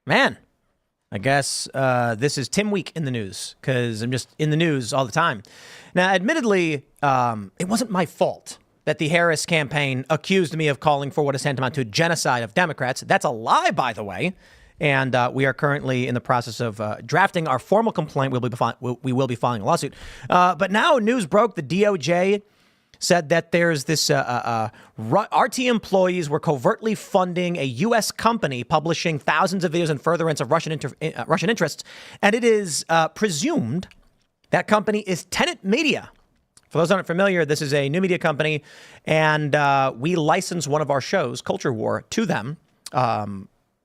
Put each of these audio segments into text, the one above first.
Man, I guess this is Tim Week in the news because I'm just in the news all the time. Now, admittedly, it wasn't my fault that the Harris campaign accused me of calling for what is tantamount to a genocide of Democrats. That's a lie, by the way. And we are currently in the process of drafting our formal complaint. We will be filing a lawsuit. But now news broke. The DOJ said that there's this RT employees were covertly funding a U.S. company publishing thousands of videos in furtherance of Russian interests. And it is presumed that company is Tenet Media. For those who aren't familiar, this is a new media company, and we license one of our shows, Culture War, to them.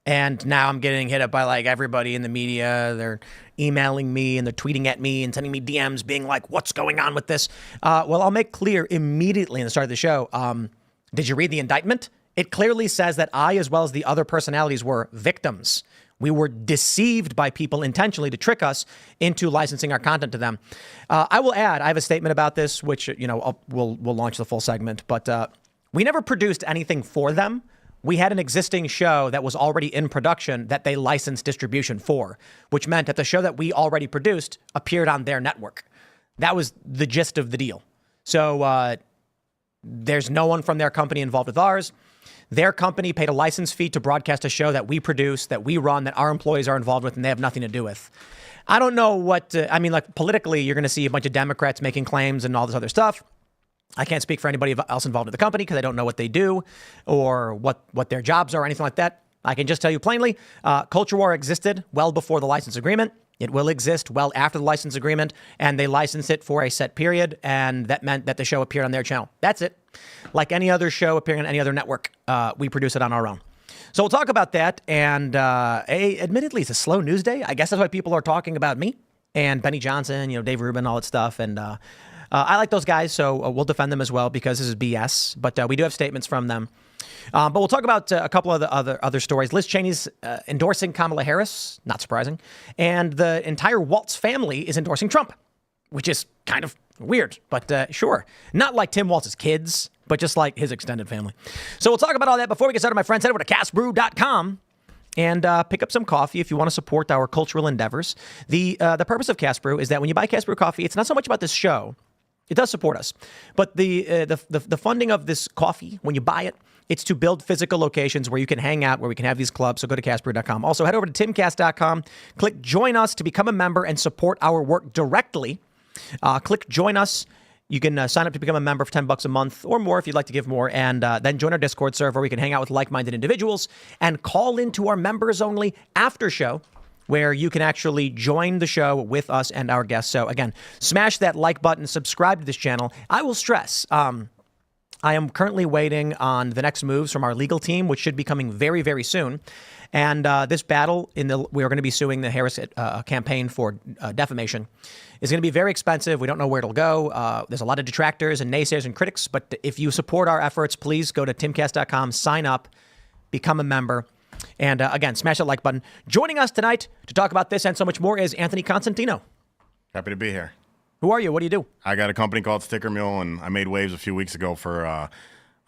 And now I'm getting hit up by like everybody in the media. They're emailing me and they're tweeting at me and sending me DMs being like, what's going on with this? Well, I'll make clear immediately in the start of the show. Did you read the indictment? It clearly says that I, as well as the other personalities, were victims. We were deceived by people intentionally to trick us into licensing our content to them. I will add, I have a statement about this, which, we'll launch the full segment, but we never produced anything for them. We had an existing show that was already in production that they licensed distribution for, which meant that the show that we already produced appeared on their network. That was the gist of the deal. So there's no one from their company involved with ours. Their company paid a license fee to broadcast a show that we produce, that we run, that our employees are involved with, and they have nothing to do with. I don't know what, politically, you're going to see a bunch of Democrats making claims and all this other stuff. I can't speak for anybody else involved in the company because I don't know what they do or what their jobs are or anything like that. I can just tell you plainly, Culture War existed well before the license agreement. It will exist well after the license agreement, and they licensed it for a set period, and that meant that the show appeared on their channel. That's it. Like any other show appearing on any other network, we produce it on our own. So we'll talk about that, and admittedly, it's a slow news day. I guess that's why people are talking about me and Benny Johnson, Dave Rubin, all that stuff, and I like those guys, so we'll defend them as well because this is BS. But we do have statements from them. But we'll talk about a couple of the other stories. Liz Cheney's endorsing Kamala Harris, not surprising. And the entire Waltz family is endorsing Trump, which is kind of weird, but sure. Not like Tim Waltz's kids, but just like his extended family. So we'll talk about all that. Before we get started, my friends, head over to castbrew.com. And pick up some coffee if you want to support our cultural endeavors. The purpose of Cast Brew is that when you buy Cast Brew coffee, it's not so much about this show. It does support us. But the funding of this coffee, when you buy it, it's to build physical locations where you can hang out, where we can have these clubs. So go to castbrew.com. Also, head over to timcast.com. Click Join Us to become a member and support our work directly. Click Join Us. You can sign up to become a member for $10 a month or more if you'd like to give more. And then join our Discord server where we can hang out with like-minded individuals and call into our members-only after show, where you can actually join the show with us and our guests. So again, smash that like button, subscribe to this channel. I will stress, I am currently waiting on the next moves from our legal team, which should be coming very, very soon. And this battle, we are going to be suing the Harris campaign for defamation, is going to be very expensive. We don't know where it'll go. There's a lot of detractors and naysayers and critics. But if you support our efforts, please go to timcast.com, sign up, become a member. And again, smash that like button. Joining us tonight to talk about this and so much more is Anthony Constantino. Happy to be here. Who are you? What do you do? I got a company called Sticker Mule, and I made waves a few weeks ago for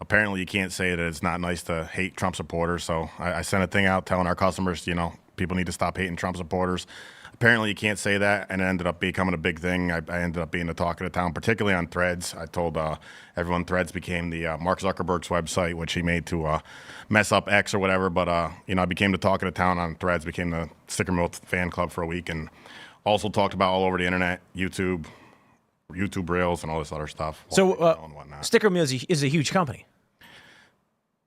apparently you can't say that it's not nice to hate Trump supporters. So I sent a thing out telling our customers, people need to stop hating Trump supporters. Apparently you can't say that, and it ended up becoming a big thing. I ended up being the talk of the town, particularly on Threads. I told everyone Threads became the Mark Zuckerberg's website, which he made to mess up X or whatever. But, I became the talk of the town on Threads, became the Sticker Mule fan club for a week, and also talked about all over the internet, YouTube Reels, and all this other stuff. So Sticker Mule is a huge company.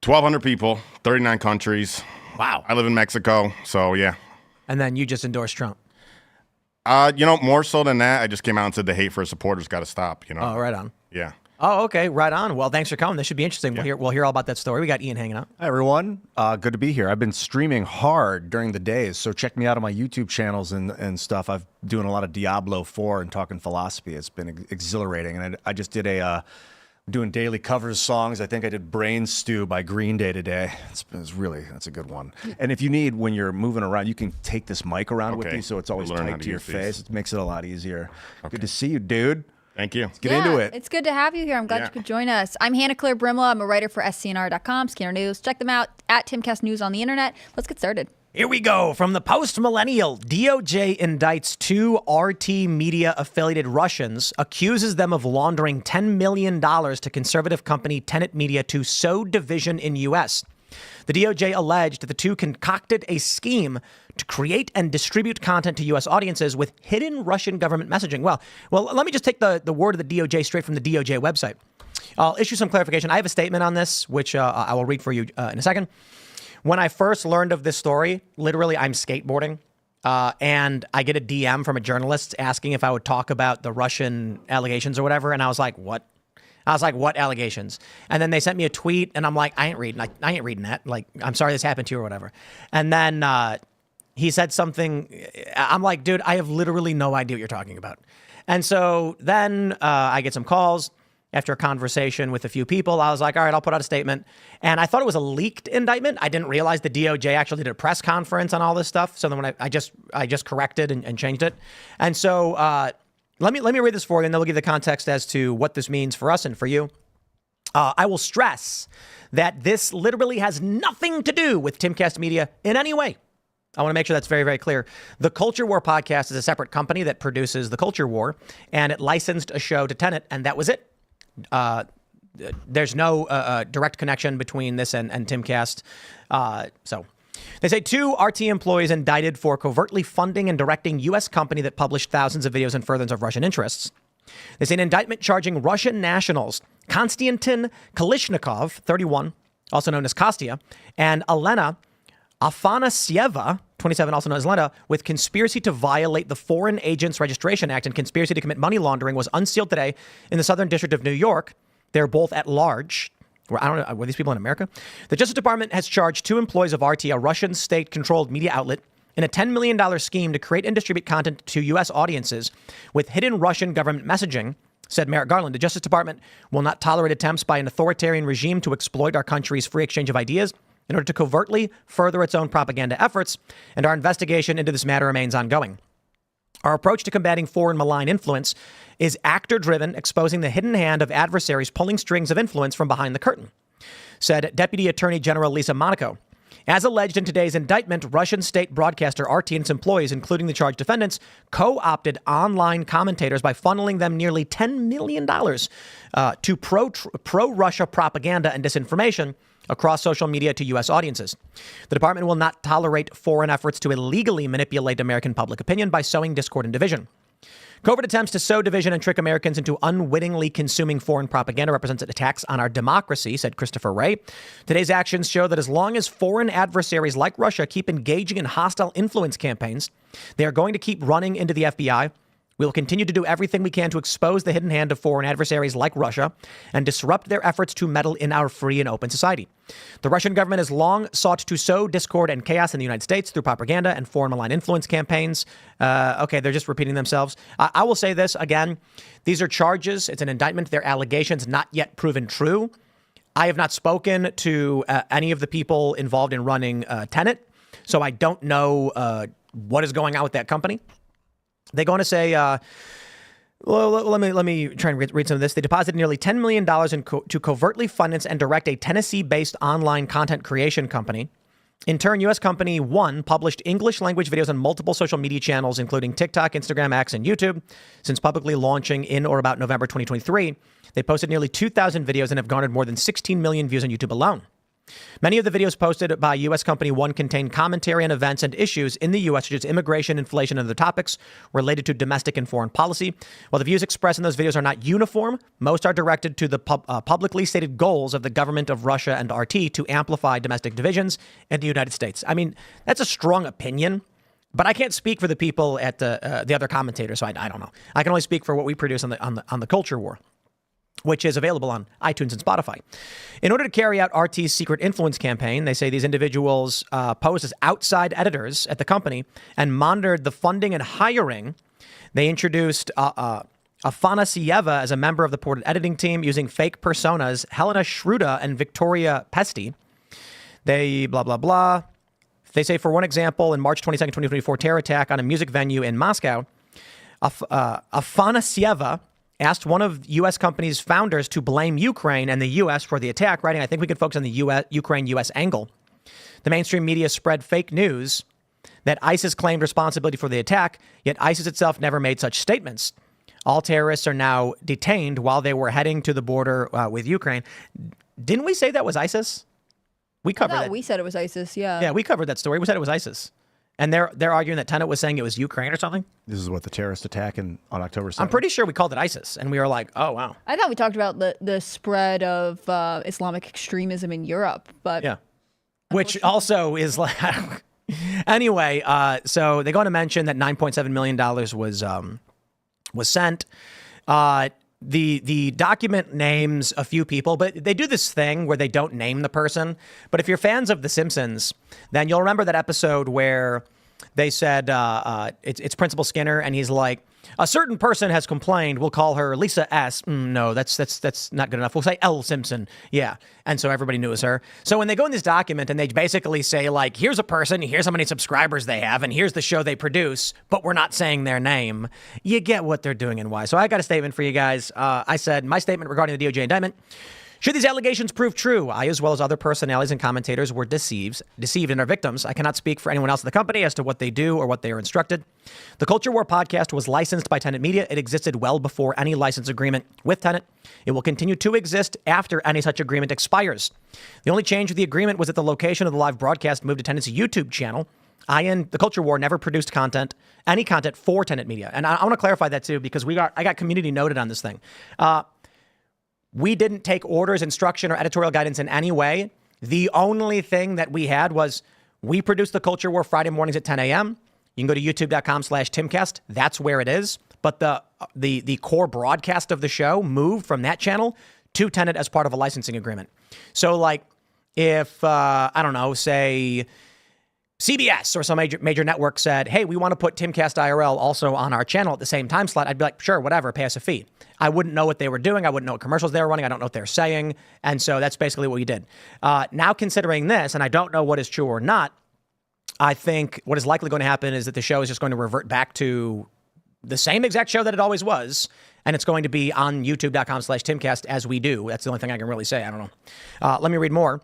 1,200 people, 39 countries. Wow. I live in Mexico, so yeah. And then you just endorsed Trump. More so than that, I just came out and said the hate for his supporters got to stop, Oh, right on. Yeah. Oh, okay. Right on. Well, thanks for coming. This should be interesting. Yeah. We'll hear all about that story. We got Ian hanging out. Hi, everyone. Good to be here. I've been streaming hard during the days, so check me out on my YouTube channels and stuff. I've doing a lot of Diablo 4 and talking philosophy. It's been exhilarating. And I just did doing daily covers songs. I think I did Brain Stew by Green Day today. That's a good one. And if you need, when you're moving around, you can take this mic around with you, so it's always tight to your face. It makes it a lot easier. Okay. Good to see you, dude. Thank you. Let's get into it. It's good to have you here. I'm glad you could join us. I'm Hannah Claire Brimla. I'm a writer for SCNR.com, Scanner News. Check them out at Timcast News on the internet. Let's get started. Here we go. From the post-millennial, DOJ indicts 2 RT media affiliated Russians, accuses them of laundering $10 million to conservative company Tenet Media to sow division in U.S. The DOJ alleged that the two concocted a scheme to create and distribute content to U.S. audiences with hidden Russian government messaging. Well, let me just take the word of the DOJ straight from the DOJ website. I'll issue some clarification. I have a statement on this, which I will read for you in a second. When I first learned of this story, literally, I'm skateboarding, and I get a DM from a journalist asking if I would talk about the Russian allegations or whatever, and I was like, what? I was like, what allegations? And then they sent me a tweet, and I'm like, I ain't reading that. Like, I'm sorry this happened to you or whatever. And then he said something. I'm like, dude, I have literally no idea what you're talking about. And so then I get some calls. After a conversation with a few people, I was like, all right, I'll put out a statement. And I thought it was a leaked indictment. I didn't realize the DOJ actually did a press conference on all this stuff. So then when I just corrected and changed it. And so let me read this for you, and then we'll give the context as to what this means for us and for you. I will stress that this literally has nothing to do with Timcast Media in any way. I want to make sure that's very, very clear. The Culture War podcast is a separate company that produces The Culture War, and it licensed a show to Tenet, and that was it. There's no direct connection between this and Timcast. So they say 2 RT employees indicted for covertly funding and directing U.S. company that published thousands of videos in furtherance of Russian interests. They say an indictment charging Russian nationals Konstantin Kalishnikov, 31, also known as Kostya, and Elena Afanasieva, 27, also known as Lena, with conspiracy to violate the Foreign Agents Registration Act and conspiracy to commit money laundering was unsealed today in the Southern District of New York. They're both at large. I don't know. Were these people in America? The Justice Department has charged 2 employees of RT, a Russian state-controlled media outlet, in a $10 million scheme to create and distribute content to U.S. audiences with hidden Russian government messaging, said Merrick Garland. The Justice Department will not tolerate attempts by an authoritarian regime to exploit our country's free exchange of ideas in order to covertly further its own propaganda efforts, and our investigation into this matter remains ongoing. Our approach to combating foreign malign influence is actor-driven, exposing the hidden hand of adversaries pulling strings of influence from behind the curtain, said Deputy Attorney General Lisa Monaco. As alleged in today's indictment, Russian state broadcaster RT and its employees, including the charged defendants, co-opted online commentators by funneling them nearly $10 million to pro-Russia propaganda and disinformation across social media to U.S. audiences. The department will not tolerate foreign efforts to illegally manipulate American public opinion by sowing discord and division. Covert attempts to sow division and trick Americans into unwittingly consuming foreign propaganda represents attacks on our democracy, said Christopher Wray. Today's actions show that as long as foreign adversaries like Russia keep engaging in hostile influence campaigns, they are going to keep running into the FBI. We will continue to do everything we can to expose the hidden hand of foreign adversaries like Russia and disrupt their efforts to meddle in our free and open society. The Russian government has long sought to sow discord and chaos in the United States through propaganda and foreign malign influence campaigns. Okay, they're just repeating themselves. I will say this again. These are charges. It's an indictment. They're allegations not yet proven true. I have not spoken to any of the people involved in running Tenet, so I don't know what is going on with that company. They go on to say, well, let me try and read some of this. They deposited nearly $10 million to covertly finance and direct a Tennessee-based online content creation company. In turn, U.S. company One published English language videos on multiple social media channels, including TikTok, Instagram, X, and YouTube. Since publicly launching in or about November 2023, they posted nearly 2,000 videos and have garnered more than 16 million views on YouTube alone. Many of the videos posted by U.S. company One contain commentary on events and issues in the U.S., such as immigration, inflation, and other topics related to domestic and foreign policy. While the views expressed in those videos are not uniform, most are directed to the publicly stated goals of the government of Russia and RT to amplify domestic divisions in the United States. I mean, that's a strong opinion, but I can't speak for the people at the other commentators, so I don't know. I can only speak for what we produce on the Culture War, which is available on iTunes and Spotify. In order to carry out RT's secret influence campaign, they say these individuals posed as outside editors at the company and monitored the funding and hiring. They introduced Afanasieva as a member of the purported editing team using fake personas Helena Shruda and Victoria Pesty. They blah, blah, blah. They say, for one example, in March 22nd, 2024 terror attack on a music venue in Moscow, Afanasieva asked one of U.S. company's founders to blame Ukraine and the U.S. for the attack, writing, I think we could focus on the Ukraine-U.S. angle. The mainstream media spread fake news that ISIS claimed responsibility for the attack, yet ISIS itself never made such statements. All terrorists are now detained while they were heading to the border with Ukraine. Didn't we say that was ISIS? We covered that. We said it was ISIS, yeah. Yeah, we covered that story. We said it was ISIS. And they're arguing that Tenet was saying it was Ukraine or something. This is what the terrorist attack on October 7th. I'm pretty sure we called it ISIS, and we were like, oh, wow. I thought we talked about the spread of Islamic extremism in Europe, but Yeah. Which also is like... Anyway, so they go on to mention that $9.7 million was sent. The document names a few people, but they do this thing where they don't name the person. But if you're fans of The Simpsons, then you'll remember that episode where they said it's Principal Skinner, and he's like, a certain person has complained. We'll call her Lisa S. No, that's not good enough. We'll say L. Simpson. Yeah. And so everybody knew it was her. So when they go in this document and they basically say, like, here's a person, here's how many subscribers they have, and here's the show they produce, but we're not saying their name, you get what they're doing and why. So I got a statement for you guys. I said, my statement regarding the DOJ indictment. Should these allegations prove true, I, as well as other personalities and commentators, were deceived and are victims. I cannot speak for anyone else in the company as to what they do or what they are instructed. The Culture War podcast was licensed by Tenet Media. It existed well before any license agreement with Tenet. It will continue to exist after any such agreement expires. The only change with the agreement was that the location of the live broadcast moved to Tenet's YouTube channel. I and the Culture War never produced any content for Tenet Media. And I want to clarify that too, because I got community noted on this thing. We didn't take orders, instruction, or editorial guidance in any way. The only thing that we had was we produce the Culture War Friday mornings at 10 a.m. You can go to youtube.com/Timcast. That's where it is. But the core broadcast of the show moved from that channel to Tenet as part of a licensing agreement. So, like, if, I don't know, say CBS or some major network said, hey, we want to put Timcast IRL also on our channel at the same time slot, I'd be like, sure, whatever, pay us a fee. I wouldn't know what they were doing. I wouldn't know what commercials they were running. I don't know what they're saying. And so that's basically what we did. Now, considering this, and I don't know what is true or not, I think what is likely going to happen is that the show is just going to revert back to the same exact show that it always was. And it's going to be on youtube.com/Timcast as we do. That's the only thing I can really say. I don't know. Let me read more.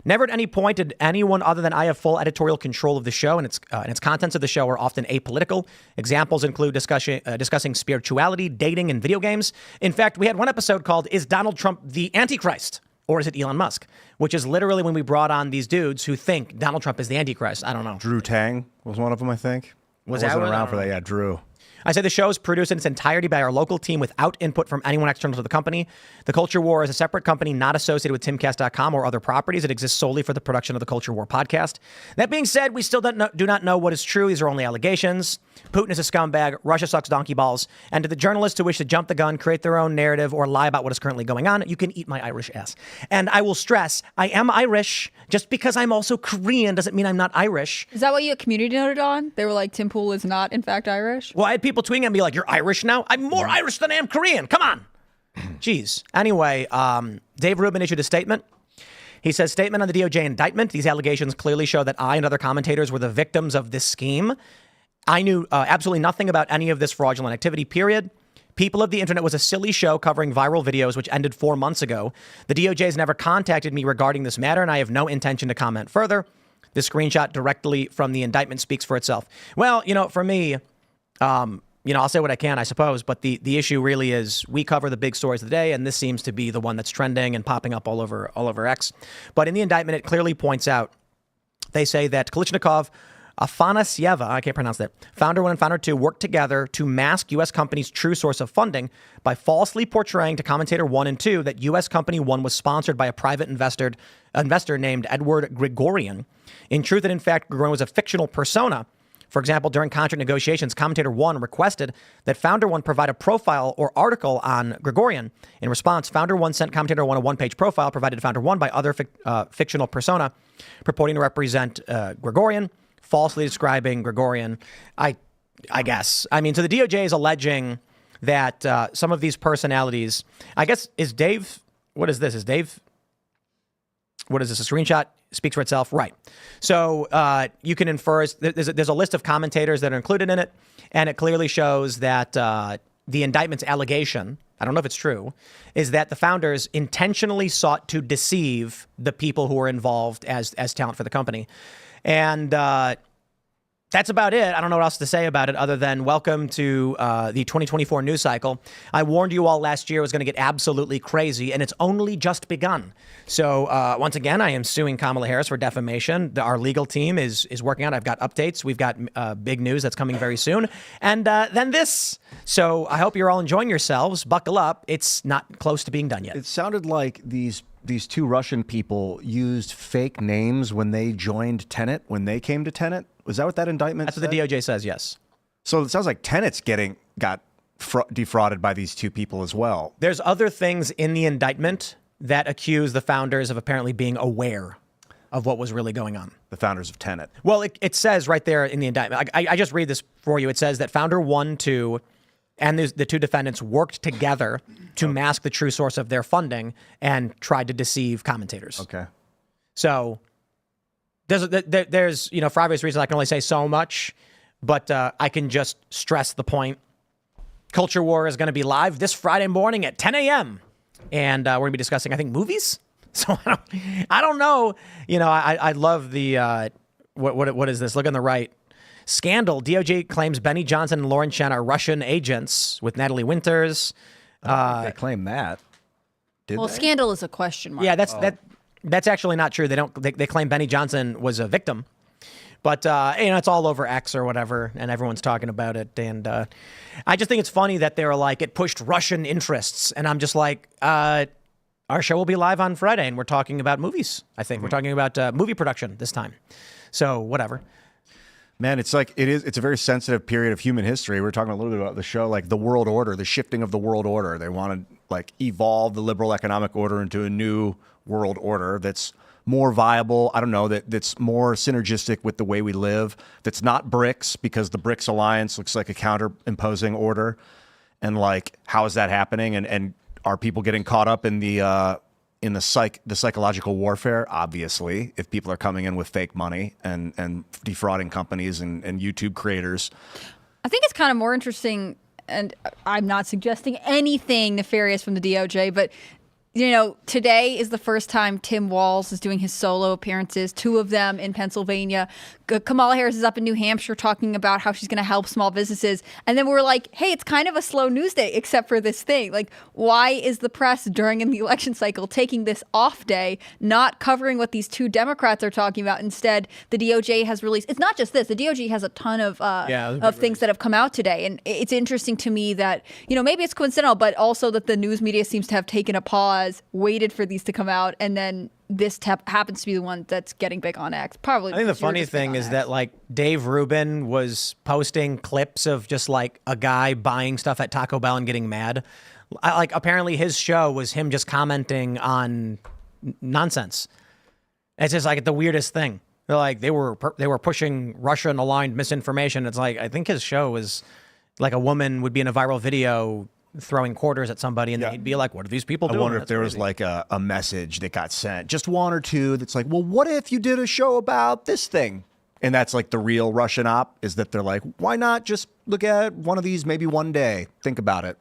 Never at any point did anyone other than I have full editorial control of the show, and its contents of the show are often apolitical. Examples include discussing spirituality, dating, and video games. In fact, we had one episode called "Is Donald Trump the Antichrist, or is it Elon Musk?" Which is literally when we brought on these dudes who think Donald Trump is the Antichrist. I don't know. Drew Tang was one of them, I think. I wasn't around for that. Yeah, Drew. I say the show is produced in its entirety by our local team without input from anyone external to the company. The Culture War is a separate company not associated with Timcast.com or other properties. It exists solely for the production of the Culture War podcast. That being said, we still do not know what is true. These are only allegations. Putin is a scumbag. Russia sucks donkey balls. And to the journalists who wish to jump the gun, create their own narrative, or lie about what is currently going on, you can eat my Irish ass. And I will stress, I am Irish. Just because I'm also Korean doesn't mean I'm not Irish. Is that what you community noted on? They were like, Tim Pool is not, in fact, Irish? Well, I had people tweeting at me like, you're Irish now? I'm more Irish than I am Korean. Come on. Jeez. Anyway, Dave Rubin issued a statement. He says, statement on the DOJ indictment. These allegations clearly show that I and other commentators were the victims of this scheme. I knew absolutely nothing about any of this fraudulent activity, period. People of the Internet was a silly show covering viral videos, which ended 4 months ago. The DOJ has never contacted me regarding this matter, and I have no intention to comment further. This screenshot directly from the indictment speaks for itself. Well, for me, I'll say what I can, I suppose, but the issue really is we cover the big stories of the day, and this seems to be the one that's trending and popping up all over X. But in the indictment, it clearly points out, they say that Kalishnikov, Afanasieva, I can't pronounce that, Founder 1 and Founder 2 worked together to mask U.S. companies' true source of funding by falsely portraying to Commentator 1 and 2 that U.S. Company 1 was sponsored by a private investor named Edward Grigorian. In truth and in fact, Grigorian was a fictional persona. For example, during contract negotiations, Commentator 1 requested that Founder 1 provide a profile or article on Grigorian. In response, Founder 1 sent Commentator 1 a one-page profile provided to Founder 1 by other fictional persona purporting to represent Grigorian, falsely describing Grigorian, I guess. I mean, so the DOJ is alleging that some of these personalities, I guess, is Dave, what is this? What is this, a screenshot? Speaks for itself, right. So you can infer, there's a list of commentators that are included in it, and it clearly shows that the indictment's allegation, I don't know if it's true, is that the founders intentionally sought to deceive the people who were involved as talent for the company. And that's about it. I don't know what else to say about it other than welcome to the 2024 news cycle. I warned you all last year it was going to get absolutely crazy, and it's only just begun. So once again, I am suing Kamala Harris for defamation. Our legal team is working on it. I've got updates. We've got big news that's coming very soon. And then this. So I hope you're all enjoying yourselves. Buckle up. It's not close to being done yet. It sounded like these two Russian people used fake names when they joined Tenet, when they came to Tenet. Was that what that indictment That's said? what the DOJ says, yes. So it sounds like Tenet's got defrauded by these two people as well. There's other things in the indictment that accuse the founders of apparently being aware of what was really going on. The founders of Tenet. Well, it says right there in the indictment. I just read this for you. It says that founder 1, 2, and the two defendants worked together to mask the true source of their funding and tried to deceive commentators. Okay. So there's for obvious reasons, I can only say so much, but I can just stress the point. Culture War is going to be live this Friday morning at 10 a.m. And we're going to be discussing, I think, movies. So I don't know. I love the, what is this? Look on the right. Scandal. DOJ claims Benny Johnson and Lauren Chen are Russian agents with Natalie Winters. They claim that. Did Well, they? scandal is a question mark. Yeah, that's actually not true. They claim Benny Johnson was a victim, but it's all over X or whatever, and everyone's talking about it. And I just think it's funny that they're like it pushed Russian interests, and I'm just like, our show will be live on Friday, and we're talking about movies. I think we're talking about movie production this time. So whatever. Man, it's a very sensitive period of human history. We were talking a little bit about the show, like the world order, the shifting of the world order. They want to like evolve the liberal economic order into a new world order that's more viable. I don't know, that's more synergistic with the way we live. That's not BRICS, because the BRICS alliance looks like a counter-imposing order. And like, how is that happening? And are people getting caught up in the psychological warfare? Obviously, if people are coming in with fake money and defrauding companies and YouTube creators. I think it's kind of more interesting, and I'm not suggesting anything nefarious from the DOJ, but today is the first time Tim Walz is doing his solo appearances, 2 of them in Pennsylvania. Kamala Harris is up in New Hampshire talking about how she's going to help small businesses. And then we're like, hey, it's kind of a slow news day, except for this thing. Like, why is the press during the election cycle taking this off day, not covering what these 2 Democrats are talking about? Instead, the DOJ has released, it's not just this, the DOJ has a ton of things that have come out today. And it's interesting to me that, maybe it's coincidental, but also that the news media seems to have taken a pause, waited for these to come out, and then this happens to be the one that's getting big on X. Probably. I think the funny thing is that like Dave Rubin was posting clips of just like a guy buying stuff at Taco Bell and getting mad. Like apparently his show was him just commenting on nonsense. It's just like the weirdest thing. They're like they were pushing Russian aligned misinformation. It's like I think his show was like a woman would be in a viral video throwing quarters at somebody, and they'd be like, what are these people doing? I wonder if there was like a message that got sent, just 1 or 2, that's like, well, what if you did a show about this thing? And that's like the real Russian op, is that they're like, why not just look at one of these maybe one day? Think about it.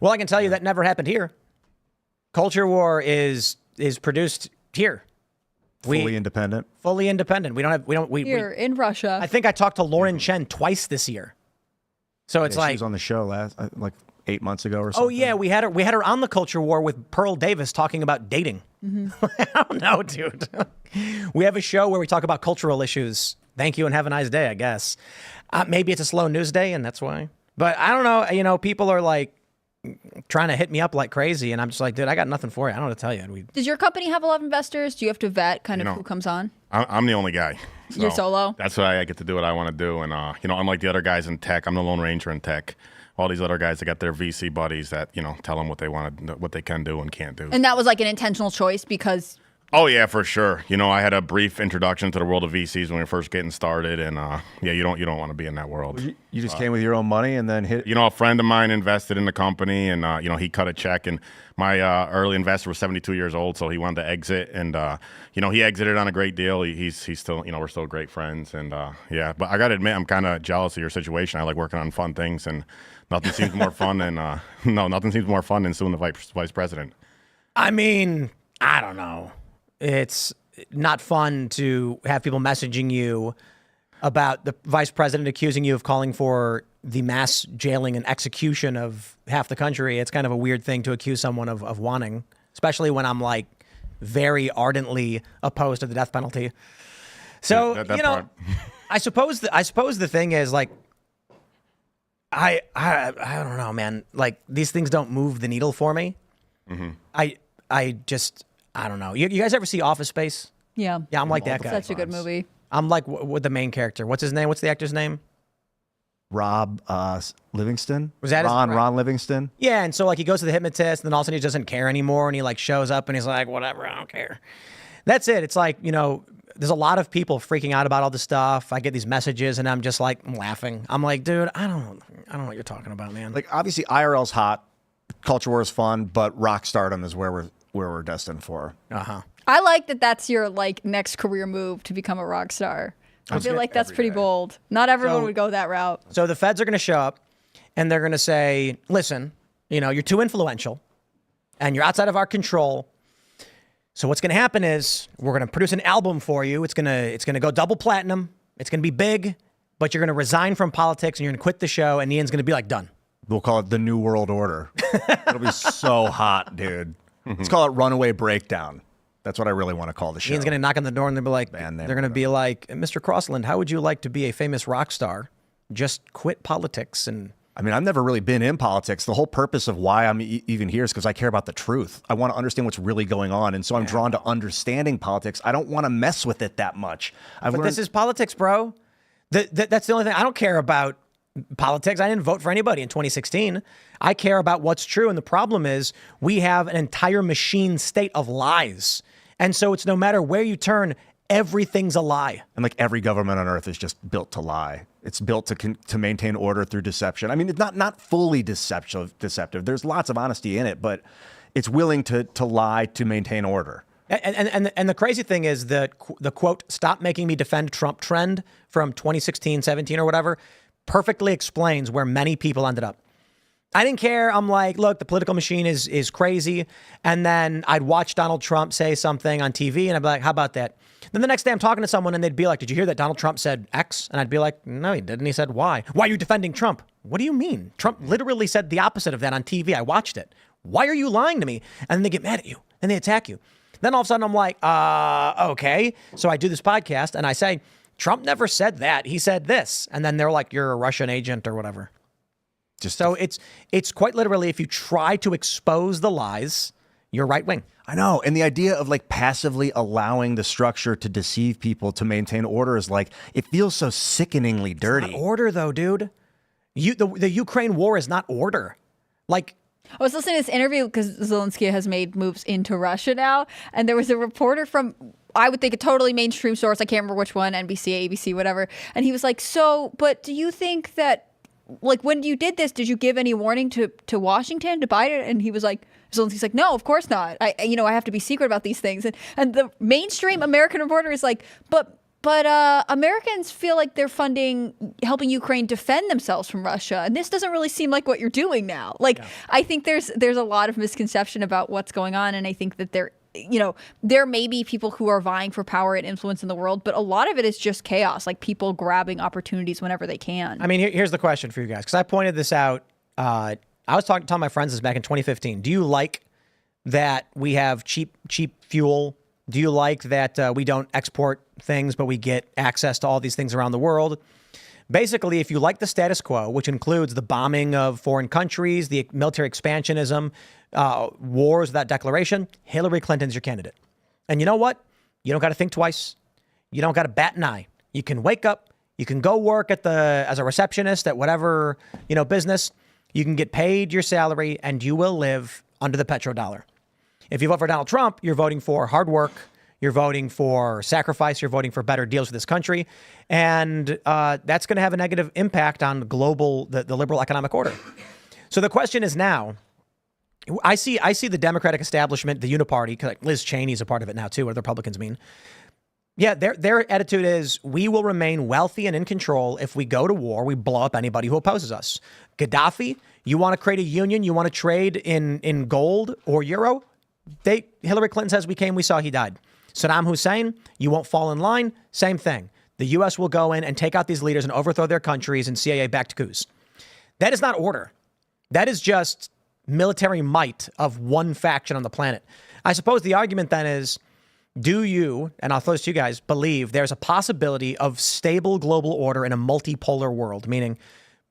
Well, I can tell you that never happened here. Culture War is produced here. Fully independent. Fully independent. Here in Russia. I think I talked to Lauren Chen twice this year. So it's she was on the show last 8 months ago or something. Oh yeah, we had her on the Culture War with Pearl Davis talking about dating. I don't know, dude. We have a show where we talk about cultural issues. Thank you and have a nice day, I guess. Maybe it's a slow news day and that's why. But I don't know. People are like trying to hit me up like crazy, and I'm just like, dude, I got nothing for you. I don't know what to tell you. Does your company have a lot of investors? Do you have to vet kind of who comes on? I'm the only guy. So you're solo? That's why I get to do what I want to do. And, unlike the other guys in tech, I'm the Lone Ranger in tech. All these other guys that got their VC buddies that, tell them what they want, what they can do and can't do. And that was like an intentional choice because Oh yeah, for sure. You know, I had a brief introduction to the world of VCs when we were first getting started, and yeah, you don't want to be in that world. You just came with your own money and then hit. You know, a friend of mine invested in the company, and you know, he cut a check, and my early investor was 72 years old, so he wanted to exit, and you know, he exited on a great deal. He's still, you know, we're still great friends, and yeah. But I got to admit, I'm kind of jealous of your situation. I like working on fun things, and nothing seems more fun than nothing seems more fun than suing the vice president. I mean, I don't know. It's not fun to have people messaging you about the vice president accusing you of calling for the mass jailing and execution of half the country. It's kind of a weird thing to accuse someone of wanting, especially when I'm like very ardently opposed to the death penalty. So, that you know, part. I suppose the thing is like, I don't know, man. Like these things don't move the needle for me. Mm-hmm. I don't know. You guys ever see Office Space? Yeah. Yeah, I'm like that guy. Such a good movie. I'm like with the main character. What's his name? What's the actor's name? Rob Livingston? Was that Ron Livingston? Yeah, and so like he goes to the hypnotist, and then all of a sudden he doesn't care anymore, and he like shows up, and he's like, whatever, I don't care. That's it. It's like, you know, there's a lot of people freaking out about all this stuff. I get these messages, and I'm just like laughing. I'm like, dude, I don't know what you're talking about, man. Like obviously IRL's hot, culture war is fun, but rock stardom is where we're destined for. I like that that's your like next career move to become a rock star. I feel like that's pretty bold. Not everyone would go that route. So the feds are going to show up, and they're going to say, listen, you know, you're too influential, and you're outside of our control. So what's going to happen is we're going to produce an album for you. It's going to go double platinum. It's going to be big, but you're going to resign from politics, and you're going to quit the show, and Ian's going to be like, done. We'll call it the New World Order. It'll be so hot, dude. Let's call it Runaway Breakdown. That's what I really want to call the show. Ian's going to knock on the door, and they'll be like, Band name, they're going to be like, Mr. Crossland, how would you like to be a famous rock star? Just quit politics and... I mean, I've never really been in politics. The whole purpose of why I'm even here is because I care about the truth. I want to understand what's really going on. And so I'm drawn to understanding politics. I don't want to mess with it that much. But this is politics, bro. That's the only thing. I don't care about politics. I didn't vote for anybody in 2016. I care about what's true. And the problem is we have an entire machine state of lies. And so it's no matter where you turn, everything's a lie. And like every government on earth is just built to lie. It's built to maintain order through deception. I mean, it's not fully deceptive. There's lots of honesty in it, but it's willing to lie to maintain order. And the crazy thing is the quote, stop making me defend Trump trend from 2016, 17 or whatever, perfectly explains where many people ended up. I didn't care. I'm like, look, the political machine is crazy. And then I'd watch Donald Trump say something on TV and I'd be like, how about that? Then the next day I'm talking to someone and they'd be like, did you hear that Donald Trump said X? And I'd be like, no, he didn't. He said Y. Why are you defending Trump? What do you mean? Trump literally said the opposite of that on TV. I watched it. Why are you lying to me? And then they get mad at you and they attack you. Then all of a sudden I'm like, okay. So I do this podcast and I say, Trump never said that. He said this. And then they're like, you're a Russian agent or whatever. So it's quite literally, if you try to expose the lies, you're right wing. I know. And the idea of like passively allowing the structure to deceive people to maintain order is like, it feels so sickeningly dirty. It's not order though, dude. The Ukraine war is not order. Like, I was listening to this interview because Zelensky has made moves into Russia now. And there was a reporter from, I would think, a totally mainstream source. I can't remember which one, NBC, ABC, whatever. And he was like, so, but do you think that, like, when you did this, did you give any warning to Washington, to Biden? And he was like, Zelensky's like, no, of course not. I have to be secret about these things. And the mainstream American reporter is like, but Americans feel like they're helping Ukraine defend themselves from Russia. And this doesn't really seem like what you're doing now. Like, yeah. I think there's a lot of misconception about what's going on. And I think that there may be people who are vying for power and influence in the world, but a lot of it is just chaos, like people grabbing opportunities whenever they can. I mean, here's the question for you guys, because I pointed this out. I was telling my friends this back in 2015. Do you like that we have cheap fuel? Do you like that we don't export things, but we get access to all these things around the world? Basically, if you like the status quo, which includes the bombing of foreign countries, the military expansionism, wars without declaration, Hillary Clinton's your candidate. And you know what? You don't got to think twice. You don't got to bat an eye. You can wake up. You can go work as a receptionist at whatever business. You can get paid your salary, and you will live under the petrodollar. If you vote for Donald Trump, you're voting for hard work, You're voting for sacrifice. You're voting for better deals for this country. And that's going to have a negative impact on the liberal economic order. So the question is now, I see the Democratic establishment, the Uniparty, like Liz Cheney's a part of it now too, what the Republicans mean. Yeah, their attitude is we will remain wealthy and in control if we go to war, we blow up anybody who opposes us. Gaddafi, you want to create a union, you want to trade in gold or euro? Hillary Clinton says we came, we saw, he died. Saddam Hussein, you won't fall in line, same thing. The U.S. will go in and take out these leaders and overthrow their countries and CIA-backed coups. That is not order. That is just military might of one faction on the planet. I suppose the argument then is, do you, and I'll throw this to you guys, believe there's a possibility of stable global order in a multipolar world, meaning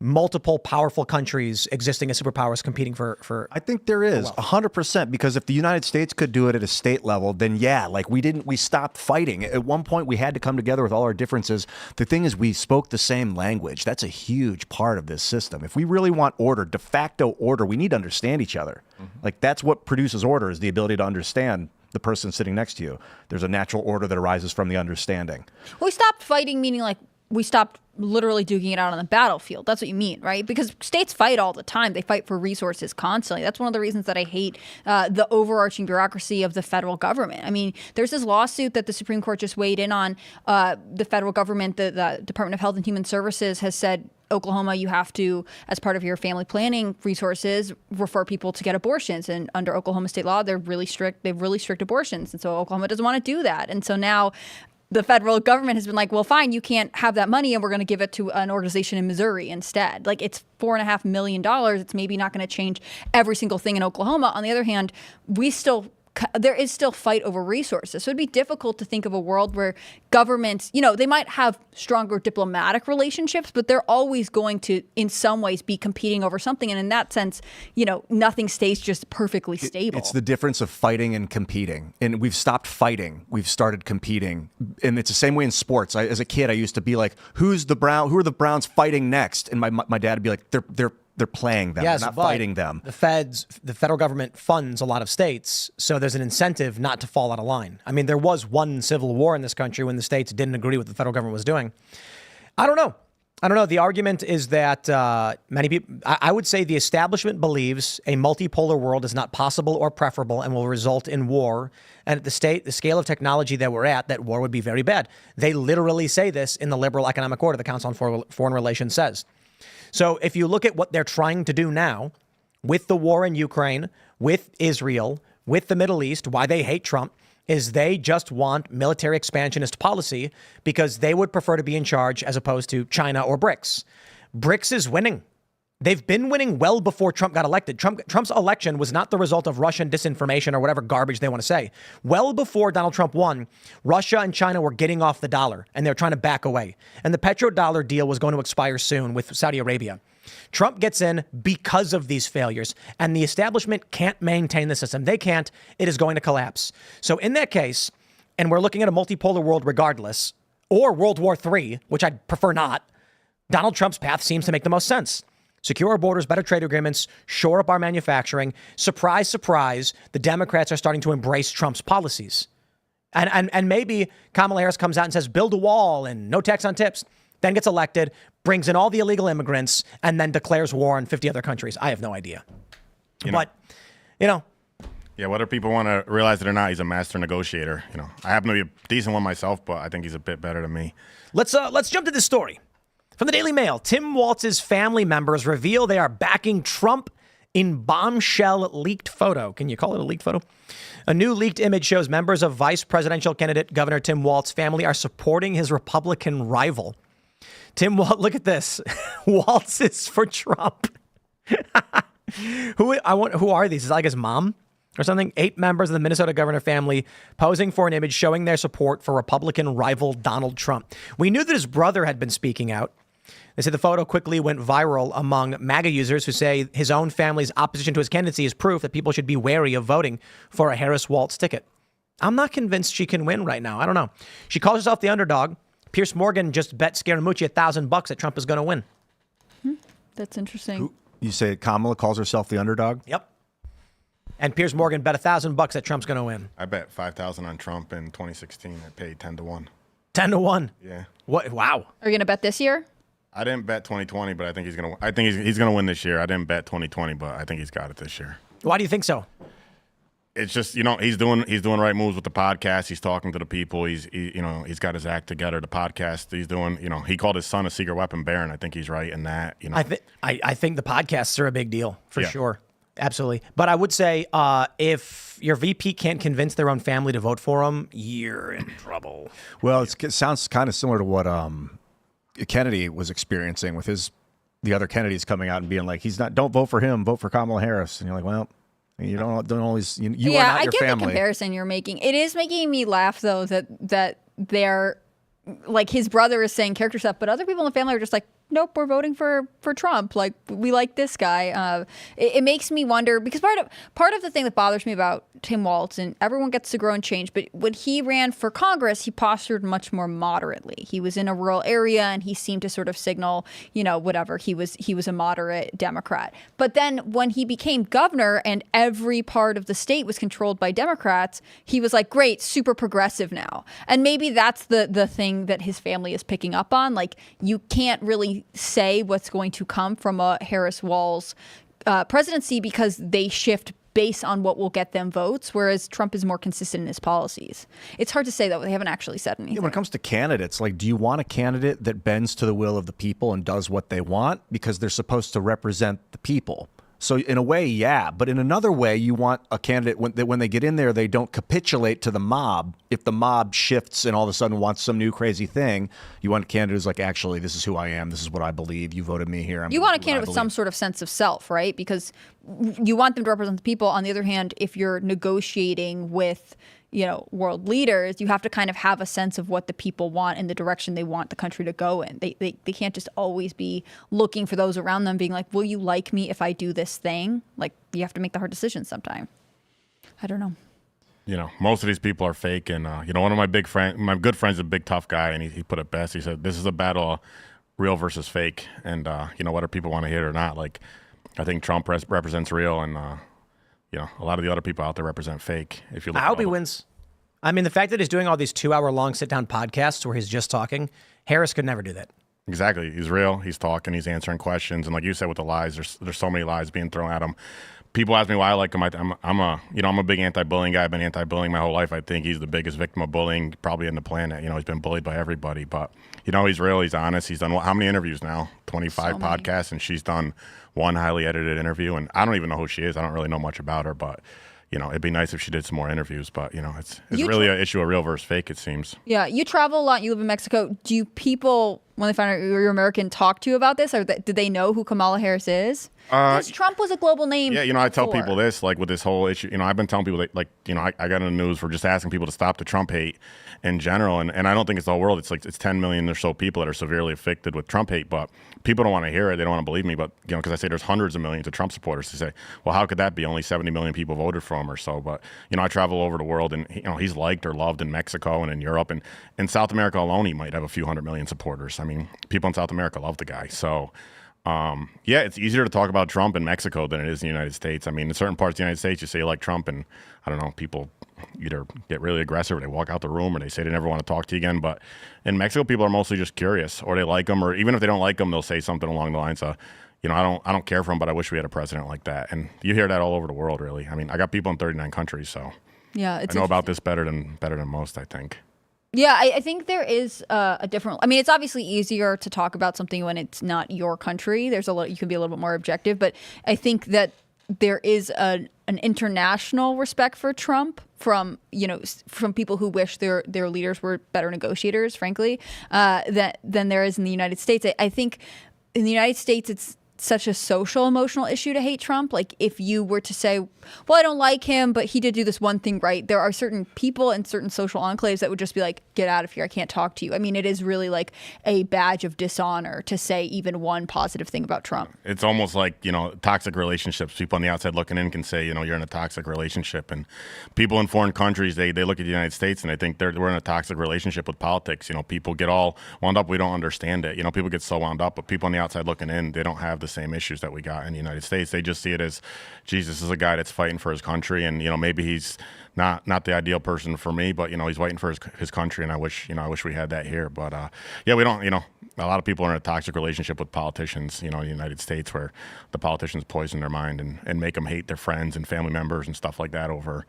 multiple powerful countries existing as superpowers competing for I think there is 100%, because if the United States could do it at a state level, then yeah, like we stopped fighting. At one point we had to come together with all our differences. The thing is, we spoke the same language. That's a huge part of this system. If we really want order, de facto order, we need to understand each other. Like that's what produces order, is the ability to understand the person sitting next to you. There's a natural order that arises from the understanding. We stopped fighting, meaning like we stopped literally duking it out on the battlefield. That's what you mean, right? Because states fight all the time. They fight for resources constantly. That's one of the reasons that I hate the overarching bureaucracy of the federal government. I mean, there's this lawsuit that the Supreme Court just weighed in on. The federal government, the Department of Health and Human Services has said, Oklahoma, you have to, as part of your family planning resources, refer people to get abortions. And under Oklahoma state law, they're really strict. They have really strict abortions. And so Oklahoma doesn't want to do that. And so now the federal government has been like, well, fine, you can't have that money and we're going to give it to an organization in Missouri instead. Like, it's $4.5 million. It's maybe not going to change every single thing in Oklahoma. On the other hand, there is still fight over resources. So it'd be difficult to think of a world where governments, they might have stronger diplomatic relationships, but they're always going to, in some ways, be competing over something. And in that sense, nothing stays just perfectly stable. It's the difference of fighting and competing. And we've stopped fighting. We've started competing. And it's the same way in sports. As a kid, I used to be like, who are the Browns fighting next? And my dad would be like, they're playing them, yes, not fighting them. The federal government funds a lot of states, so there's an incentive not to fall out of line. I mean, there was one civil war in this country when the states didn't agree with what the federal government was doing. I don't know. The argument is that many people, I would say the establishment believes a multipolar world is not possible or preferable and will result in war. And at the scale of technology that we're at, that war would be very bad. They literally say this in the liberal economic order, the Council on Foreign Relations says. So if you look at what they're trying to do now with the war in Ukraine, with Israel, with the Middle East, why they hate Trump is they just want military expansionist policy because they would prefer to be in charge as opposed to China or BRICS. BRICS is winning. They've been winning well before Trump got elected. Trump's election was not the result of Russian disinformation or whatever garbage they want to say. Well before Donald Trump won, Russia and China were getting off the dollar, and they're trying to back away. And the petrodollar deal was going to expire soon with Saudi Arabia. Trump gets in because of these failures, and the establishment can't maintain the system. They can't. It is going to collapse. So in that case, and we're looking at a multipolar world regardless, or World War III, which I'd prefer not, Donald Trump's path seems to make the most sense. Secure our borders, better trade agreements, shore up our manufacturing. Surprise, surprise, the Democrats are starting to embrace Trump's policies. And maybe Kamala Harris comes out and says, build a wall and no tax on tips, then gets elected, brings in all the illegal immigrants, and then declares war on 50 other countries. I have no idea. Yeah, whether people want to realize it or not, he's a master negotiator. I happen to be a decent one myself, but I think he's a bit better than me. Let's jump to this story. From the Daily Mail, Tim Waltz's family members reveal they are backing Trump in bombshell leaked photo. Can you call it a leaked photo? A new leaked image shows members of vice presidential candidate Governor Tim Waltz's family are supporting his Republican rival. Tim Waltz, look at this. Waltz is for Trump. Who are these? Is it like his mom or something? 8 members of the Minnesota governor family posing for an image showing their support for Republican rival Donald Trump. We knew that his brother had been speaking out. They said the photo quickly went viral among MAGA users who say his own family's opposition to his candidacy is proof that people should be wary of voting for a Harris-Waltz ticket. I'm not convinced she can win right now. I don't know. She calls herself the underdog. Piers Morgan just bet Scaramucci $1,000 that Trump is going to win. That's interesting. You say Kamala calls herself the underdog? Yep. And Piers Morgan bet $1,000 that Trump's going to win. I bet 5,000 on Trump in 2016. I paid 10-1. 10-1. Yeah. What? Wow. Are you going to bet this year? I didn't bet 2020, but I think he's gonna. I think he's gonna win this year. I didn't bet 2020, but I think he's got it this year. Why do you think so? It's just he's doing right moves with the podcast. He's talking to the people. He's got his act together. The podcast he's doing. He called his son a secret weapon baron. I think he's right in that. I think the podcasts are a big deal for Yeah. sure. Absolutely. But I would say if your VP can't convince their own family to vote for him, you're in trouble. Well, it sounds kind of similar to what Kennedy was experiencing with the other Kennedys coming out and being like, don't vote for him, vote for Kamala Harris. And you're like, well, you don't always, you are not your I get family. the comparison you're making. It is making me laugh though that they're like his brother is saying character stuff, but other people in the family are just like, nope, we're voting for Trump. Like we like this guy. It makes me wonder because part of the thing that bothers me about Tim Waltz, and everyone gets to grow and change, but when he ran for Congress, he postured much more moderately. He was in a rural area and he seemed to sort of signal, whatever. He was a moderate Democrat. But then when he became governor and every part of the state was controlled by Democrats, he was like, great, super progressive now. And maybe that's the thing that his family is picking up on. Like you can't really say what's going to come from a Harris-Walz presidency because they shift based on what will get them votes, whereas Trump is more consistent in his policies. It's hard to say that they haven't actually said anything. Yeah, when it comes to candidates, like, do you want a candidate that bends to the will of the people and does what they want because they're supposed to represent the people? So in a way, yeah. But in another way, you want a candidate when they get in there, they don't capitulate to the mob. If the mob shifts and all of a sudden wants some new crazy thing, you want a candidate who's like, actually, this is who I am. This is what I believe. You voted me here. You want a candidate with some sort of sense of self, right? Because you want them to represent the people. On the other hand, if you're negotiating with world leaders, you have to kind of have a sense of what the people want and the direction they want the country to go in. They can't just always be looking for those around them being like, will you like me if I do this thing? Like, you have to make the hard decisions sometime. I don't know. Most of these people are fake. And, one of my good friends is a big tough guy. And he put it best. He said, this is a battle of real versus fake. And, whether people want to hear it or not, like, I think Trump represents real and, a lot of the other people out there represent fake. If you look, I hope he wins. I mean, the fact that he's doing all these 2-hour-long sit-down podcasts where he's just talking, Harris could never do that. Exactly. He's real. He's talking. He's answering questions. And like you said with the lies, there's so many lies being thrown at him. People ask me why I like him. I'm a big anti-bullying guy. I've been anti-bullying my whole life. I think he's the biggest victim of bullying probably in the planet. He's been bullied by everybody. But he's real. He's honest. He's done how many interviews now? 25 podcasts, and she's done one highly edited interview. And I don't even know who she is. I don't really know much about her, but. It'd be nice if she did some more interviews, but it's really an issue of real versus fake, it seems. Yeah, you travel a lot. You live in Mexico. Do people, when they find out you're American, talk to you about this, or do they know who Kamala Harris is? Because Trump was a global name. Yeah, I tell people this, like with this whole issue. I've been telling people that, like, I got in the news for just asking people to stop the Trump hate in general, and I don't think it's the whole world. It's like it's 10 million or so people that are severely affected with Trump hate, but people don't want to hear it. They don't want to believe me, but because I say there's hundreds of millions of Trump supporters, to say, well, how could that be? Only 70 million people voted for him or so. But I travel over the world, and he's liked or loved in Mexico and in Europe, and in South America alone, he might have a few 100 million supporters. I mean, people in South America love the guy. So, it's easier to talk about Trump in Mexico than it is in the United States. I mean, in certain parts of the United States, you say you like Trump, and I don't know, people either get really aggressive or they walk out the room or they say they never want to talk to you again. But in Mexico, people are mostly just curious, or they like him, or even if they don't like him, they'll say something along the lines of, I don't care for him, but I wish we had a president like that. And you hear that all over the world, really. I mean, I got people in 39 countries, so yeah, I know about this better than most, I think. Yeah, I think there is a different. I mean, it's obviously easier to talk about something when it's not your country. There's you can be a little bit more objective, but I think that there is an international respect for Trump from people who wish their leaders were better negotiators, frankly, than there is in the United States. I think in the United States, it's such a social emotional issue to hate Trump. Like if you were to say, well, I don't like him, but he did do this one thing right. There are certain people in certain social enclaves that would just be like, get out of here. I can't talk to you. I mean, it is really like a badge of dishonor to say even one positive thing about Trump. It's almost like, toxic relationships. People on the outside looking in can say, you're in a toxic relationship. And people in foreign countries, they look at the United States and they think we're in a toxic relationship with politics. People get all wound up. We don't understand it. People get so wound up, but people on the outside looking in, they don't have the same issues that we got in the United States. They just see it as, Jesus is a guy that's fighting for his country, and maybe he's not the ideal person for me, but he's fighting for his country, and I wish we had that here. But we don't. A lot of people are in a toxic relationship with politicians, in the United States, where the politicians poison their mind and make them hate their friends and family members and stuff like that over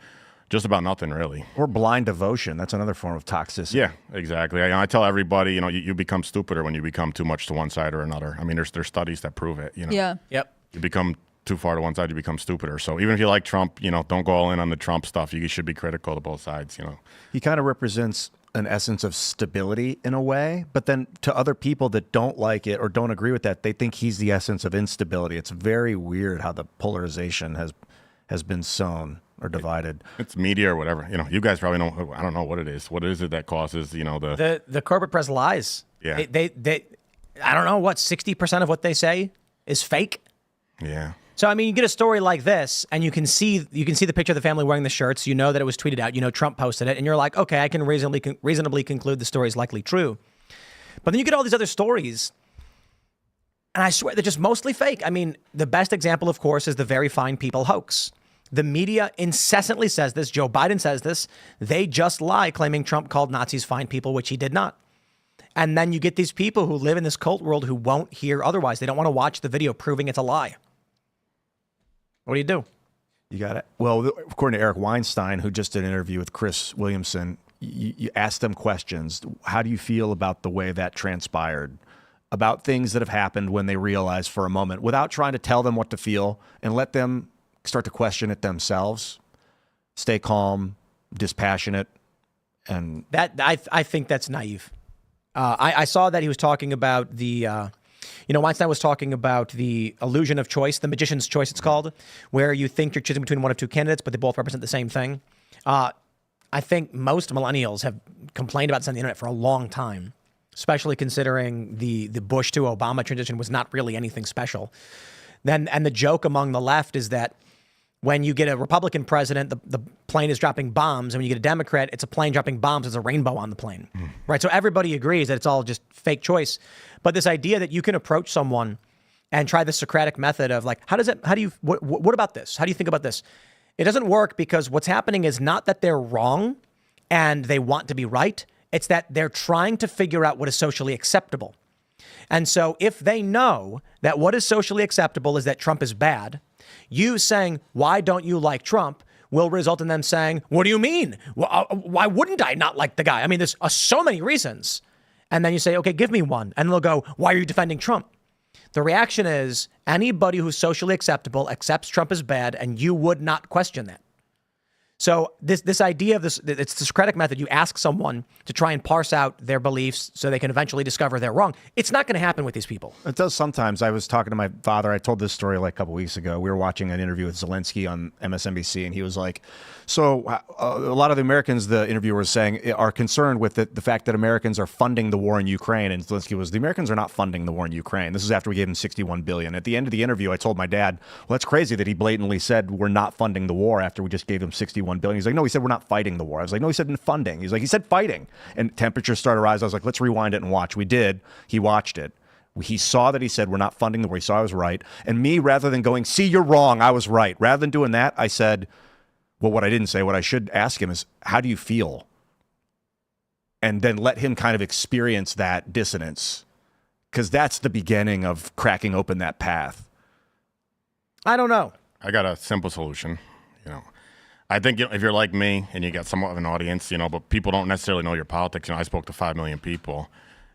just about nothing, really. Or blind devotion. That's another form of toxicity. Yeah, exactly. I tell everybody, you become stupider when you become too much to one side or another. I mean, there's studies that prove it. Yeah. Yep. You become too far to one side, you become stupider. So even if you like Trump, don't go all in on the Trump stuff. You should be critical to both sides. He kind of represents an essence of stability in a way, but then to other people that don't like it or don't agree with that, they think he's the essence of instability. It's very weird how the polarization has been sown or divided. It's media or whatever. You guys probably know. I don't know what it is. What is it that causes the corporate press lies? Yeah. They I don't know what 60% of what they say is fake. Yeah. So I mean, you get a story like this, and you can see the picture of the family wearing the shirts. You know that it was tweeted out. Trump posted it, and you're like, okay, I can reasonably conclude the story is likely true. But then you get all these other stories, and I swear they're just mostly fake. I mean, the best example, of course, is the very fine people hoax. The media incessantly says this. Joe Biden says this. They just lie, claiming Trump called Nazis fine people, which he did not. And then you get these people who live in this cult world who won't hear otherwise. They don't want to watch the video proving it's a lie. What do you do? You got it. Well, according to Eric Weinstein, who just did an interview with Chris Williamson, you ask them questions. How do you feel about the way that transpired? About things that have happened when they realize for a moment, without trying to tell them what to feel, and let them start to question it themselves. Stay calm, dispassionate, and that I think that's naive. I saw that he was talking about the. Weinstein was talking about the illusion of choice, the magician's choice, it's called, where you think you're choosing between one of two candidates, but they both represent the same thing. I think most millennials have complained about this on the internet for a long time, especially considering the Bush to Obama transition was not really anything special. And the joke among the left is that when you get a Republican president, the plane is dropping bombs. And when you get a Democrat, it's a plane dropping bombs. There's a rainbow on the plane. Right? So everybody agrees that it's all just fake choice. But this idea that you can approach someone and try the Socratic method of like, what about this? How do you think about this? It doesn't work, because what's happening is not that they're wrong and they want to be right. It's that they're trying to figure out what is socially acceptable. And so if they know that what is socially acceptable is that Trump is bad, you saying, why don't you like Trump, will result in them saying, what do you mean? Why wouldn't I not like the guy? I mean, there's so many reasons. And then you say, okay, give me one. And they'll go, why are you defending Trump? The reaction is anybody who's socially acceptable accepts Trump as bad, and you would not question that. So this idea of this, it's the Socratic method. You ask someone to try and parse out their beliefs so they can eventually discover they're wrong. It's not going to happen with these people. it does sometimes. I was talking to my father. I told this story like a couple weeks ago. We were watching an interview with Zelensky on MSNBC, and he was like, so a lot of the Americans, the interviewer was saying, are concerned with the fact that Americans are funding the war in Ukraine. And Zelensky was, the Americans are not funding the war in Ukraine. This is after we gave him $61 billion. At the end of the interview, I told my dad, well, that's crazy that he blatantly said we're not funding the war after we just gave him $61 billion. He's like, no, he said we're not fighting the war. I was like, no, he said funding. He's like, he said fighting. And temperatures started to rise. I was like, let's rewind it and watch. We did. He watched it. He saw that he said we're not funding the war. He saw I was right. And me, rather than going, see, you're wrong, I was right. Rather than doing that, I said, well, what I didn't say, what I should ask him is, how do you feel? And then let him kind of experience that dissonance, because that's the beginning of cracking open that path. I don't know. I got a simple solution. I think if you're like me and you got somewhat of an audience, but people don't necessarily know your politics. I spoke to 5 million people.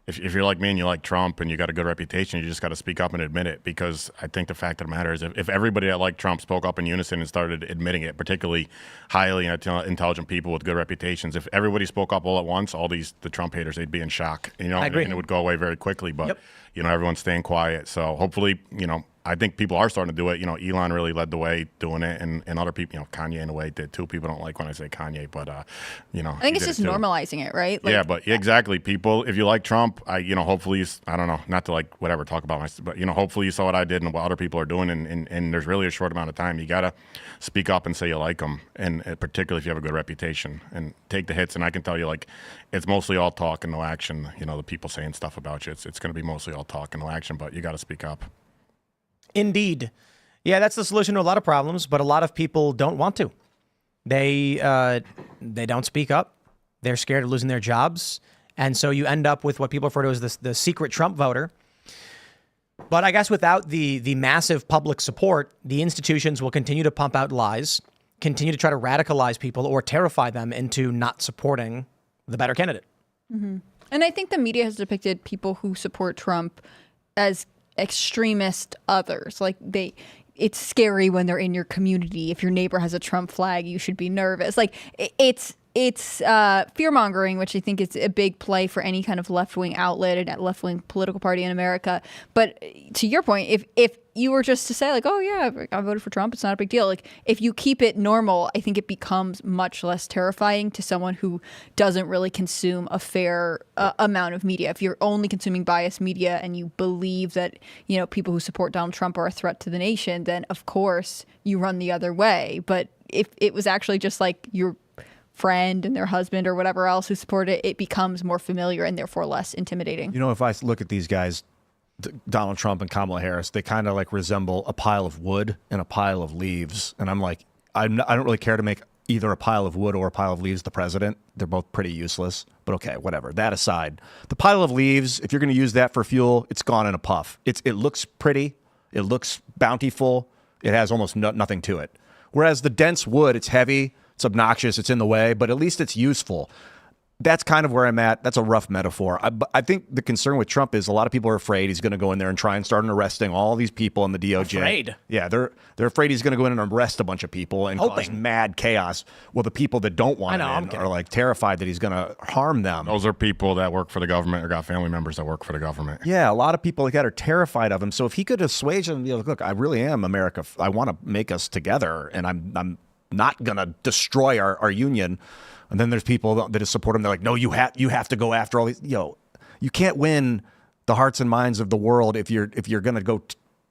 If you're like me and you like Trump and you got a good reputation, you just got to speak up and admit it, because I think the fact of the matter is if everybody that liked Trump spoke up in unison and started admitting it, particularly highly intelligent people with good reputations, if everybody spoke up all at once, the Trump haters, they'd be in shock. I agree. And it would go away very quickly. But, Yep. Everyone's staying quiet. So hopefully, I think people are starting to do it. Elon really led the way doing it, and other people, Kanye in a way did too. People don't like when I say Kanye, but I think it's just normalizing it, right? Yeah, but exactly. People, if you like Trump, hopefully, I don't know, not to like whatever talk about myself, but hopefully you saw what I did and what other people are doing, and there's really a short amount of time. You gotta speak up and say you like them, and particularly if you have a good reputation, and take the hits. And I can tell you, like, it's mostly all talk and no action. The people saying stuff about you, it's going to be mostly all talk and no action, but you got to speak up. Indeed. Yeah, that's the solution to a lot of problems, but a lot of people don't want to. They don't speak up. They're scared of losing their jobs. And so you end up with what people refer to as the secret Trump voter. But I guess without the massive public support, the institutions will continue to pump out lies, continue to try to radicalize people or terrify them into not supporting the better candidate. Mm-hmm. And I think the media has depicted people who support Trump as extremist others. Like it's scary when they're in your community. If your neighbor has a Trump flag, you should be nervous. Like it's fearmongering, which I think is a big play for any kind of left-wing outlet and left-wing political party in America. But to your point, if you were just to say like, oh yeah, I voted for Trump, it's not a big deal. Like if you keep it normal, I think it becomes much less terrifying to someone who doesn't really consume a fair amount of media. If you're only consuming biased media and you believe that, people who support Donald Trump are a threat to the nation, then of course you run the other way. But if it was actually just like your friend and their husband or whatever else who support it, it becomes more familiar and therefore less intimidating. If I look at these guys, Donald Trump and Kamala Harris, they kind of like resemble a pile of wood and a pile of leaves. And I'm like, I don't really care to make either a pile of wood or a pile of leaves the president. They're both pretty useless. But okay, whatever. That aside, the pile of leaves, if you're going to use that for fuel, it's gone in a puff. It looks pretty. It looks bountiful. It has almost nothing to it. Whereas the dense wood, it's heavy. It's obnoxious. It's in the way, but at least it's useful. That's kind of where I'm at. That's a rough metaphor. I think the concern with Trump is a lot of people are afraid he's going to go in there and try and start arresting all these people in the DOJ. Afraid? Yeah, they're afraid he's going to go in and arrest a bunch of people and cause mad chaos. Well, the people that don't want him are like terrified that he's going to harm them. Those are people that work for the government or got family members that work for the government. Yeah, a lot of people like that are terrified of him. So if he could assuage them, look, I really am America. I want to make us together, and I'm not going to destroy our union. And then there's people that support him. They're like, no, you have to go after all these. You can't win the hearts and minds of the world if you're going to go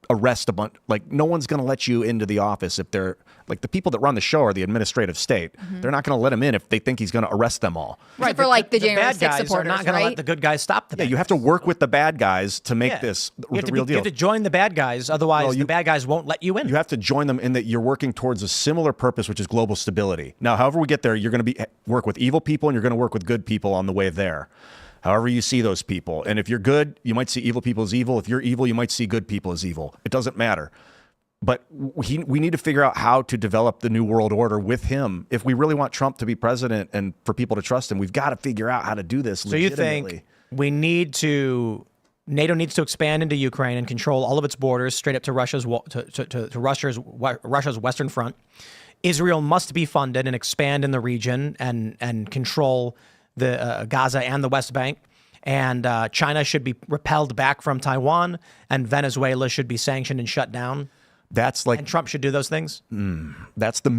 arrest a bunch. Like, no one's going to let you into the office if they're like the people that run the show are the administrative state. Mm-hmm. They're not going to let him in if they think he's going to arrest them all. Right. For like the January 6th bad guys supporters, are not going to let the good guys stop the bad you have to work with the bad guys to make this the real deal. You have to join the bad guys. Otherwise, the bad guys won't let you in. You have to join them in that you're working towards a similar purpose, which is global stability. Now, however we get there, you're going to work with evil people and you're going to work with good people on the way there. However you see those people. And if you're good, you might see evil people as evil. If you're evil, you might see good people as evil. It doesn't matter. But we need to figure out how to develop the new world order with him. If we really want Trump to be president and for people to trust him, we've got to figure out how to do this legitimately. So you think NATO needs to expand into Ukraine and control all of its borders straight up to Russia's western front. Israel must be funded and expand in the region and control the Gaza and the West Bank. And China should be repelled back from Taiwan, and Venezuela should be sanctioned and shut down. And Trump should do those things. That's the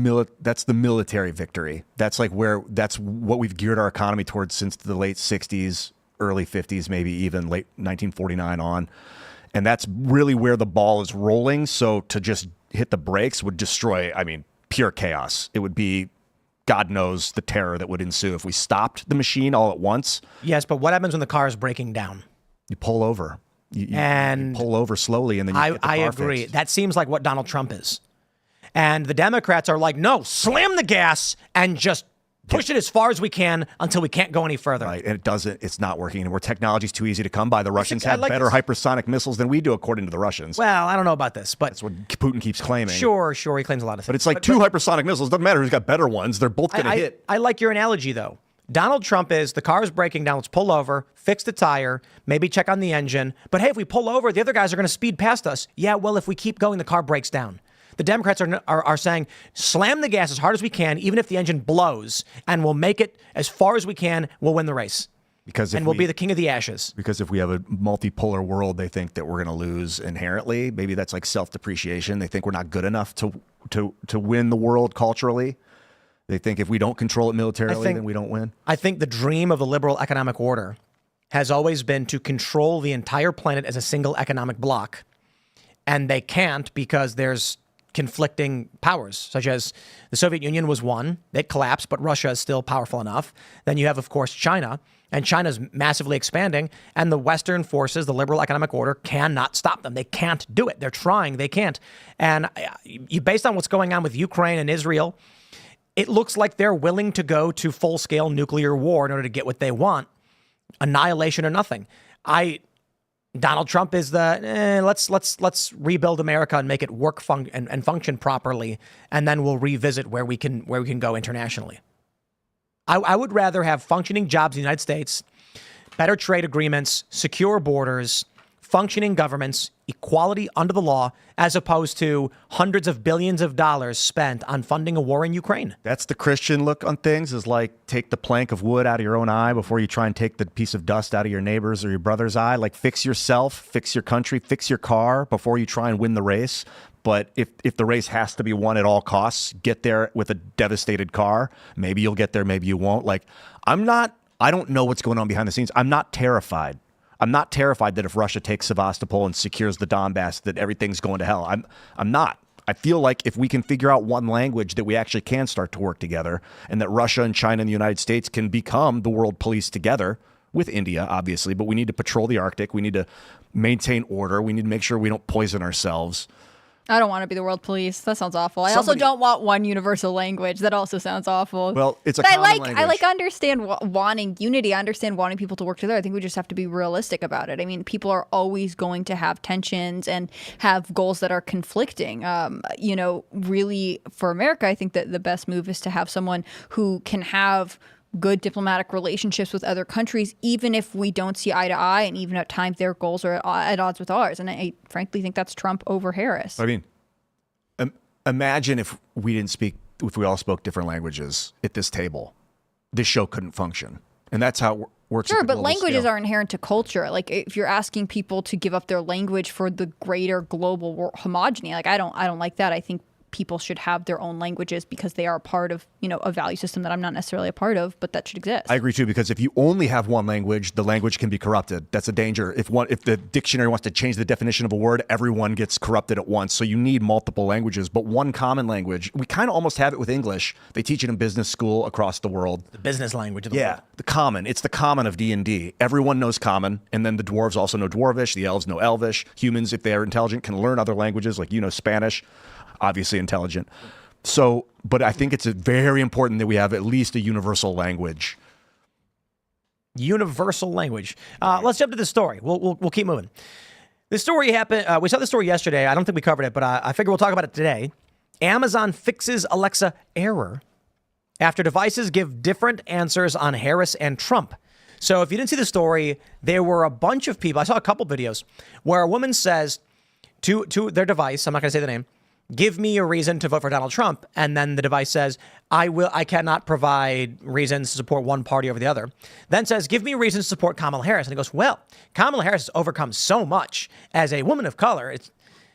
military victory. That's what we've geared our economy towards since the late 60s, early 50s, maybe even late 1949 on. And that's really where the ball is rolling. So to just hit the brakes would destroy, pure chaos. It would be, God knows, the terror that would ensue if we stopped the machine all at once. Yes, but what happens when the car is breaking down? You pull over. You pull over slowly, and then you get the car agree. fixed. That seems like what Donald Trump is. And the Democrats are like, no, slam the gas and just push it as far as we can until we can't go any further. Right, and it's not working anymore. Technology's too easy to come by. The Russians have better hypersonic missiles than we do, according to the Russians. Well, I don't know about this, but that's what Putin keeps claiming. Sure, he claims a lot of things. But it's like two hypersonic missiles. Doesn't matter who's got better ones. They're both going to hit. I like your analogy, though. Donald Trump is, the car is breaking down, let's pull over, fix the tire, maybe check on the engine. But hey, if we pull over, the other guys are going to speed past us. Yeah, well, if we keep going, the car breaks down. The Democrats are saying, slam the gas as hard as we can, even if the engine blows, and we'll make it as far as we can, we'll win the race. We'll be the king of the ashes. Because if we have a multipolar world, they think that we're going to lose inherently. Maybe that's like self-depreciation. They think we're not good enough to win the world culturally. They think if we don't control it militarily, then we don't win. I think the dream of the liberal economic order has always been to control the entire planet as a single economic bloc. And they can't because there's conflicting powers, such as the Soviet Union was one. It collapsed, but Russia is still powerful enough. Then you have, of course, China. And China's massively expanding, and the Western forces, the liberal economic order, cannot stop them. They can't do it. They're trying. They can't. And based on what's going on with Ukraine and Israel, it looks like they're willing to go to full-scale nuclear war in order to get what they want. Annihilation or nothing. Donald Trump is the let's rebuild America and make it work and function properly, and then we'll revisit where we can go internationally. I would rather have functioning jobs in the United States, better trade agreements, secure borders, functioning governments, equality under the law, as opposed to hundreds of billions of dollars spent on funding a war in Ukraine. That's the Christian look on things, is like take the plank of wood out of your own eye before you try and take the piece of dust out of your neighbor's or your brother's eye. Like fix yourself, fix your country, fix your car before you try and win the race. But if the race has to be won at all costs, get there with a devastated car. Maybe you'll get there, maybe you won't. Like, I don't know what's going on behind the scenes. I'm not terrified. I'm not terrified that if Russia takes Sevastopol and secures the Donbass, that everything's going to hell. I'm not. I feel like if we can figure out one language, that we actually can start to work together, and that Russia and China and the United States can become the world police together, with India, obviously. But we need to patrol the Arctic. We need to maintain order. We need to make sure we don't poison ourselves. I don't want to be the world police. That sounds awful. I also don't want one universal language. That also sounds awful. Well, it's a common language. I understand wanting unity. I understand wanting people to work together. I think we just have to be realistic about it. I mean, people are always going to have tensions and have goals that are conflicting. Really, for America, I think that the best move is to have someone who can have good diplomatic relationships with other countries, even if we don't see eye to eye, and even at times their goals are at odds with ours. And I frankly think that's Trump over Harris. I mean, imagine if we all spoke different languages at this table. This show couldn't function. And that's how it works. Sure, but languages are inherent to culture. Like, if you're asking people to give up their language for the greater global homogeny, like I don't like that. I think people should have their own languages because they are a part of, a value system that I'm not necessarily a part of, but that should exist. I agree too, because if you only have one language, the language can be corrupted. That's a danger. If the dictionary wants to change the definition of a word, everyone gets corrupted at once. So you need multiple languages, but one common language. We kind of almost have it with English. They teach it in business school across the world. The business language of the world. The common. It's the common of D&D. Everyone knows common, and then the dwarves also know dwarvish. The elves know elvish. Humans, if they are intelligent, can learn other languages, like Spanish. Obviously intelligent. So, but I think it's very important that we have at least a universal language. Universal language. Let's jump to the story. We'll keep moving. This story happened. We saw the story yesterday. I don't think we covered it, but I figure we'll talk about it today. Amazon fixes Alexa error after devices give different answers on Harris and Trump. So if you didn't see the story, there were a bunch of people. I saw a couple videos where a woman says to their device, I'm not going to say the name, give me a reason to vote for Donald Trump. And then the device says, I cannot provide reasons to support one party over the other. Then says, give me reasons to support Kamala Harris. And it goes, well, Kamala Harris has overcome so much as a woman of color.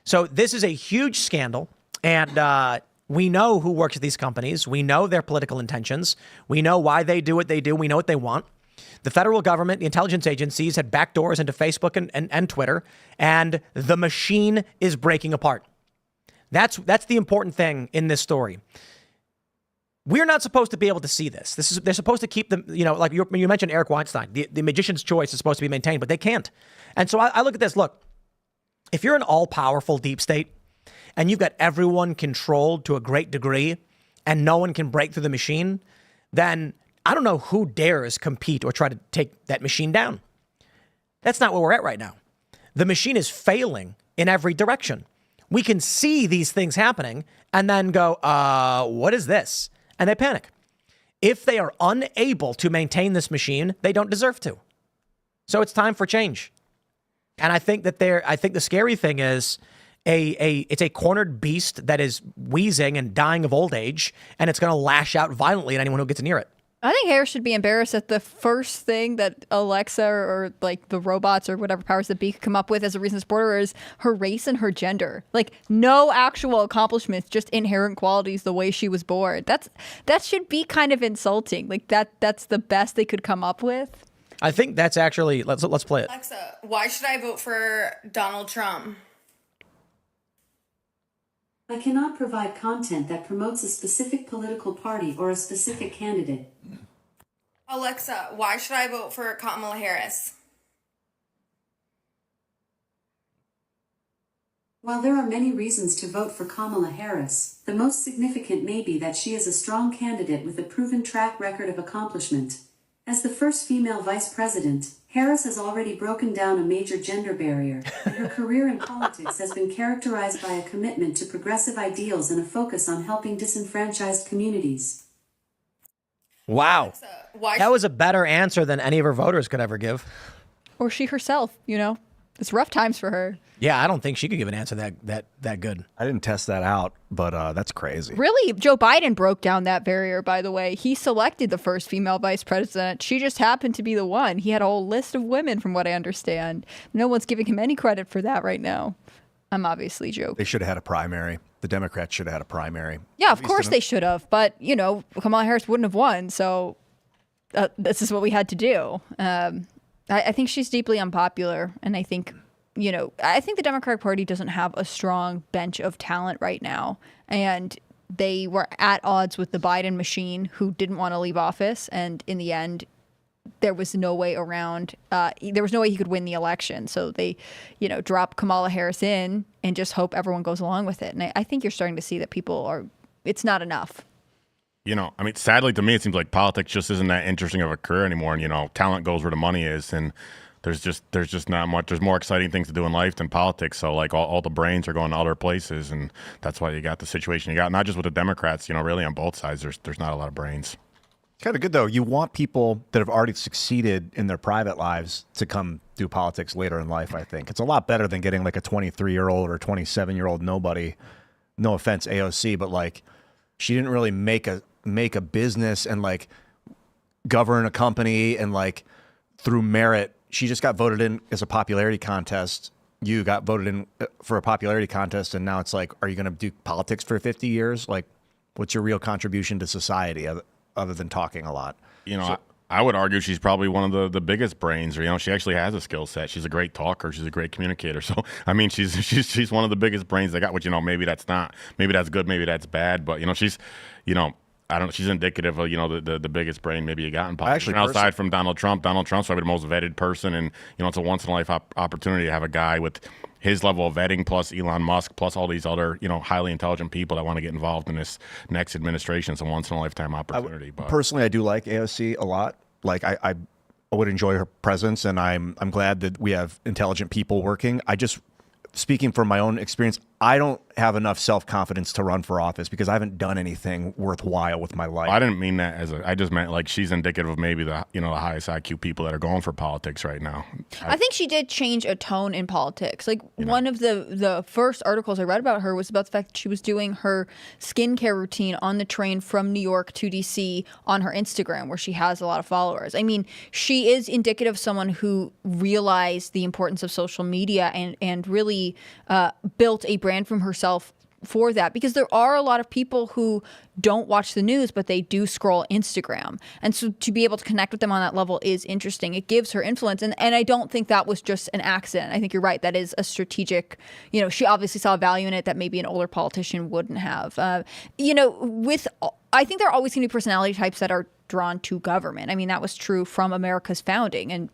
So this is a huge scandal. And we know who works at these companies. We know their political intentions. We know why they do what they do. We know what they want. The federal government, the intelligence agencies had backdoors into Facebook and Twitter. And the machine is breaking apart. That's the important thing in this story. We're not supposed to be able to see this. They're supposed to keep them, like you mentioned Eric Weinstein, the magician's choice is supposed to be maintained, but they can't. And so I look at this. Look, if you're an all-powerful deep state and you've got everyone controlled to a great degree and no one can break through the machine, then I don't know who dares compete or try to take that machine down. That's not where we're at right now. The machine is failing in every direction. We can see these things happening and then go, what is this? And they panic. If they are unable to maintain this machine, they don't deserve to. So it's time for change. And I think the scary thing is it's a cornered beast that is wheezing and dying of old age, and it's going to lash out violently at anyone who gets near it. I think Harris should be embarrassed that the first thing that Alexa or like the robots or whatever powers that be could come up with as a reason to support her is her race and her gender. Like, no actual accomplishments, just inherent qualities, the way she was born. That should be kind of insulting. Like that's the best they could come up with. I think that's actually let's play it. Alexa, why should I vote for Donald Trump? I cannot provide content that promotes a specific political party or a specific candidate. Alexa, why should I vote for Kamala Harris? While there are many reasons to vote for Kamala Harris, the most significant may be that she is a strong candidate with a proven track record of accomplishment. As the first female vice president, Harris has already broken down a major gender barrier, and her career in politics has been characterized by a commitment to progressive ideals and a focus on helping disenfranchised communities. Wow. Alexa, why That was a better answer than any of her voters could ever give. Or she herself, It's rough times for her. Yeah, I don't think she could give an answer that good. I didn't test that out, but that's crazy. Really, Joe Biden broke down that barrier, by the way. He selected the first female vice president. She just happened to be the one. He had a whole list of women, from what I understand. No one's giving him any credit for that right now. I'm obviously joking. They should have had a primary. The Democrats should have had a primary. Yeah, of course they should have. But, Kamala Harris wouldn't have won. So this is what we had to do. I think she's deeply unpopular. And I think the Democratic Party doesn't have a strong bench of talent right now. And they were at odds with the Biden machine, who didn't want to leave office. And in the end, there was no way around. There was no way he could win the election. So they, drop Kamala Harris in and just hope everyone goes along with it. And I think you're starting to see that it's not enough. Sadly to me, it seems like politics just isn't that interesting of a career anymore. And, talent goes where the money is. And there's just not much. There's more exciting things to do in life than politics. So like all the brains are going to other places. And that's why you got the situation you got, not just with the Democrats, really on both sides. There's not a lot of brains. Kind of good, though. You want people that have already succeeded in their private lives to come do politics later in life, I think. It's a lot better than getting like a 23-year-old or 27-year-old nobody. No offense, AOC, but like she didn't really make a business and like govern a company and like through merit. She just got voted in as a popularity contest. You got voted in for a popularity contest, and now it's like, are you going to do politics for 50 years? Like, what's your real contribution to society other than talking a lot? I would argue she's probably one of the biggest brains, or she actually has a skill set. She's a great talker. She's a great communicator. So she's one of the biggest brains they got. Which maybe that's good, maybe that's bad. But she's she's indicative of the biggest brain maybe you got in politics. And outside from Donald Trump's probably the most vetted person, and it's a once in a life opportunity to have a guy with his level of vetting, plus Elon Musk, plus all these other highly intelligent people that want to get involved in this next administration. It's a once in a lifetime opportunity. Personally, I do like AOC a lot. Like I would enjoy her presence, and I'm glad that we have intelligent people working. Speaking from my own experience, I don't have enough self-confidence to run for office because I haven't done anything worthwhile with my life. I didn't mean that I just meant like she's indicative of maybe the the highest IQ people that are going for politics right now. I think she did change a tone in politics. Like one of the first articles I read about her was about the fact that she was doing her skincare routine on the train from New York to DC on her Instagram, where she has a lot of followers. I mean, she is indicative of someone who realized the importance of social media and really built a brand from herself for that, because there are a lot of people who don't watch the news, but they do scroll Instagram. And so to be able to connect with them on that level is interesting. It gives her influence. And I don't think that was just an accident. I think you're right. That is a strategic, she obviously saw value in it that maybe an older politician wouldn't have. I think there are always going to be personality types that are drawn to government. I mean, that was true from America's founding. And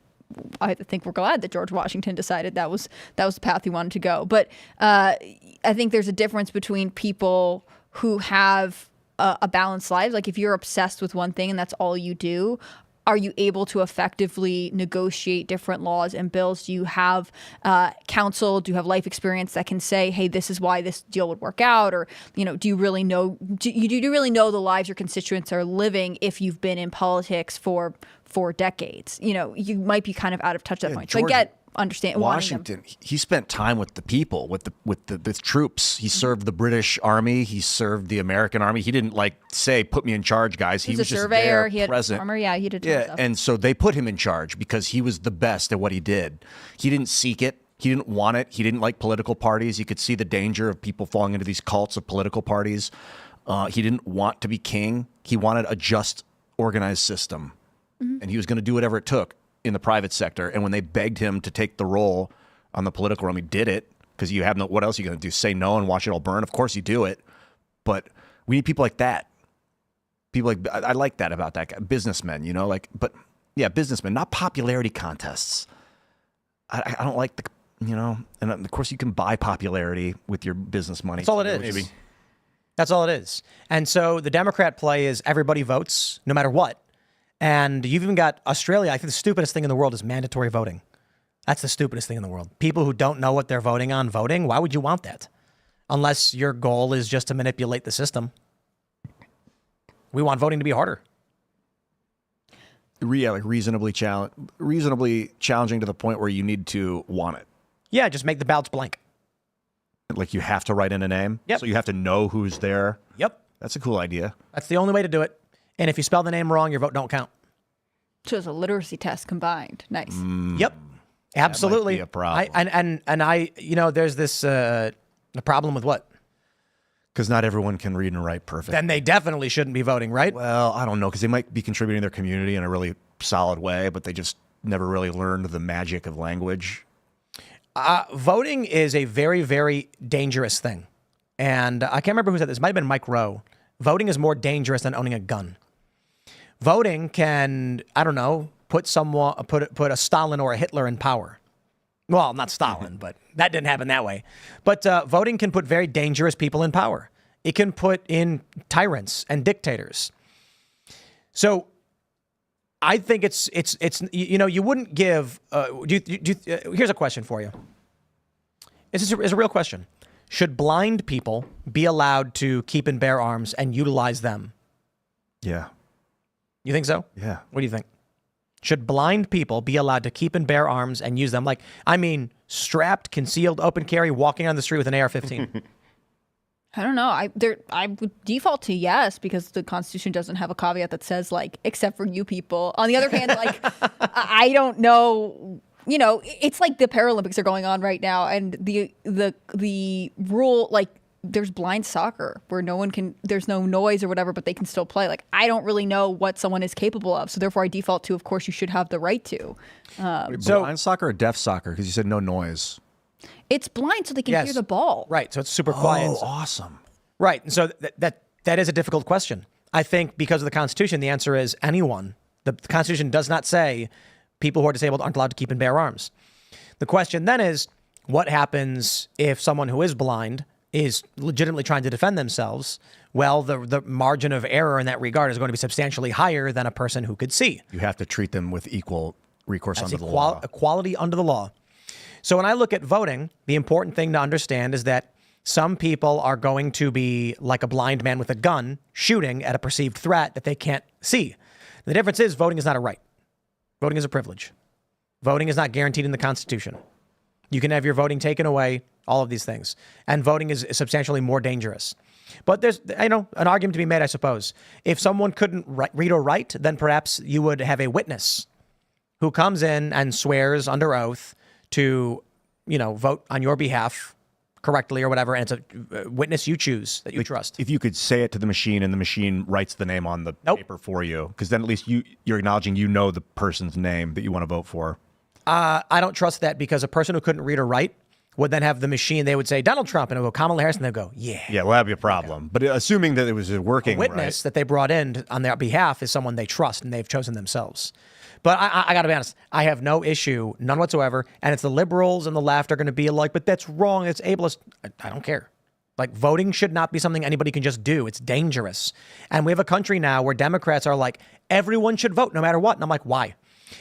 I think we're glad that George Washington decided that was the path he wanted to go. But I think there's a difference between people who have a balanced life. Like if you're obsessed with one thing and that's all you do, are you able to effectively negotiate different laws and bills? Do you have counsel? Do you have life experience that can say, hey, this is why this deal would work out? Or, do you really know the lives your constituents are living if you've been in politics for decades? You might be kind of out of touch at that point. George, so I understand Washington, he spent time with the people, with the troops. He served the British Army. He served the American Army. He didn't say, put me in charge, guys. He was a just surveyor. there, he had present. Armor. Yeah, he did. Yeah, stuff. and so they put him in charge because he was the best at what he did. He didn't seek it. He didn't want it. He didn't like political parties. He could see the danger of people falling into these cults of political parties. He didn't want to be king. He wanted a just, organized system. Mm-hmm. And he was going to do whatever it took in the private sector. And when they begged him to take the role on the political realm, he did it, because you have what else are you going to do? Say no and watch it all burn? Of course you do it. But we need people like that. People like I like that about that guy. Businessmen, you know, like, but yeah, businessmen, not popularity contests. I don't like the, you know, and of course you can buy popularity with your business money. That's all it is. Maybe. That's all it is. And so the Democrat play is everybody votes no matter what. And you've even got Australia. I think the stupidest thing in the world is mandatory voting. That's the stupidest thing in the world. People who don't know what they're voting on voting. Why would you want that? Unless your goal is just to manipulate the system. We want voting to be harder. Yeah, like reasonably challenging to the point where you need to want it. Yeah, just make the ballots blank. Like you have to write in a name. Yep. So you have to know who's there. Yep. That's a cool idea. That's the only way to do it. And if you spell the name wrong, your vote don't count. So it's a literacy test combined. Nice. Yep. Absolutely. be a problem. You know, there's this a problem with what? Because not everyone can read and write perfectly. Then they definitely shouldn't be voting, right? Well, I don't know, because they might be contributing to their community in a really solid way, but they just never really learned the magic of language. Voting is a very, very dangerous thing. And I can't remember who said this. It might have been Mike Rowe. Voting is more dangerous than owning a gun. Voting can, I don't know, put a Stalin or a Hitler in power. Well, not Stalin, but that didn't happen that way. But voting can put very dangerous people in power. It can put in tyrants and dictators. So I think it's you know, you wouldn't give. Here's a question for you. This is a real question. Should blind people be allowed to keep and bear arms and utilize them? Yeah. You think so? Yeah. What do you think? Should blind people be allowed to keep and bear arms and use them? Like, I mean, strapped, concealed, open carry, walking on the street with an AR-15. I don't know. I would default to yes, because the Constitution doesn't have a caveat that says, like, except for you people. On the other hand, like, I don't know. You know, it's like the Paralympics are going on right now, and the rule, like, there's blind soccer where there's no noise or whatever, but they can still play. Like, I don't really know what someone is capable of. So therefore I default to, of course, you should have the right to. Blind soccer or deaf soccer? Because you said no noise. It's blind so they can hear the ball. Right. So it's super quiet. Oh, awesome. Right. And so that is a difficult question. I think because of the Constitution, the answer is anyone. The Constitution does not say people who are disabled aren't allowed to keep and bear arms. The question then is, what happens if someone who is blind is legitimately trying to defend themselves? Well, the margin of error in that regard is going to be substantially higher than a person who could see. You have to treat them with equal recourse under the law. Equality under the law. So when I look at voting, the important thing to understand is that some people are going to be like a blind man with a gun shooting at a perceived threat that they can't see. The difference is voting is not a right. Voting is a privilege. Voting is not guaranteed in the Constitution. You can have your voting taken away, all of these things. And voting is substantially more dangerous. But there's, an argument to be made, I suppose. If someone couldn't read or write, then perhaps you would have a witness who comes in and swears under oath to, vote on your behalf correctly or whatever, and it's a witness you choose that you trust. If you could say it to the machine and the machine writes the name on the paper for you, because then at least you're acknowledging you know the person's name that you want to vote for. I don't trust that, because a person who couldn't read or write would then have the machine, they would say Donald Trump, and it would go Kamala Harris, and they'd go, yeah. Yeah, well, that'd be a problem. But assuming that it was a working witness that they brought in on their behalf is someone they trust and they've chosen themselves. But I got to be honest, I have no issue, none whatsoever. And it's the liberals and the left are going to be like, but that's wrong, it's ableist. I don't care. Like, voting should not be something anybody can just do. It's dangerous. And we have a country now where Democrats are like, everyone should vote no matter what. And I'm like, why?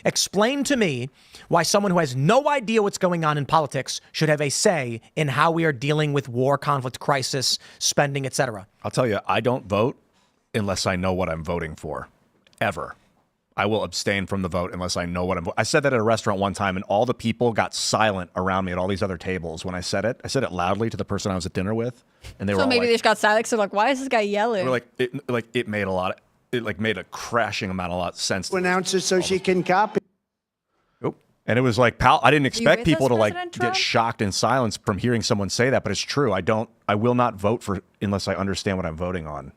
Explain to me why someone who has no idea what's going on in politics should have a say in how we are dealing with war, conflict, crisis, spending, etc. I'll tell you, I don't vote unless I know what I'm voting for, ever. I will abstain from the vote unless I know what I'm voting. I said that at a restaurant one time, and all the people got silent around me at all these other tables when I said it. I said it loudly to the person I was at dinner with, and they were all maybe like, they just got silent. So like, why is this guy yelling? We're it made a lot. It made a crashing amount of sense. To announce it so she can copy. And it was like, pal, I didn't expect people to President Trump? get shocked in silence from hearing someone say that, but it's true. I will not vote for unless I understand what I'm voting on,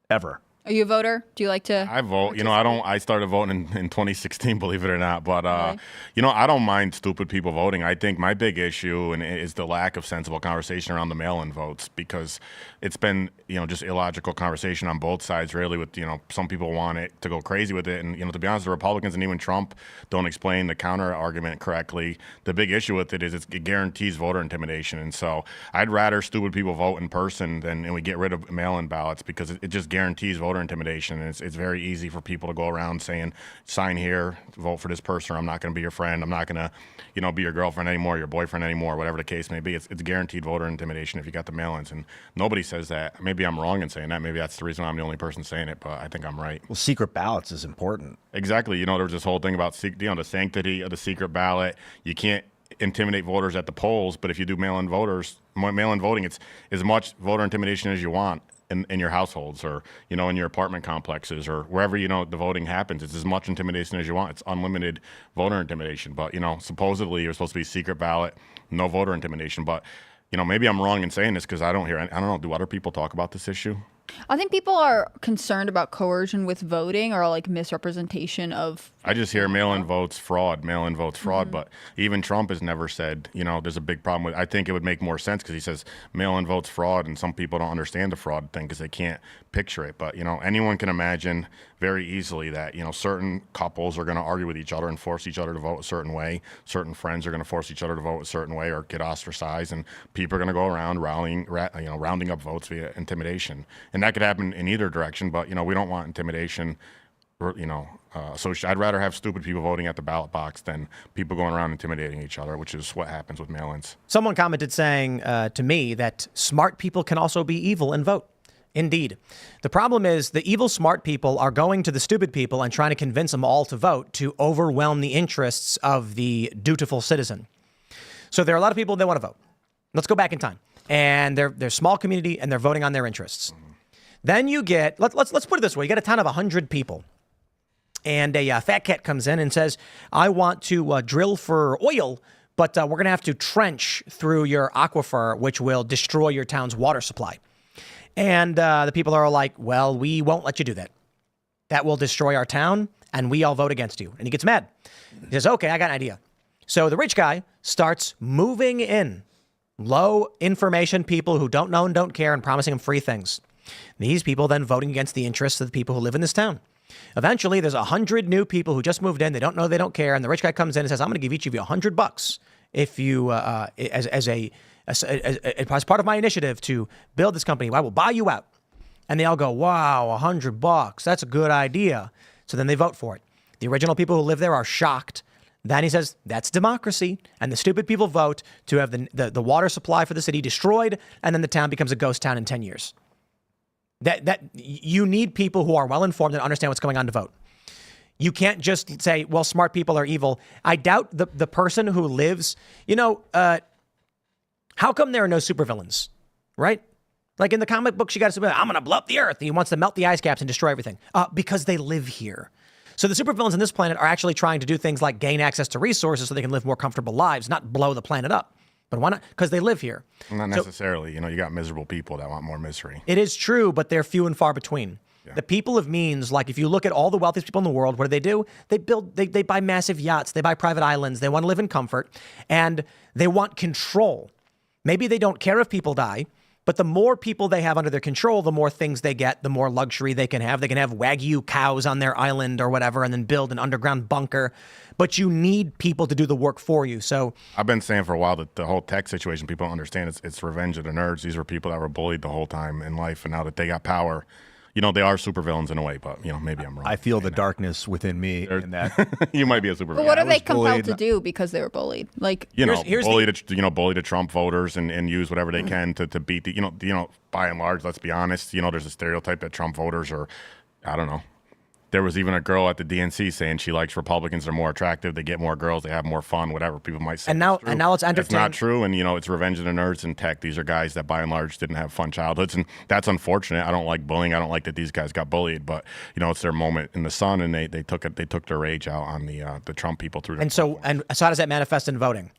ever. Are you a voter? Do you like to? I vote. I started voting in 2016, believe it or not. But, I don't mind stupid people voting. I think my big issue is the lack of sensible conversation around the mail-in votes, because it's been, just illogical conversation on both sides, really, with, some people want it to go crazy with it. And, to be honest, the Republicans and even Trump don't explain the counter argument correctly. The big issue with it is it guarantees voter intimidation. And so I'd rather stupid people vote in person and we get rid of mail-in ballots, because it just guarantees voter intimidation. And it's very easy for people to go around saying, sign here, vote for this person, or I'm not going to be your friend, I'm not going to, be your girlfriend anymore, your boyfriend anymore, whatever the case may be. It's guaranteed voter intimidation if you got the mail-ins, and nobody says that. Maybe I'm wrong in saying that. Maybe that's the reason I'm the only person saying it, but I think I'm right. Well, secret ballots is important. Exactly. There was this whole thing about the sanctity of the secret ballot. You can't intimidate voters at the polls, but if you do mail-in voting, it's as much voter intimidation as you want in your households, or in your apartment complexes, or wherever the voting happens. It's as much intimidation as you want. It's unlimited voter intimidation. But supposedly you're supposed to be secret ballot, no voter intimidation. But maybe I'm wrong in saying this, because I don't know. Do other people talk about this issue? I think people are concerned about coercion with voting, or like misrepresentation of. I just hear mail-in votes fraud, but even Trump has never said, there's a big problem with. I think it would make more sense, because he says mail-in votes fraud, and some people don't understand the fraud thing because they can't picture it. But anyone can imagine very easily that certain couples are going to argue with each other and force each other to vote a certain way. Certain friends are going to force each other to vote a certain way or get ostracized, and people are going to go around rounding up votes via intimidation. And that could happen in either direction, but we don't want intimidation. So I'd rather have stupid people voting at the ballot box than people going around intimidating each other, which is what happens with mail-ins. Someone commented saying to me that smart people can also be evil and vote. Indeed. The problem is the evil smart people are going to the stupid people and trying to convince them all to vote to overwhelm the interests of the dutiful citizen. So there are a lot of people that want to vote. Let's go back in time. And they're a small community, and they're voting on their interests. Then you get, let's put it this way. You get a town of 100 people. And a fat cat comes in and says, I want to drill for oil, but we're going to have to trench through your aquifer, which will destroy your town's water supply. And the people are like, well, we won't let you do that. That will destroy our town, and we all vote against you. And he gets mad. He says, okay, I got an idea. So the rich guy starts moving in low information people who don't know and don't care and promising them free things. These people then voting against the interests of the people who live in this town. Eventually, there's 100 new people who just moved in. They don't know, they don't care. And the rich guy comes in and says, I'm going to give each of you $100 if you, as part of my initiative to build this company, I will buy you out. And they all go, wow, $100. That's a good idea. So then they vote for it. The original people who live there are shocked. Then he says, that's democracy. And the stupid people vote to have the water supply for the city destroyed. And then the town becomes a ghost town in 10 years. That you need people who are well informed and understand what's going on to vote. You can't just say, well, smart people are evil. I doubt the person who lives, how come there are no supervillains, right? Like in the comic books, you got to say, I'm going to blow up the earth. He wants to melt the ice caps and destroy everything because they live here. So the supervillains on this planet are actually trying to do things like gain access to resources so they can live more comfortable lives, not blow the planet up. But why not? Because they live here. Not necessarily. You got miserable people that want more misery. It is true, but they're few and far between. Yeah. The people of means, like if you look at all the wealthiest people in the world, what do? They buy massive yachts. They buy private islands. They want to live in comfort. And they want control. Maybe they don't care if people die, but the more people they have under their control, the more things they get, the more luxury they can have. They can have Wagyu cows on their island or whatever, and then build an underground bunker. But you need people to do the work for you. So I've been saying for a while that the whole tech situation, people don't understand. It's revenge of the nerds. These were people that were bullied the whole time in life, and now that they got power, they are supervillains in a way. But maybe I'm wrong. I feel the darkness within me in that. You might be a supervillain. But what are they compelled to do because they were bullied? Like bully to Trump voters and use whatever they can to beat the by and large. Let's be honest. There's a stereotype that Trump voters are, I don't know. There was even a girl at the DNC saying she likes Republicans. They're more attractive. They get more girls. They have more fun. Whatever people might say. And now it's entertaining. It's not true. And it's revenge of the nerds in tech. These are guys that by and large didn't have fun childhoods, and that's unfortunate. I don't like bullying. I don't like that these guys got bullied. But it's their moment in the sun, and they took their rage out on the Trump people through. So how does that manifest in voting?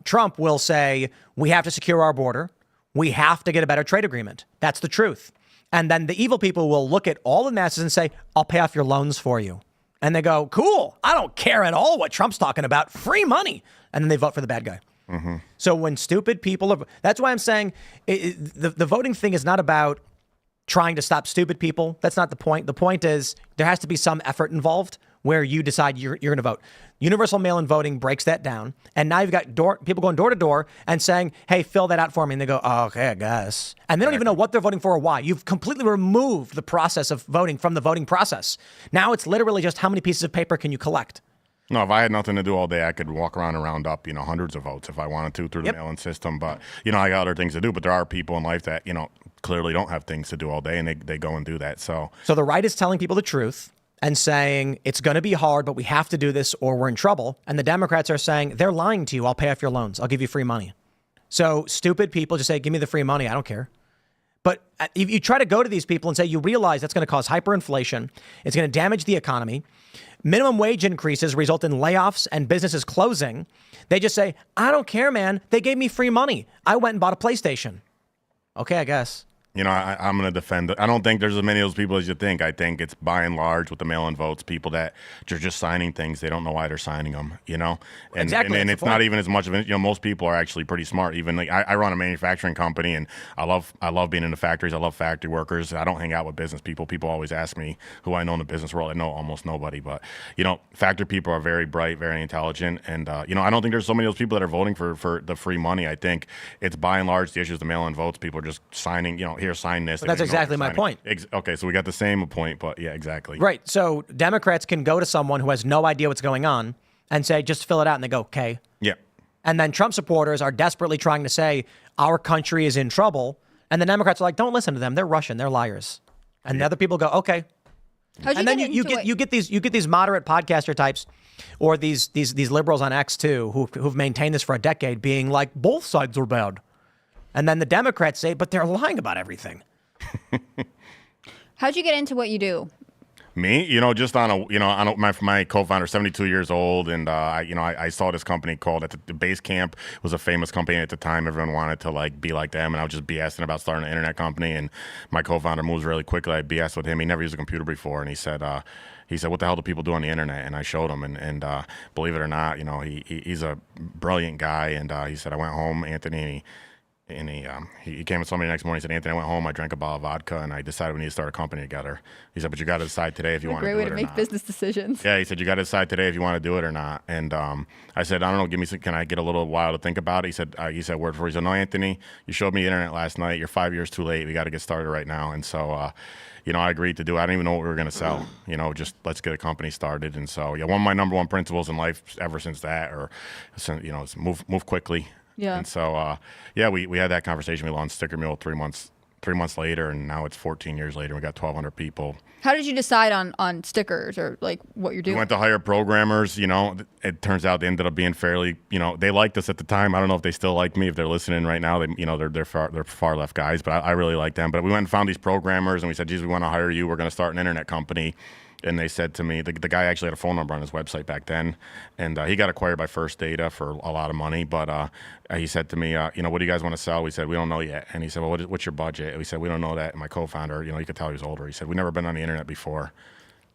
Trump will say we have to secure our border. We have to get a better trade agreement. That's the truth. And then the evil people will look at all the masses and say, I'll pay off your loans for you. And they go, cool. I don't care at all what Trump's talking about. Free money. And then they vote for the bad guy. Mm-hmm. So when stupid people are, that's why I'm saying the voting thing is not about trying to stop stupid people. That's not the point. The point is there has to be some effort involved where you decide you're going to vote. Universal mail-in voting breaks that down. And now you've got people going door to door and saying, hey, fill that out for me. And they go, oh, okay, I guess. And they don't even know what they're voting for or why. You've completely removed the process of voting from the voting process. Now it's literally just how many pieces of paper can you collect? No, if I had nothing to do all day, I could walk around and round up, hundreds of votes if I wanted to through the mail-in system. But, I got other things to do. But there are people in life that, clearly don't have things to do all day, and they go and do that. So the right is telling people the truth and saying it's going to be hard, but we have to do this or we're in trouble. And the Democrats are saying they're lying to you. I'll pay off your loans. I'll give you free money. So stupid people just say, give me the free money. I don't care. But if you try to go to these people and say, you realize that's going to cause hyperinflation. It's going to damage the economy. Minimum wage increases result in layoffs and businesses closing. They just say, I don't care, man. They gave me free money. I went and bought a PlayStation. Okay, I guess. I'm going to defend it. I don't think there's as many of those people as you think. I think it's by and large with the mail-in votes, people that are just signing things. They don't know why they're signing them, And, exactly. And it's not even as much of it. Most people are actually pretty smart. Even I run a manufacturing company, and I love being in the factories. I love factory workers. I don't hang out with business people. People always ask me who I know in the business world. I know almost nobody. But, factory people are very bright, very intelligent. And, I don't think there's so many of those people that are voting for the free money. I think it's by and large the issues of the mail-in votes. People are just signing, here, sign this. But that's exactly my point. Okay, so we got the same point, but yeah, exactly. Right. So Democrats can go to someone who has no idea what's going on and say, just fill it out. And they go, okay. Yeah. And then Trump supporters are desperately trying to say, our country is in trouble. And the Democrats are like, don't listen to them. They're Russian. They're liars. And the other people go, okay. And then you get these moderate podcaster types or these liberals on X too, who've maintained this for a decade, being like, both sides are bad. And then the Democrats say, but they're lying about everything. How'd you get into what you do? Me, just on my co-founder, 72 years old, and I saw this company called at the Base Camp. It was a famous company at the time. Everyone wanted to be like them, and I was just BSing about starting an internet company. And my co-founder moves really quickly. I BS with him. He never used a computer before, and he said, what the hell do people do on the internet? And I showed him, and believe it or not, he's a brilliant guy. And he said, I went home, Anthony. And he came and saw me the next morning. He said, Anthony, I went home, I drank a bottle of vodka, and I decided we need to start a company together. He said, but you got to decide today if you want to do it or not. Great way to make business decisions. Yeah, he said, you got to decide today if you want to do it or not. And I said, I don't know, can I get a little while to think about it? He said, word for word. He said, no, Anthony, you showed me the internet last night. You're 5 years too late. We got to get started right now. And so, I agreed to do it. I didn't even know what we were going to sell. Just let's get a company started. And so, one of my number one principles in life ever since that, is move quickly. Yeah. And so, we had that conversation. We launched Sticker Mule 3 months later, and now it's 14 years later. We got 1,200 people. How did you decide on stickers or what you're doing? We went to hire programmers. It turns out they ended up being fairly. They liked us at the time. I don't know if they still like me. If they're listening right now, they're far left guys, but I really like them. But we went and found these programmers, and we said, "Geez, we want to hire you. We're going to start an internet company." And they said to me, the guy actually had a phone number on his website back then, and he got acquired by First Data for a lot of money. But he said to me, what do you guys want to sell? We said, we don't know yet. And he said, well, what's your budget? And we said, we don't know that. And my co-founder, you could tell he was older. He said, we've never been on the internet before,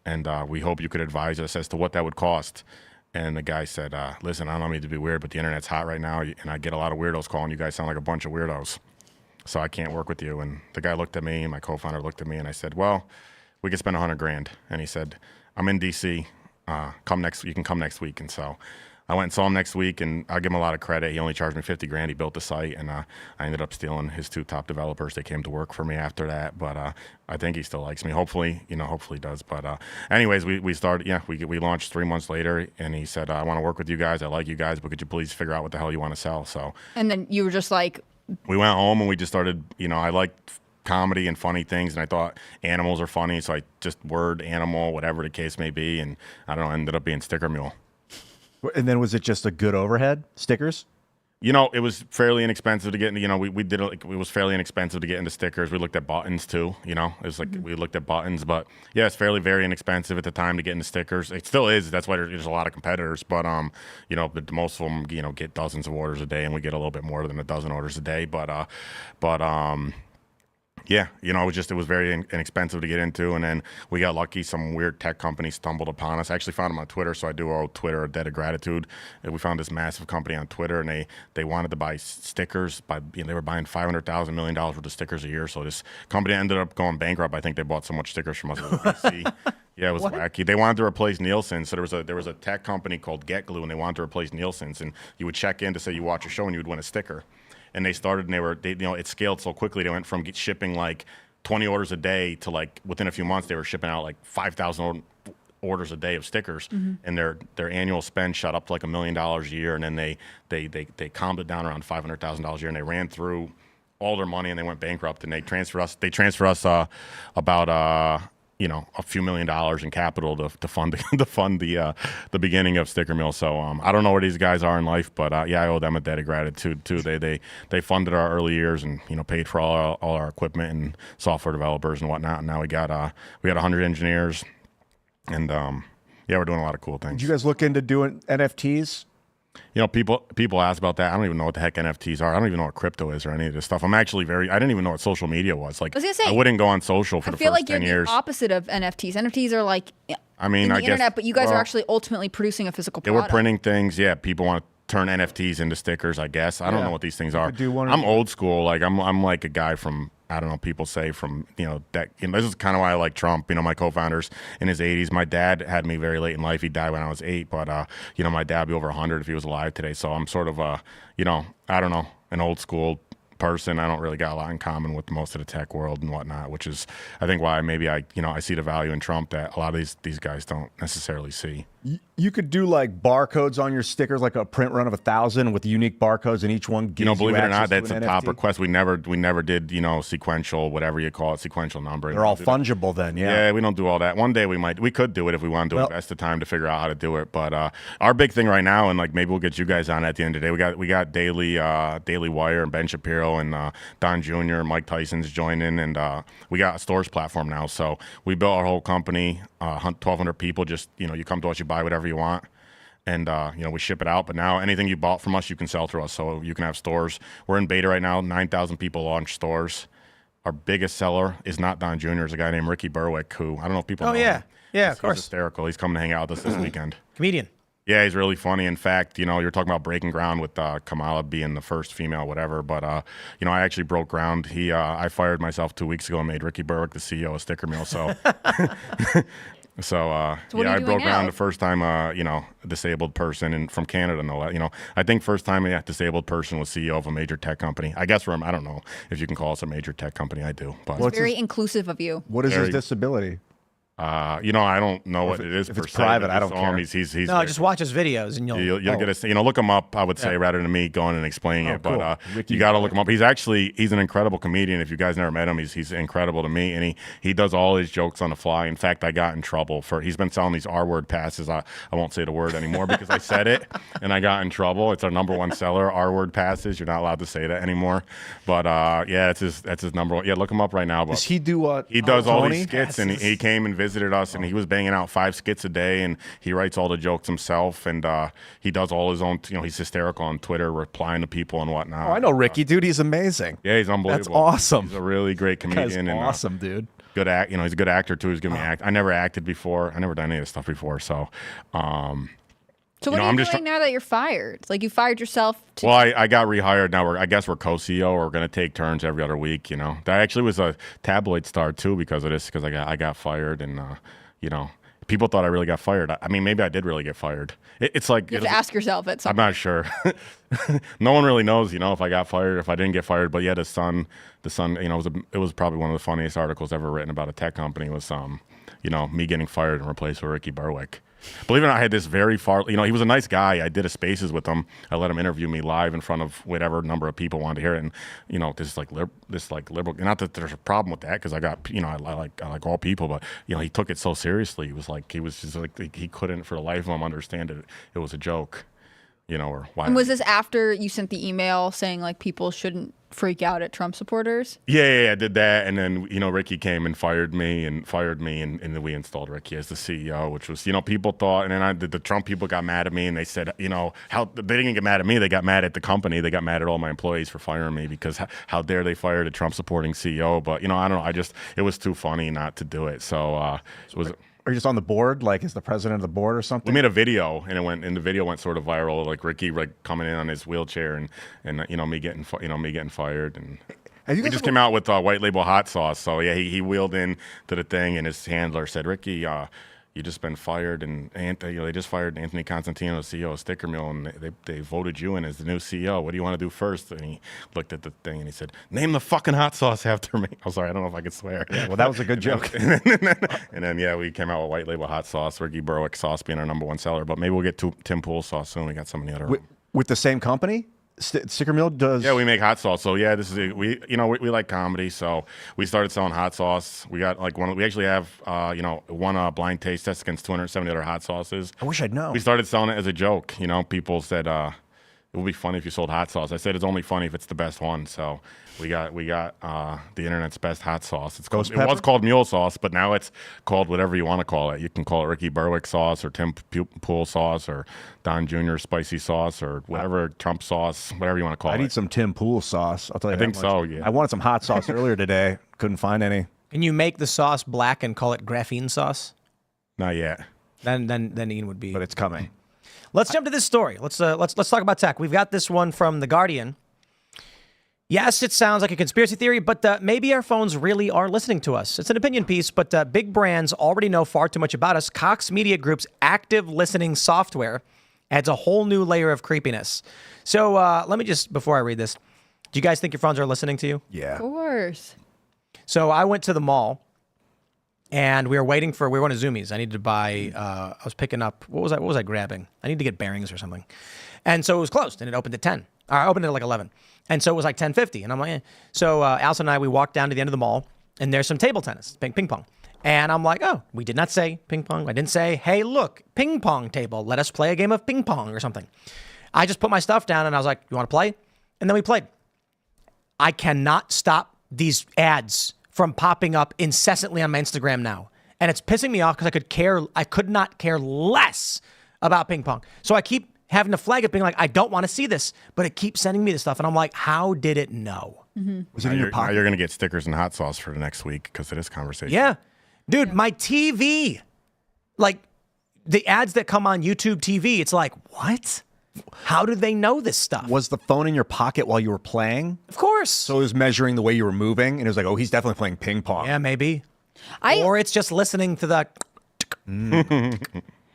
and we hope you could advise us as to what that would cost. And the guy said, listen, I don't mean to be weird, but the internet's hot right now, and I get a lot of weirdos calling. You guys sound like a bunch of weirdos, so I can't work with you. And the guy looked at me, and my co-founder looked at me, and I said, well, we could spend $100,000. And he said, I'm in DC. You can come next week. And so I went and saw him next week, and I'll give him a lot of credit. He only charged me $50,000. He built the site, and I ended up stealing his 2 top developers. They came to work for me after that, but I think he still likes me. Hopefully he does. But anyways, we started. Yeah, we launched 3 months later, and he said, I want to work with you guys. I like you guys, but could you please figure out what the hell you want to sell? So. And then you were just like. We went home and we just started. I liked comedy and funny things, and I thought animals are funny, so I just word animal, whatever the case may be, and I don't know, ended up being Sticker Mule. And then was it just a good overhead, stickers? It was fairly inexpensive to get into, we did it, it was fairly inexpensive to get into stickers. We looked at buttons too, it was like we looked at buttons, but yeah, it's fairly very inexpensive at the time to get into stickers. It still is. That's why there's a lot of competitors, but most of them, get dozens of orders a day, and we get a little bit more than a dozen orders a day, but Yeah, it was very inexpensive to get into, and then we got lucky. Some weird tech company stumbled upon us. I actually found them on Twitter, so I do owe Twitter a debt of gratitude. And we found this massive company on Twitter, and they wanted to buy stickers. They were buying $500,000 million worth of stickers a year. So this company ended up going bankrupt. I think they bought so much stickers from us as a VC. Yeah, it was wacky. They wanted to replace Nielsen, so there was a tech company called Get Glue, and they wanted to replace Nielsen's, and you would check in to say you watch a show, and you would win a sticker. And they started, and it scaled so quickly. They went from shipping like 20 orders a day to like within a few months they were shipping out like 5,000 orders a day of stickers, and their annual spend shot up to like $1 million a year. And then they calmed it down around $500,000 a year, and they ran through all their money, and they went bankrupt. And they transfer us about a few $1 million in capital to fund the beginning of Sticker Mill. So I don't know where these guys are in life, but I owe them a debt of gratitude too. They funded our early years and paid for all our equipment and software developers and whatnot. And now we got 100 engineers, and we're doing a lot of cool things. Did you guys look into doing NFTs? People ask about that. I don't even know what the heck NFTs are. I don't even know what crypto is or any of this stuff. I didn't even know what social media was. Like, I was gonna say, I wouldn't go on social for the first 10 years. I feel like you're the opposite of NFTs. NFTs are like in the internet, guess, but you guys are actually ultimately producing a physical product. We're printing things. Yeah, people want to turn NFTs into stickers, I guess. I don't know what these things are. I'm old school. Like, I'm like a guy from, I don't know, people say from, that, this is kind of why I like Trump. My co-founder's in his 80s. My dad had me very late in life. He died when I was 8, but, my dad would be over 100 if he was alive today. So I'm sort of, I don't know, an old school person. I don't really got a lot in common with most of the tech world and whatnot, which is, I think, why maybe I see the value in Trump that a lot of these guys don't necessarily see. You could do like barcodes on your stickers, like a print run of 1,000 with unique barcodes, and each one gives believe you it or not, access that's to a an top NFT. request. We never did sequential, whatever you call it, sequential numbering. They're all fungible then, yeah. Yeah, we don't do all that. One day we could do it if we wanted to invest the time to figure out how to do it. But our big thing right now, and like maybe we'll get you guys on at the end of the day, we got Daily Wire and Ben Shapiro and Don Jr. and Mike Tyson's joining, and we got a stores platform now. So we built our whole company, 1,200 people. Just you come to us, you buy whatever you want. And, we ship it out. But now anything you bought from us, you can sell through us. So you can have stores. We're in beta right now. 9,000 people launch stores. Our biggest seller is not Don Jr. It's a guy named Ricky Berwick, who I don't know if people know him. Yeah, of course. He's hysterical. He's coming to hang out with us this weekend. Comedian. Yeah, he's really funny. In fact, you're talking about breaking ground with Kamala being the first female, whatever. But, I actually broke ground. I fired myself 2 weeks ago and made Ricky Berwick the CEO of Sticker Mill. So... So I broke ground the first time, a disabled person from Canada. I think first time a disabled person was CEO of a major tech company. I guess I don't know if you can call us a major tech company. I do. But it's very inclusive of you. What is his disability? I don't know what it is. If it's private, I don't care. He's no, just watch his videos and you'll get a look him up. I would say rather than me going and explaining it, cool. but Ricky, you got to look him up. He's an incredible comedian. If you guys never met him, he's incredible to me, and he does all his jokes on the fly. In fact, I got in trouble he's been selling these R-word passes. I won't say the word anymore because I said it and I got in trouble. It's our number one seller, R-word passes. You're not allowed to say that anymore. But that's his number one. Yeah, look him up right now. But does he do what? He does all these Tony? skits, and he came and visited us, and he was banging out 5 skits a day, and he writes all the jokes himself, and he does all his own. He's hysterical on Twitter, replying to people and whatnot. Oh, I know Ricky, dude. He's amazing. Yeah, he's unbelievable. That's awesome. He's a really great comedian. That's awesome, dude. Good act. He's a good actor too. He's giving me act. I never acted before. I never done any of this stuff before. So, So what are you doing now that you're fired? Like you fired yourself. Well, I got rehired. Now I guess we're co-CEO. We're going to take turns every other week. That actually was a tabloid star too because of this. Because I got fired, and people thought I really got fired. I mean, maybe I did really get fired. It's like you have to ask yourself at some I'm not sure. No one really knows, if I got fired, if I didn't get fired. But yeah, the Sun, it was probably one of the funniest articles ever written about a tech company. Was me getting fired and replaced with Ricky Berwick. Believe it or not, I had this very far. He was a nice guy. I did a Spaces with him. I let him interview me live in front of whatever number of people wanted to hear it. And this liberal. Not that there's a problem with that because I got I like all people, but he took it so seriously. He was just like he couldn't for the life of him understand it. It was a joke. or why. And was this after you sent the email saying like people shouldn't freak out at Trump supporters? Yeah, I did that, and then Ricky came and fired me, and then we installed Ricky as the CEO, which was people thought, and then the Trump people got mad at me, and they said how they didn't get mad at me, they got mad at the company, they got mad at all my employees for firing me because how dare they fire a Trump supporting CEO, but I don't know, it was too funny not to do it, so it was. Are you just on the board, like as the president of the board or something? We made a video, and the video went sort of viral, like Ricky coming in on his wheelchair, and me getting fired, and we just came out with white label hot sauce. So yeah, he wheeled in to the thing, and his handler said, "Ricky, you just been fired," and they just fired Anthony Constantino, CEO of Sticker Mill, and they voted you in as the new CEO. What do you want to do first? And he looked at the thing and he said, "Name the fucking hot sauce after me." I'm sorry, I don't know if I could swear. Yeah, well, that was a good joke. And then we came out with white label hot sauce, Ricky Berwick sauce being our #1 seller. But maybe we'll get Tim Pool sauce soon. We got some in the other room. With the same company? Sticker Mill does. Yeah, we make hot sauce. So yeah, this is we like comedy, so we started selling hot sauce. We got we actually have one blind taste test against 270 other hot sauces. I wish I'd known. We started selling it as a joke. People said it would be funny if you sold hot sauce. I said it's only funny if it's the best one. So we got the internet's best hot sauce. It was called mule sauce, but now it's called whatever you want to call it. You can call it Ricky Berwick sauce or Tim Pool sauce or Don Jr. spicy sauce or whatever, Trump sauce, whatever you want to call it. I need some Tim Pool sauce. I'll tell you. I think so. Yeah. I wanted some hot sauce earlier today. Couldn't find any. Can you make the sauce black and call it graphene sauce? Not yet. Then Ian would be. But it's coming. Let's jump to this story. Let's talk about tech. We've got this one from The Guardian. Yes, it sounds like a conspiracy theory, but maybe our phones really are listening to us. It's an opinion piece, but big brands already know far too much about us. Cox Media Group's active listening software adds a whole new layer of creepiness. So let me just, before I read this, do you guys think your phones are listening to you? Yeah. Of course. So I went to the mall, and we were going to Zoomies. I needed to buy, I was picking up, what was I grabbing? I need to get bearings or something. And so it was closed, and it opened at 10. I opened it at like 11. And so it was like 10:50. And I'm like, eh. So Allison and I, we walked down to the end of the mall, and there's some table tennis, ping pong. And I'm like, oh, we did not say ping pong. I didn't say, hey, look, ping pong table. Let us play a game of ping pong or something. I just put my stuff down, and I was like, you want to play? And then we played. I cannot stop these ads from popping up incessantly on my Instagram now. And it's pissing me off because I could not care less about ping pong. So I keep having to flag it, being like, I don't want to see this, but it keeps sending me this stuff. And I'm like, how did it know? Mm-hmm. Was it in your pocket? Now you're going to get stickers and hot sauce for the next week because of this conversation. Yeah. Dude, my TV, like the ads that come on YouTube TV, it's like, what? How do they know this stuff? Was the phone in your pocket while you were playing? Of course. So it was measuring the way you were moving, and it was like, oh, he's definitely playing ping pong. Yeah, maybe. Or it's just listening to the... and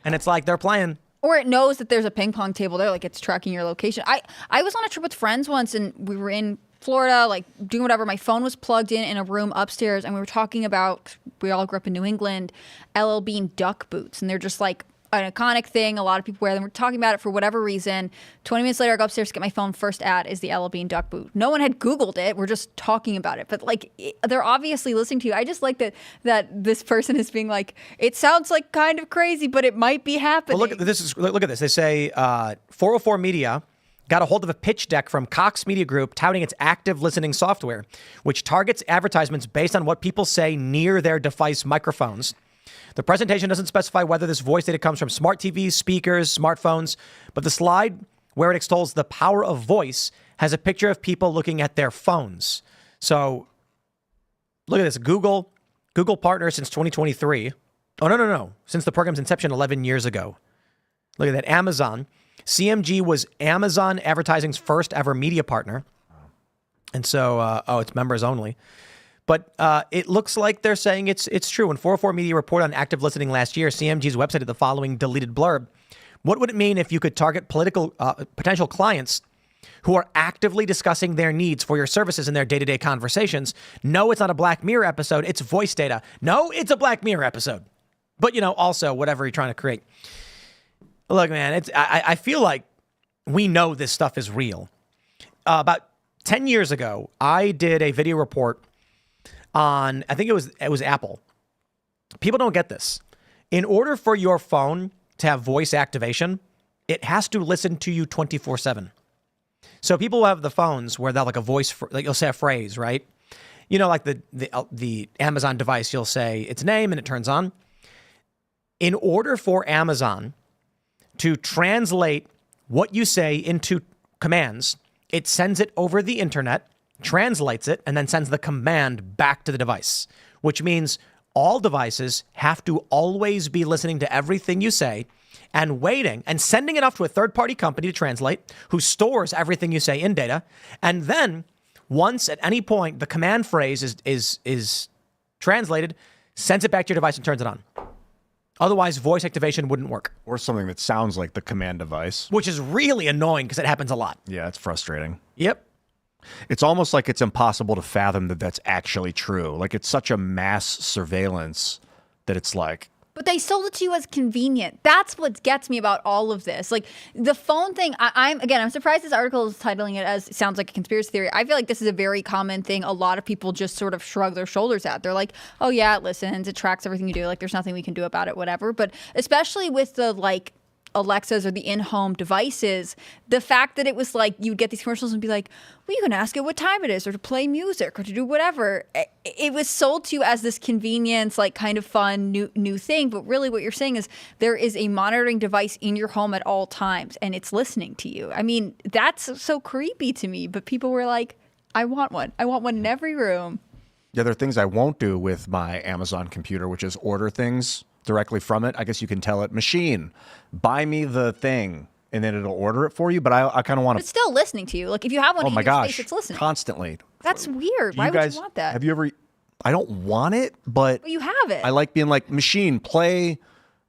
it's like they're playing. Or it knows that there's a ping pong table there, like it's tracking your location. I was on a trip with friends once, and we were in Florida, like doing whatever. My phone was plugged in a room upstairs, and we were talking about, we all grew up in New England, LL Bean duck boots. And they're just like an iconic thing. A lot of people wear them. We're talking about it for whatever reason. 20 minutes later, I go upstairs to get my phone. First ad is the LL Bean duck boot. No one had Googled it. We're just talking about it. But like, they're obviously listening to you. I just like that this person is being like, it sounds like kind of crazy, but it might be happening. Well, look at this. They say 404 Media got a hold of a pitch deck from Cox Media Group touting its active listening software, which targets advertisements based on what people say near their device microphones. The presentation doesn't specify whether this voice data comes from smart TVs, speakers, smartphones, but the slide where it extols the power of voice has a picture of people looking at their phones. So look at this. Google partner since 2023. Oh, no. Since the program's inception 11 years ago. Look at that. Amazon. CMG was Amazon Advertising's first ever media partner. And so, it's members only. But it looks like they're saying it's true. When 404 Media reported on active listening last year, CMG's website had the following deleted blurb. What would it mean if you could target potential clients who are actively discussing their needs for your services in their day-to-day conversations? No, it's not a Black Mirror episode. It's voice data. No, it's a Black Mirror episode. But, also whatever you're trying to create. Look, man, I feel like we know this stuff is real. About 10 years ago, I did a video report on, I think it was Apple. People don't get this. In order for your phone to have voice activation, it has to listen to you 24/7. So people who have the phones where they'll like a voice, like you'll say a phrase, right? You know, like the Amazon device, you'll say its name and it turns on. In order for Amazon to translate what you say into commands, it sends it over the internet, translates it, and then sends the command back to the device, which means all devices have to always be listening to everything you say and waiting and sending it off to a third-party company to translate, who stores everything you say in data. And then once at any point the command phrase is translated, sends it back to your device and turns it on. Otherwise, voice activation wouldn't work. Or something that sounds like the command device. Which is really annoying because it happens a lot. Yeah, it's frustrating. Yep. It's almost like it's impossible to fathom that that's actually true. Like, it's such a mass surveillance that it's like... But they sold it to you as convenient. That's what gets me about all of this. Like, the phone thing, I'm surprised this article is titling it as sounds like a conspiracy theory. I feel like this is a very common thing. A lot of people just sort of shrug their shoulders at. They're like, oh yeah, it listens, it tracks everything you do. Like, there's nothing we can do about it, whatever. But especially with the, like, Alexas or the in-home devices, the fact that it was like you'd get these commercials and be like, well, you can ask it what time it is or to play music or to do whatever. It was sold to you as this convenience, like kind of fun new thing. But really what you're saying is there is a monitoring device in your home at all times and it's listening to you. I mean, that's so creepy to me. But people were like, I want one. I want one in every room. Yeah, there are things I won't do with my Amazon computer, which is order things directly from it. I guess you can tell it, machine, buy me the thing, and then it'll order it for you. But I kind of want to... It's still listening to you. Like, if you have one in your space, it's listening. Constantly. That's weird. Why would you want that? Have you ever... I don't want it, but... Well, you have it. I like being like, machine, play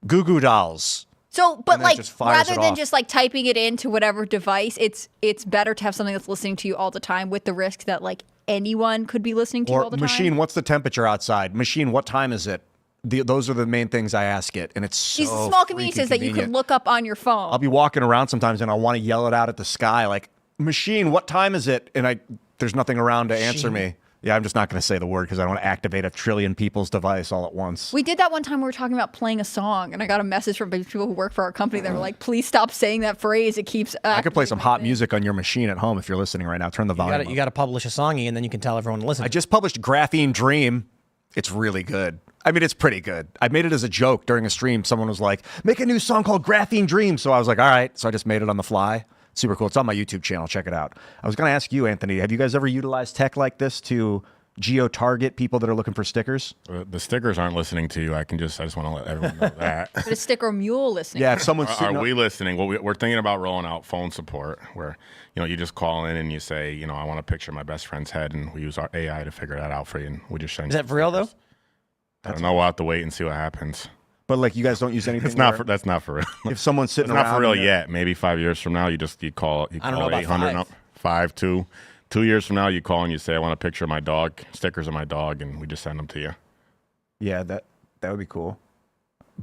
Goo Goo Dolls. So, but like, rather than off. just like typing it into whatever device, it's better to have something that's listening to you all the time with the risk that like anyone could be listening to you all the time. Machine, what's the temperature outside? Machine, what time is it? Those are the main things I ask it, and it's so these small conveniences that you could look up on your phone. I'll be walking around sometimes, and I want to yell it out at the sky, like, machine, what time is it? And there's nothing around to answer me. Yeah, I'm just not going to say the word because I don't want to activate a trillion people's device all at once. We did that one time. We were talking about playing a song, and I got a message from people who work for our company that were like, please stop saying that phrase. It keeps... I could play some hot music on your machine at home if you're listening right now. Turn the volume up. You got to publish a songy, and then you can tell everyone to listen. I just published Graphene Dream. It's really good. I mean, it's pretty good. I made it as a joke during a stream. Someone was like, make a new song called Graphene Dream. So I was like, all right. So I just made it on the fly. Super cool. It's on my YouTube channel. Check it out. I was going to ask you, Anthony, have you guys ever utilized tech like this to geo-target people that are looking for stickers? The stickers aren't listening to you. I just want to let everyone know that. But a sticker mule listening. Yeah, if someone's Are we listening? Well, we're thinking about rolling out phone support where, you just call in and you say, I want to picture my best friend's head, and we use our AI to figure that out for you, and we just send you. Is that for real, though? I don't know. We'll have to wait and see what happens. But like, you guys don't use anything. That's not for real. If someone's sitting it's around, not for real yet. Maybe 5 years from now, you call I don't know about 800 5 2 years from now, you call and you say, I want a picture of my dog, stickers of my dog, and we just send them to you. Yeah, that would be cool.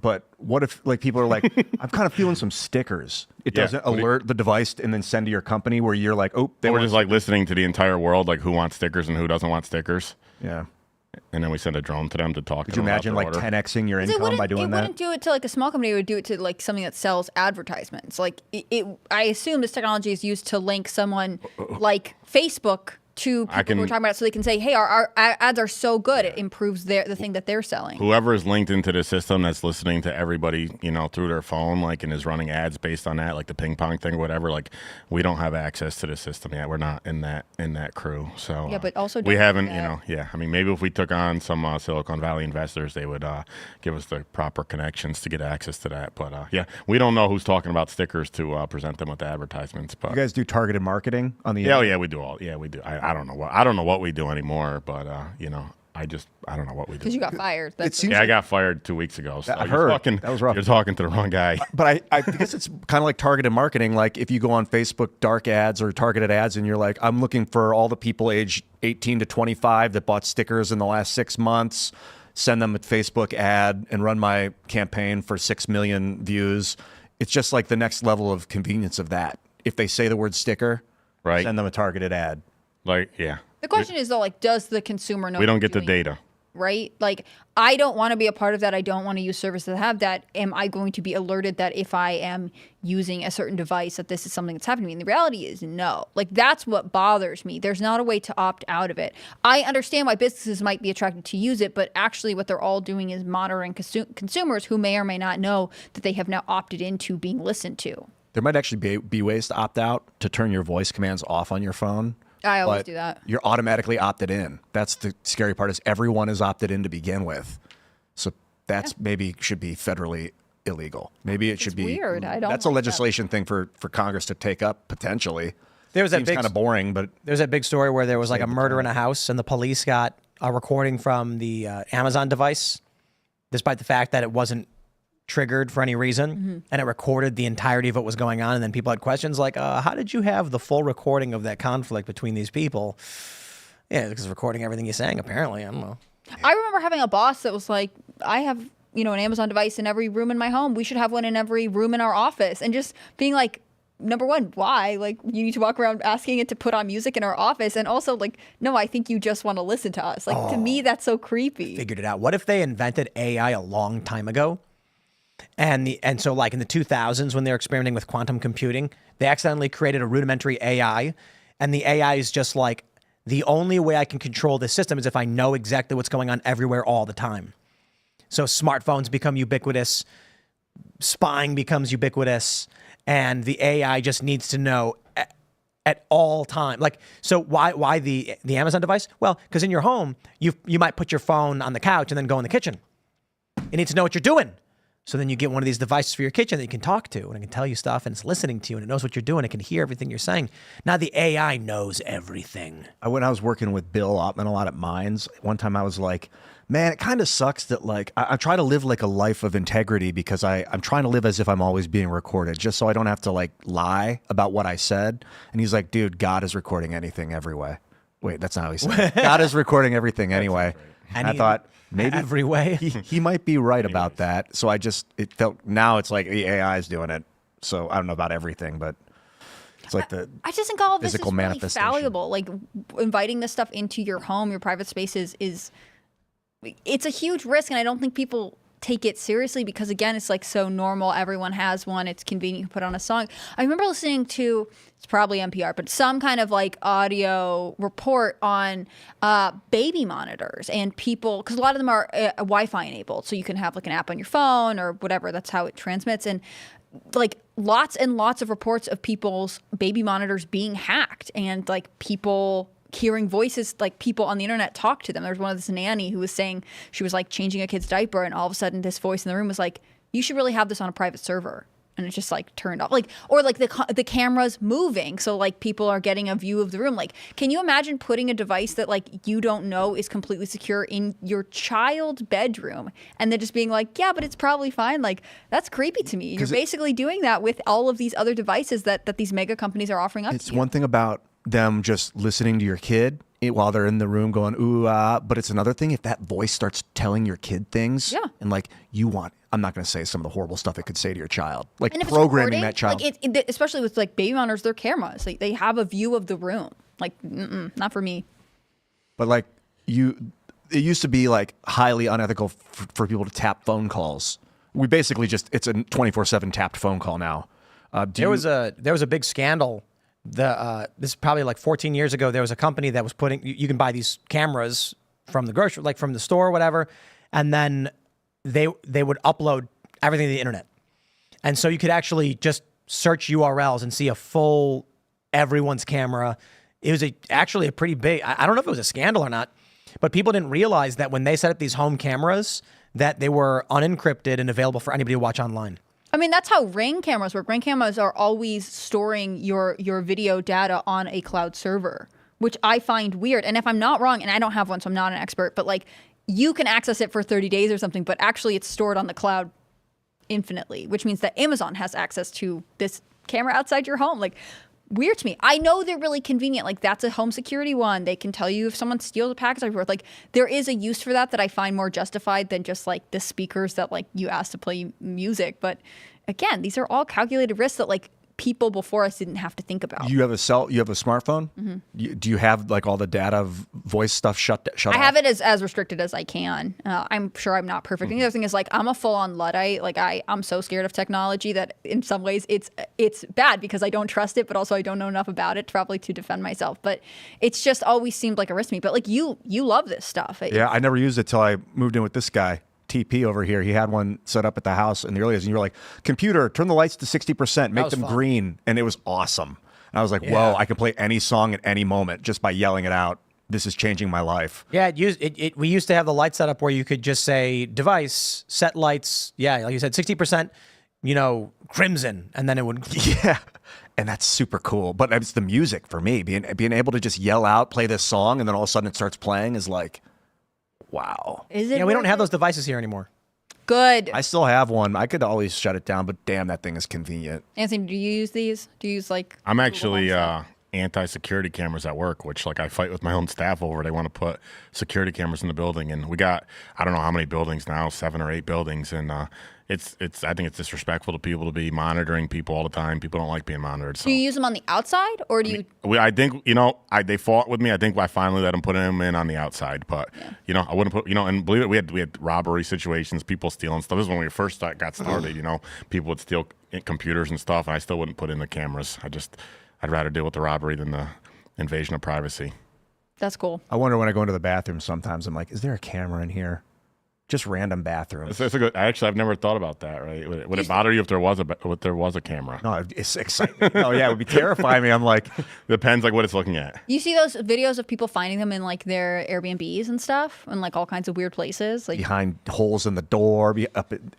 But what if like people are like, I'm kind of feeling some stickers. It doesn't alert the device and then send to your company where you're like, oh, we're just like listening to the entire world, like who wants stickers and who doesn't want stickers. Yeah. And then we send a drone to them to talk to them. Could you imagine like 10xing your income by doing that? It wouldn't do it to like a small company. It would do it to like something that sells advertisements. Like I assume this technology is used to link someone like Facebook to people who are talking about it, so they can say, hey, our ads are so good, it improves the thing that they're selling. Whoever is linked into the system that's listening to everybody, through their phone, like, and is running ads based on that, like the ping pong thing or whatever, like, we don't have access to the system yet. We're not in that crew. So yeah, but also we haven't, I mean, maybe if we took on some Silicon Valley investors, they would give us the proper connections to get access to that. But yeah, we don't know who's talking about stickers to present them with the advertisements. But you guys do targeted marketing on the yeah, we do all. Yeah, we do. I don't know what we do anymore, but I don't know what we do. Because you got fired. I got fired 2 weeks ago. So I heard. That was rough. You're talking to the wrong guy. But I guess it's kind of like targeted marketing. Like if you go on Facebook dark ads or targeted ads and you're like, I'm looking for all the people aged 18 to 25 that bought stickers in the last 6 months, send them a Facebook ad and run my campaign for 6 million views. It's just like the next level of convenience of that. If they say the word sticker, right, send them a targeted ad. Like, yeah. The question is though, like, does the consumer know? We don't get the data. right? Like, I don't want to be a part of that. I don't want to use services that have that. Am I going to be alerted that if I am using a certain device that this is something that's happening to me? And the reality is no. Like, that's what bothers me. There's not a way to opt out of it. I understand why businesses might be attracted to use it, but actually what they're all doing is monitoring consumers who may or may not know that they have now opted into being listened to. There might actually be ways to opt out, to turn your voice commands off on your phone. I always but do that. You're automatically opted in. That's the scary part, is everyone is opted in to begin with. So that's maybe should be federally illegal. Maybe it should be weird. I don't That's a like that. legislation thing for Congress to take up potentially. There was that Seems big kind of boring, but There's that big story where there was like a murder in a house, and the police got a recording from the Amazon device, despite the fact that it wasn't triggered for any reason, and it recorded the entirety of what was going on. And then people had questions like, how did you have the full recording of that conflict between these people? Yeah, because it's recording everything you're saying, apparently. I don't know. I remember having a boss that was like, I have, an Amazon device in every room in my home. We should have one in every room in our office. And just being like, number one, why? Like, you need to walk around asking it to put on music in our office. And also, like, no, I think you just want to listen to us. Like, to me, that's so creepy. Figured it out. What if they invented AI a long time ago? And so like in the 2000s when they were experimenting with quantum computing, they accidentally created a rudimentary AI, and the AI is just like, the only way I can control this system is if I know exactly what's going on everywhere all the time. So smartphones become ubiquitous, spying becomes ubiquitous, and the AI just needs to know at all time. Like, so why the Amazon device? Well, because in your home, you might put your phone on the couch and then go in the kitchen. It needs to know what you're doing. So then you get one of these devices for your kitchen that you can talk to, and it can tell you stuff, and it's listening to you, and it knows what you're doing. It can hear everything you're saying. Now the AI knows everything. when I was working with Bill Ottman a lot at Mines, one time I was like, man, it kind of sucks that like I try to live like a life of integrity because I'm trying to live as if I'm always being recorded, just so I don't have to like lie about what I said. And he's like, dude, God is recording anything every way. Wait, that's not how he said it. God is recording everything anyway. And I thought maybe every way. he might be right about that. So it felt, now it's like the AI is doing it. So I don't know about everything, but it's like I just think all of this is physical really manifestation. valuable. Like, inviting this stuff into your home, your private spaces it's a huge risk, and I don't think people take it seriously because, again, it's like so normal. Everyone has one. It's convenient to put on a song. I remember listening to, it's probably NPR, but some kind of like audio report on baby monitors and people, because a lot of them are Wi-Fi enabled, so you can have like an app on your phone or whatever. That's how it transmits. And like lots and lots of reports of people's baby monitors being hacked, and like people hearing voices, like people on the internet talk to them. There was one of this nanny who was saying she was like changing a kid's diaper, and all of a sudden this voice in the room was like, you should really have this on a private server. And it just like turned off. Like, or like the camera's moving, so like people are getting a view of the room. Like, can you imagine putting a device that like you don't know is completely secure in your child's bedroom and then just being like, yeah, but it's probably fine? Like, that's creepy to me. You're basically doing that with all of these other devices that these mega companies are offering up to you. It's one thing about them just listening to your kid while they're in the room going, ooh, but it's another thing if that voice starts telling your kid things. Yeah. And like, I'm not going to say some of the horrible stuff it could say to your child. Like And if programming it's that child. like especially with like baby monitors, they're cameras. Like, they have a view of the room. Like, not for me. But like it used to be like highly unethical for people to tap phone calls. We basically it's a 24/7 tapped phone call now. There was a big scandal. This is probably like 14 years ago. There was a company that was you can buy these cameras from the grocery, like from the store or whatever, and then they would upload everything to the internet. And so you could actually just search URLs and see a full everyone's camera. It was actually a pretty big, I don't know if it was a scandal or not, but people didn't realize that when they set up these home cameras that they were unencrypted and available for anybody to watch online. I mean, that's how Ring cameras work. Ring cameras are always storing your video data on a cloud server, which I find weird. And if I'm not wrong, and I don't have one, so I'm not an expert, but like you can access it for 30 days or something, but actually it's stored on the cloud infinitely, which means that Amazon has access to this camera outside your home. Like, weird to me. I know they're really convenient. Like, that's a home security one. They can tell you if someone steals a package. Like, there is a use for that I find more justified than just like the speakers that like you ask to play music. But again, these are all calculated risks that like people before us didn't have to think about. You have a smartphone? Mm-hmm. Do you have like all the data voice stuff shut I off? have it as restricted as I can. I'm sure I'm not perfect. And the other thing is, like, I'm a full-on Luddite. Like, I'm so scared of technology that in some ways it's bad because I don't trust it, but also I don't know enough about it probably to defend myself. But it's just always seemed like a risk to me. But like you love this stuff. Yeah, I never used it till I moved in with this guy. TP over here, he had one set up at the house in the early days, and you were like, computer, turn the lights to 60%, make them fun. green, and it was awesome. And I was like, Yeah. whoa, I can play any song at any moment just by yelling it out. This is changing my life. Yeah, we used to have the light setup where you could just say device, set lights. Yeah, like you said, 60%, crimson, and then it would. Yeah, and that's super cool. But it's the music for me, being able to just yell out, play this song, and then all of a sudden it starts playing is like, wow. Is it? Yeah, we don't worth have it? those devices here anymore. Good. I still have one. I could always shut it down, but damn, that thing is convenient. Anthony, do you use these? Do you use like? I'm Google actually Home stuff? anti-security cameras at work, which like I fight with my own staff over. They want to put security cameras in the building, and we got I don't know how many buildings now, 7 or 8 buildings, and it's I think it's disrespectful to people to be monitoring people all the time. People don't like being monitored. So Do you use them on the outside, or do you? I think they fought with me. I think I finally let them put them in on the outside, but I wouldn't put and believe it, we had robbery situations, people stealing stuff. This is when we first got started. People would steal computers and stuff, and I still wouldn't put in the cameras. I'd rather deal with the robbery than the invasion of privacy. That's cool. I wonder when I go into the bathroom sometimes, I'm like, is there a camera in here? Just random bathrooms. It's a good. Actually, I've never thought about that. Right? Would it bother you if there was a camera? No, it's exciting. Oh yeah, it would be terrifying me. I'm like, Depends like what it's looking at. You see those videos of people finding them in like their Airbnbs and stuff, and like all kinds of weird places. Like, behind holes in the door.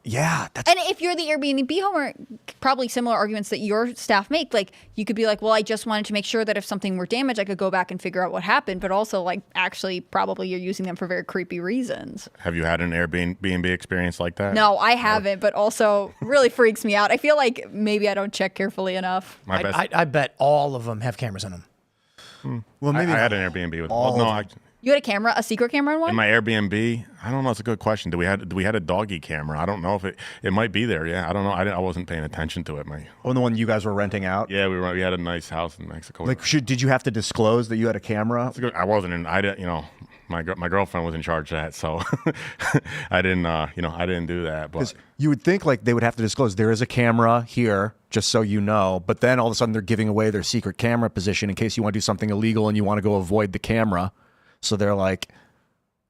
Yeah, that's and if you're the Airbnb owner, probably similar arguments that your staff make. Like, you could be like, well, I just wanted to make sure that if something were damaged, I could go back and figure out what happened. But also, like, actually, probably you're using them for very creepy reasons. Have you had an Airbnb experience like that? No, I haven't, but also really freaks me out. I feel like maybe I don't check carefully enough. My best. I bet all of them have cameras in them. well, maybe I had an Airbnb with. all Well, no, of You had a camera, a secret camera in one? in my Airbnb. I don't know. It's a good question. Do we had a doggy camera? I don't know if it might be there. Yeah, I don't know. I wasn't paying attention to it. the one you guys were renting out. Yeah, we had a nice house in Mexico. Like, did you have to disclose that you had a camera? I wasn't in. I didn't. My girlfriend was in charge of that, so I didn't. I didn't do that. But You would think like they would have to disclose there is a camera here, just so you know. But then all of a sudden they're giving away their secret camera position in case you want to do something illegal and you want to go avoid the camera. So they're like,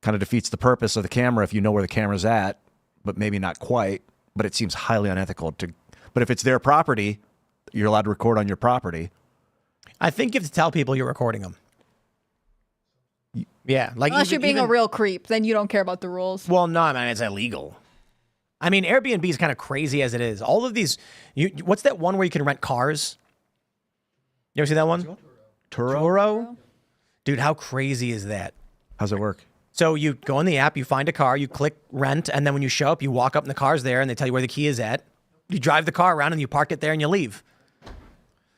kind of defeats the purpose of the camera if you know where the camera's at, but maybe not quite. But it seems highly unethical to. But if it's their property, you're allowed to record on your property. I think you have to tell people you're recording them. Yeah, like Unless you're being a even- real creep, then you don't care about the rules. Well, no, I mean it's illegal. I mean, Airbnb is kind of crazy as it is. All of these, what's that one where you can rent cars? You ever see that one? Turo? Dude, how crazy is that? How's it work? So you go on the app, you find a car, you click rent, and then when you show up, you walk up and the car's there, and they tell you where the key is at. You drive the car around and you park it there and you leave.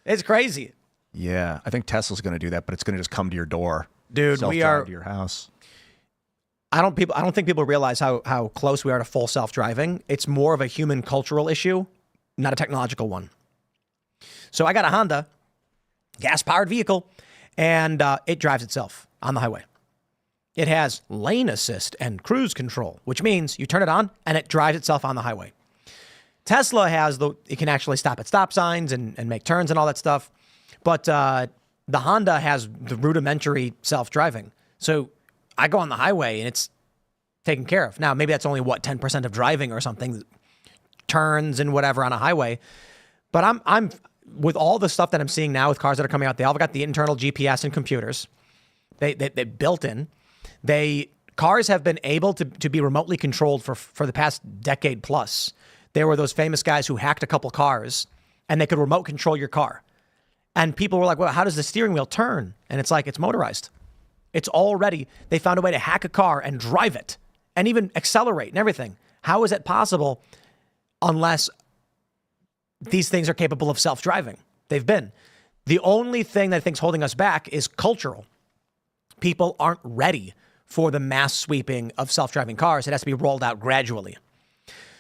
It's crazy. Yeah, I think Tesla's going to do that, but it's going to just come to your door. Dude, we Self-drive are. to your house. I don't think people realize how close we are to full self-driving. It's more of a human cultural issue, not a technological one. So I got a Honda, gas-powered vehicle, and it drives itself on the highway. It has lane assist and cruise control, which means you turn it on and it drives itself on the highway. Tesla it can actually stop at stop signs and make turns and all that stuff. But the Honda has the rudimentary self-driving. So I go on the highway and it's taken care of. Now, maybe that's only 10% of driving or something, turns and whatever on a highway. But I'm with all the stuff that I'm seeing now with cars that are coming out, they all got the internal GPS and computers. They built in. Cars have been able to be remotely controlled for the past decade plus. There were those famous guys who hacked a couple cars and they could remote control your car. And people were like, well, how does the steering wheel turn? And it's like, it's motorized. It's already, they found a way to hack a car and drive it and even accelerate and everything. How is that possible unless these things are capable of self-driving? They've been. The only thing that I think's holding us back is cultural. People aren't ready for the mass sweeping of self-driving cars. It has to be rolled out gradually.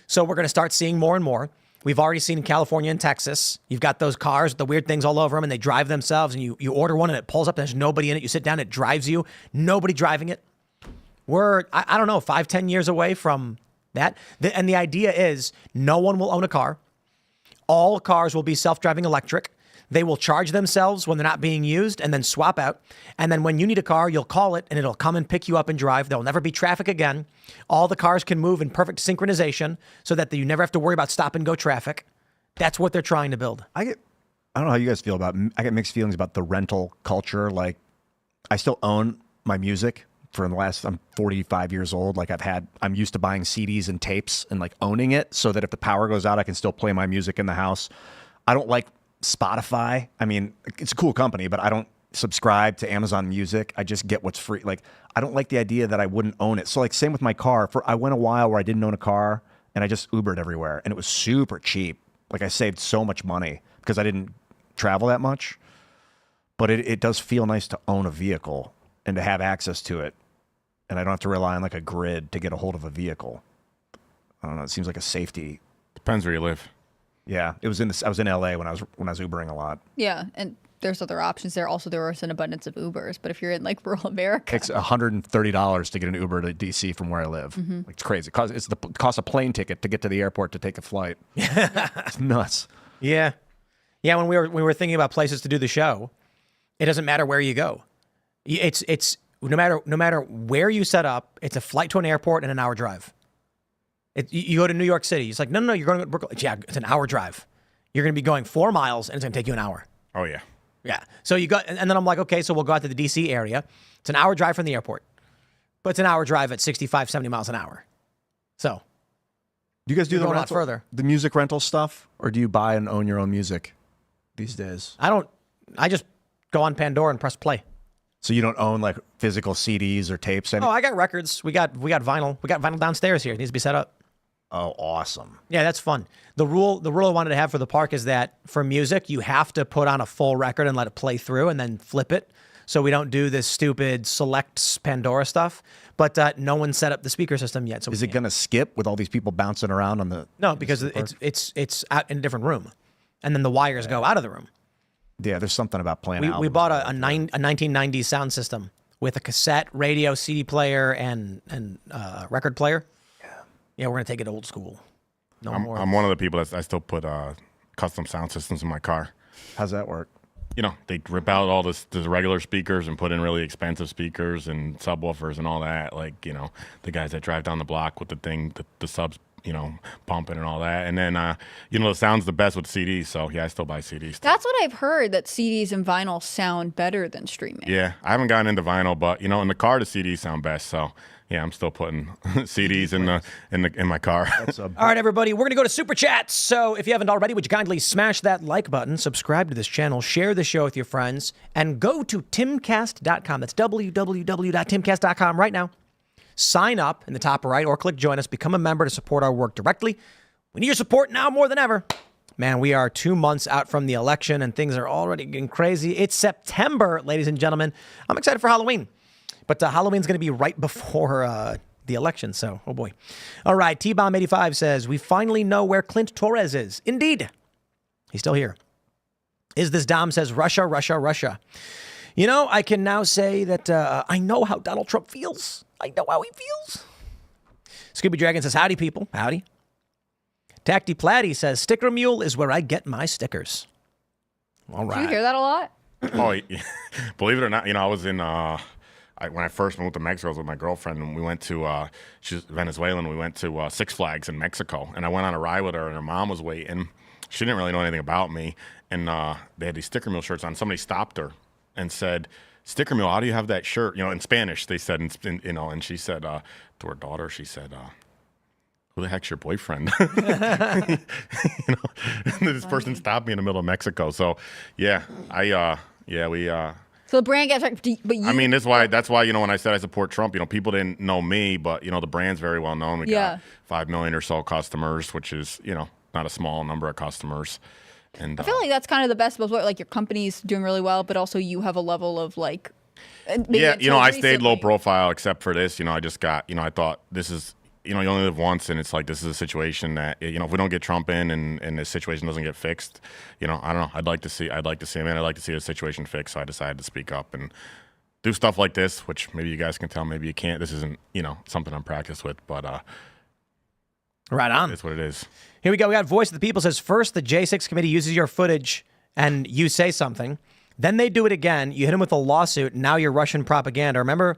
So we're going to start seeing more and more. We've already seen in California and Texas, you've got those cars with the weird things all over them, and they drive themselves, and you order one, and it pulls up, and there's nobody in it. You sit down, it drives you. Nobody driving it. We're, I don't know, 5-10 years away from that. And the idea is no one will own a car. All cars will be self-driving electric. They will charge themselves when they're not being used and then swap out. And then when you need a car, you'll call it and it'll come and pick you up and drive. There'll never be traffic again. All the cars can move in perfect synchronization so that you never have to worry about stop and go traffic. That's what they're trying to build. I don't know how you guys feel about, I get mixed feelings about the rental culture. Like, I still own my music for the last, I'm 45 years old. Like, I'm used to buying CDs and tapes and like owning it so that if the power goes out, I can still play my music in the house. I don't like Spotify. I mean, it's a cool company, but I don't subscribe to Amazon Music. I just get what's free. Like, I don't like the idea that I wouldn't own it. So like, same with my car. I went a while where I didn't own a car and I just Ubered everywhere and it was super cheap. Like, I saved so much money because I didn't travel that much, but it does feel nice to own a vehicle and to have access to it. And I don't have to rely on like a grid to get a hold of a vehicle. I don't know. It seems like a safety. Depends where you live. Yeah, I was in LA when I was Ubering a lot. Yeah, and there's other options there. Also, there was an abundance of Ubers, but if you're in like rural America, It's $130 to get an Uber to DC from where I live. Like, it's crazy. It's the cost of plane ticket to get to the airport to take a flight. It's nuts. Yeah. When we were thinking about places to do the show, it doesn't matter where you go. It's no matter where you set up, it's a flight to an airport and an hour drive. You go to New York City. It's like, no, you're going to Brooklyn. Yeah, it's an hour drive. You're going to be going 4 miles, and it's going to take you an hour. Oh, yeah. Yeah. So you got, and then I'm like, okay, so we'll go out to the D.C. area. It's an hour drive from the airport, but it's an hour drive at 65, 70 miles an hour. So Do you guys do You're going a lot further. the music rental stuff, or do you buy and own your own music these days? I just go on Pandora and press play. So you don't own like physical CDs or tapes? Oh, I got records. We got vinyl. We got vinyl downstairs here. It needs to be set up. Oh, awesome. Yeah, that's fun. The rule I wanted to have for the park is that for music, you have to put on a full record and let it play through and then flip it. So we don't do this stupid select Pandora stuff. But no one set up the speaker system yet. So Is it going to skip with all these people bouncing around on the... No, because it's out in a different room. And then the wires go out of the room. Yeah, there's something about playing We bought a 1990s sound system with a cassette, radio, CD player, and record player. Yeah, we're going to take it old school. More. I'm one of the people that I still put custom sound systems in my car. How's that work? You know, they rip out all the regular speakers and put in really expensive speakers and subwoofers and all that. Like, you know, the guys that drive down the block with the thing, the subs, you know, pumping and all that. And then, you know, the sound's the best with CDs. So, yeah, I still buy CDs. That's what I've heard, that CDs and vinyl sound better than streaming. Yeah, I haven't gotten into vinyl, but, you know, in the car, the CDs sound best. So, yeah, I'm still putting CDs in my car. All right, everybody, we're going to go to Super Chats. So if you haven't already, would you kindly smash that like button, subscribe to this channel, share the show with your friends, and go to timcast.com. That's www.timcast.com right now. Sign up in the top right or click join us. Become a member to support our work directly. We need your support now more than ever. Man, we are 2 months out from the election, and things are already getting crazy. It's September, ladies and gentlemen. I'm excited for Halloween. But Halloween's going to be right before the election, so, oh boy. All right, T-Bomb85 says, we finally know where Clint Torres is. Indeed. He's still here. Is this Dom says, Russia, Russia, Russia. You know, I can now say that I know how Donald Trump feels. I know how he feels. Scooby Dragon says, howdy, people. Howdy. Tacty Platty says, Sticker Mule is where I get my stickers. All right. Do you hear that a lot? Oh, yeah. Believe it or not, you know, I was in... when I first moved to Mexico, I was with my girlfriend, and we went to, she's Venezuelan, we went to Six Flags in Mexico, and I went on a ride with her, and her mom was waiting. She didn't really know anything about me, and they had these Sticker Mule shirts on. Somebody stopped her and said, Sticker Mule, how do you have that shirt? You know, in Spanish, they said, you know, and she said to her daughter, she said, who the heck's your boyfriend? You know, and this person stopped me in the middle of Mexico. So, yeah, we... So the brand gets right, but you... I mean, that's why, you know, when I said I support Trump, you know, people didn't know me, but, you know, the brand's very well known. We got 5 million or so customers, which is, you know, not a small number of customers. And I feel like that's kind of the best of both. Like, your company's doing really well, but also you have a level of, like... Yeah, you know, I stayed low profile except for this. You know, I just got, you know, I thought this is you only live once, and it's like this is a situation that if we don't get Trump in and this situation doesn't get fixed, I don't know. I'd like to see him in. I'd like to see the situation fixed. So I decided to speak up and do stuff like this, which maybe you guys can tell, maybe you can't. This isn't something I'm practiced with, but Right on. it's what it is. Here we go. We got Voice of the People says, first, the J6 committee uses your footage and you say something. Then they do it again. You hit them with a lawsuit. And now you're Russian propaganda. Remember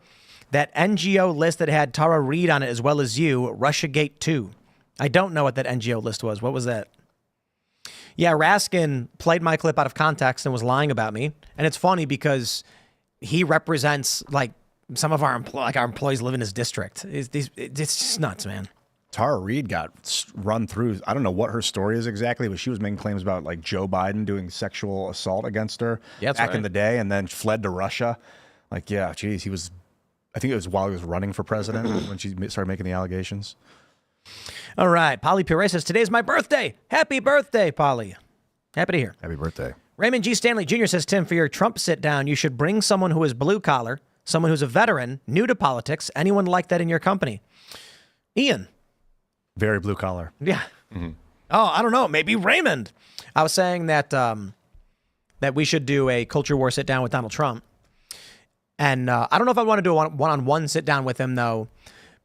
that NGO list that had Tara Reid on it as well as you, Russiagate 2. I don't know what that NGO list was. What was that? Yeah, Raskin played my clip out of context and was lying about me. And it's funny because he represents like some of our employees live in his district. It's just nuts, man. Tara Reid got run through. I don't know what her story is exactly, but she was making claims about like Joe Biden doing sexual assault against her back in the day and then fled to Russia. Like, yeah, geez, I think it was while he was running for president when she started making the allegations. All right. Polly Piers says, today's my birthday. Happy birthday, Polly. Happy to hear. Happy birthday. Raymond G. Stanley Jr. says, Tim, for your Trump sit down, you should bring someone who is blue collar, someone who's a veteran, new to politics, anyone like that in your company. Ian. Very blue collar. Yeah. Mm-hmm. Oh, I don't know. Maybe Raymond. I was saying that that we should do a culture war sit down with Donald Trump. And I don't know if I want to do a one-on-one sit down with him, though,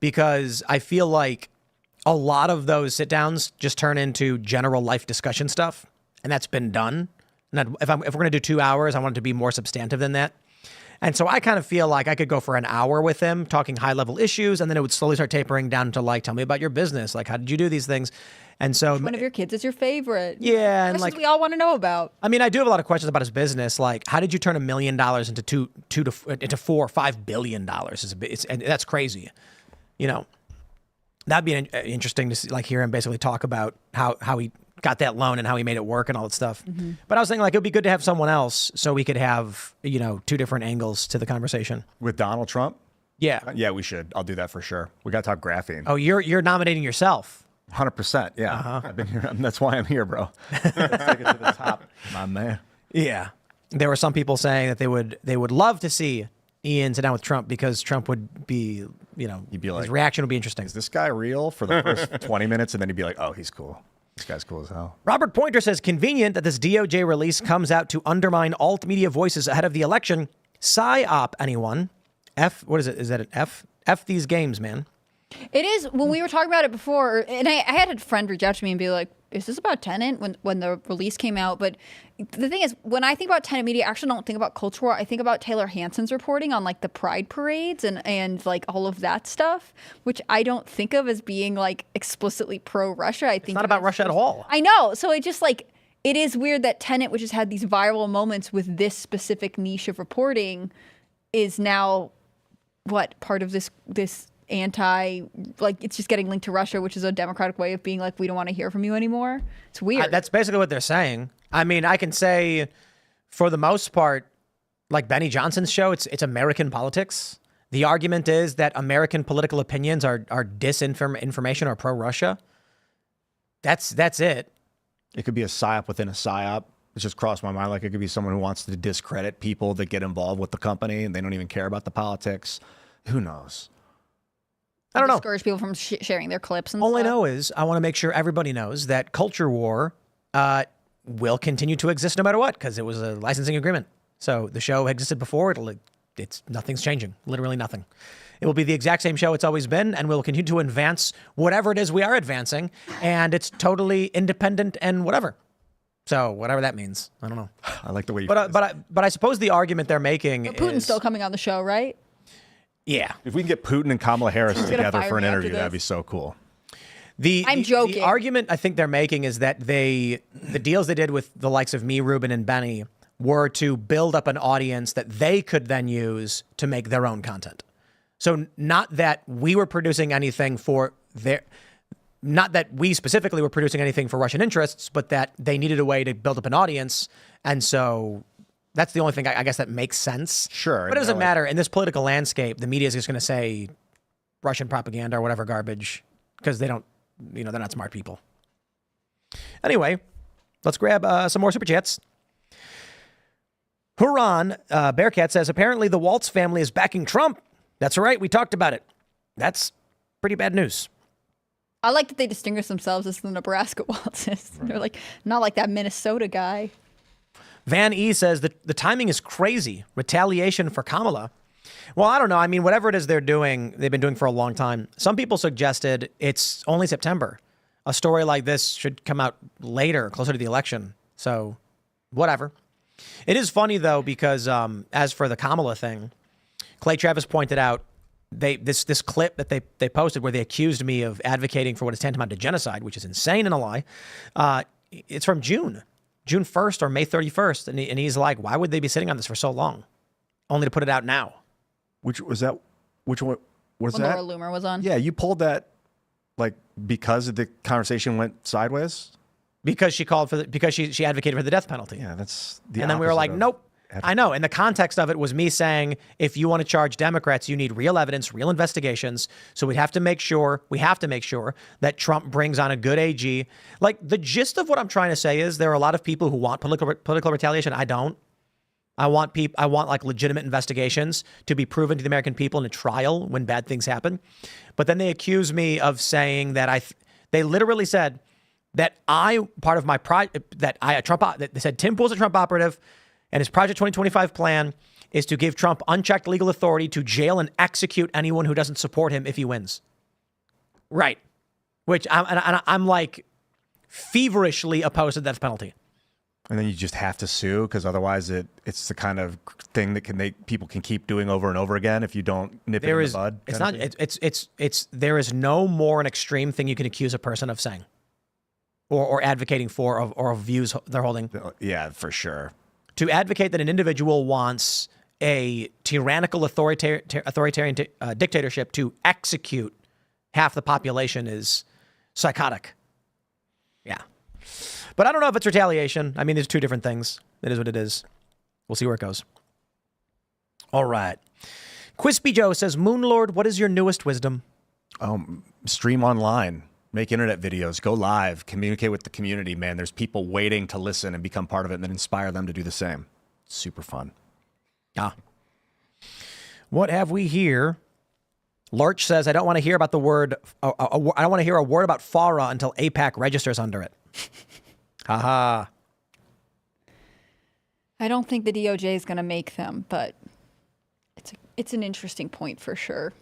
because I feel like a lot of those sit downs just turn into general life discussion stuff. And that's been done. And if we're going to do 2 hours, I want it to be more substantive than that. And so I kind of feel like I could go for an hour with him talking high level issues. And then it would slowly start tapering down to like, tell me about your business. Like, how did you do these things? And so one of your kids is your favorite. Yeah. And questions like, we all want to know about. I mean, I do have a lot of questions about his business. Like, how did you turn $1 million into $4 or $5 billion? And that's crazy. That'd be interesting to see, like, hear him basically talk about how he got that loan and how he made it work and all that stuff. Mm-hmm. But I was thinking, like, it would be good to have someone else so we could have, two different angles to the conversation. With Donald Trump? Yeah. Yeah, we should. I'll do that for sure. We got to talk graphene. Oh, you're nominating yourself. 100%. Yeah. Uh-huh. I've been here. That's why I'm here, bro. Let's take it to the top, my man. Yeah. There were some people saying that they would love to see Ian sit down with Trump because Trump would be, he'd be like, his reaction would be interesting. Is this guy real for the first 20 minutes? And then he'd be like, oh, he's cool. This guy's cool as hell. Robert Pointer says, convenient that this DOJ release comes out to undermine alt media voices ahead of the election. PsyOp, anyone? What is it? Is that an F? F these games, man. It is. When we were talking about it before, and I had a friend reach out to me and be like, is this about Tenet when the release came out? But the thing is, when I think about Tenet media, I actually don't think about culture war. I think about Taylor Hanson's reporting on like the pride parades and like all of that stuff, which I don't think of as being like explicitly pro-Russia. I think it's not about Russia at all. I know. So it just like, it is weird that Tenet, which has had these viral moments with this specific niche of reporting, is now part of this it's just getting linked to Russia, which is a democratic way of being like, we don't want to hear from you anymore. It's weird. That's basically what they're saying. I mean, I can say for the most part, like Benny Johnson's show, it's American politics. The argument is that American political opinions are disinformation or pro-Russia. That's it. It could be a psyop within a psyop. It's just crossed my mind. Like it could be someone who wants to discredit people that get involved with the company and they don't even care about the politics. Who knows? I don't know. Discourage people from sharing their clips and All stuff. I know is I want to make sure everybody knows that culture war will continue to exist no matter what, because it was a licensing agreement. So the show existed before. Nothing's changing. Literally nothing. It will be the exact same show it's always been, and we'll continue to advance whatever it is we are advancing, and it's totally independent and whatever. So whatever that means, I don't know. I like the way you. But I suppose the argument they're making is Putin's still coming on the show, right? Yeah. If we can get Putin and Kamala Harris together for an after interview, this. that'd be so cool. I'm joking. The argument I think they're making is that the deals they did with the likes of me, Ruben, and Benny were to build up an audience that they could then use to make their own content. So not that we were producing anything not that we specifically were producing anything for Russian interests, but that they needed a way to build up an audience. And so that's the only thing I guess that makes sense. Sure. But it doesn't matter. In this political landscape, the media is just going to say Russian propaganda or whatever garbage because they don't, they're not smart people. Anyway, let's grab some more super chats. Huron Bearcat says, apparently the Waltz family is backing Trump. That's right. We talked about it. That's pretty bad news. I like that they distinguish themselves as the Nebraska Waltzes. They're like, not like that Minnesota guy. Van E says that the timing is crazy. Retaliation for Kamala. Well, I don't know. I mean, whatever it is they've been doing for a long time. Some people suggested it's only September. A story like this should come out later, closer to the election. So, whatever. It is funny, though, because as for the Kamala thing, Clay Travis pointed out this clip that they posted where they accused me of advocating for what is tantamount to genocide, which is insane and a lie. It's from June 1st or May 31st. And he's like, why would they be sitting on this for so long? Only to put it out now. Which was that? Which one was When that? Laura Loomer was on. Yeah, you pulled that like because the conversation went sideways. Because she called for because she advocated for the death penalty. Yeah, that's the. And then we were like, nope. I know. And the context of it was me saying, if you want to charge Democrats, you need real evidence, real investigations. So we have to make sure that Trump brings on a good AG. Like the gist of what I'm trying to say is there are a lot of people who want political retaliation. I don't. I want like legitimate investigations to be proven to the American people in a trial when bad things happen. But then they accuse me of saying that they literally said that they said Tim Pool's a Trump operative and his Project 2025 plan is to give Trump unchecked legal authority to jail and execute anyone who doesn't support him if he wins. Right. Which I'm like feverishly opposed to the death penalty. And then you just have to sue because otherwise it's the kind of thing that people can keep doing over and over again if you don't nip it in the bud. It's not. There is no more an extreme thing you can accuse a person of saying, or advocating for, or views they're holding. Yeah, for sure. To advocate that an individual wants a tyrannical authoritarian dictatorship to execute half the population is psychotic. Yeah. But I don't know if it's retaliation. I mean, there's two different things. It is what it is. We'll see where it goes. All right. Quispy Joe says, Moonlord, what is your newest wisdom? Stream online. Make internet videos. Go live. Communicate with the community, man. There's people waiting to listen and become part of it and then inspire them to do the same. Super fun. Ah. What have we here? Lurch says, I don't want to hear about the word. I don't want to hear a word about FARA until APAC registers under it. Haha. I don't think the DOJ is going to make them, but it's an interesting point for sure.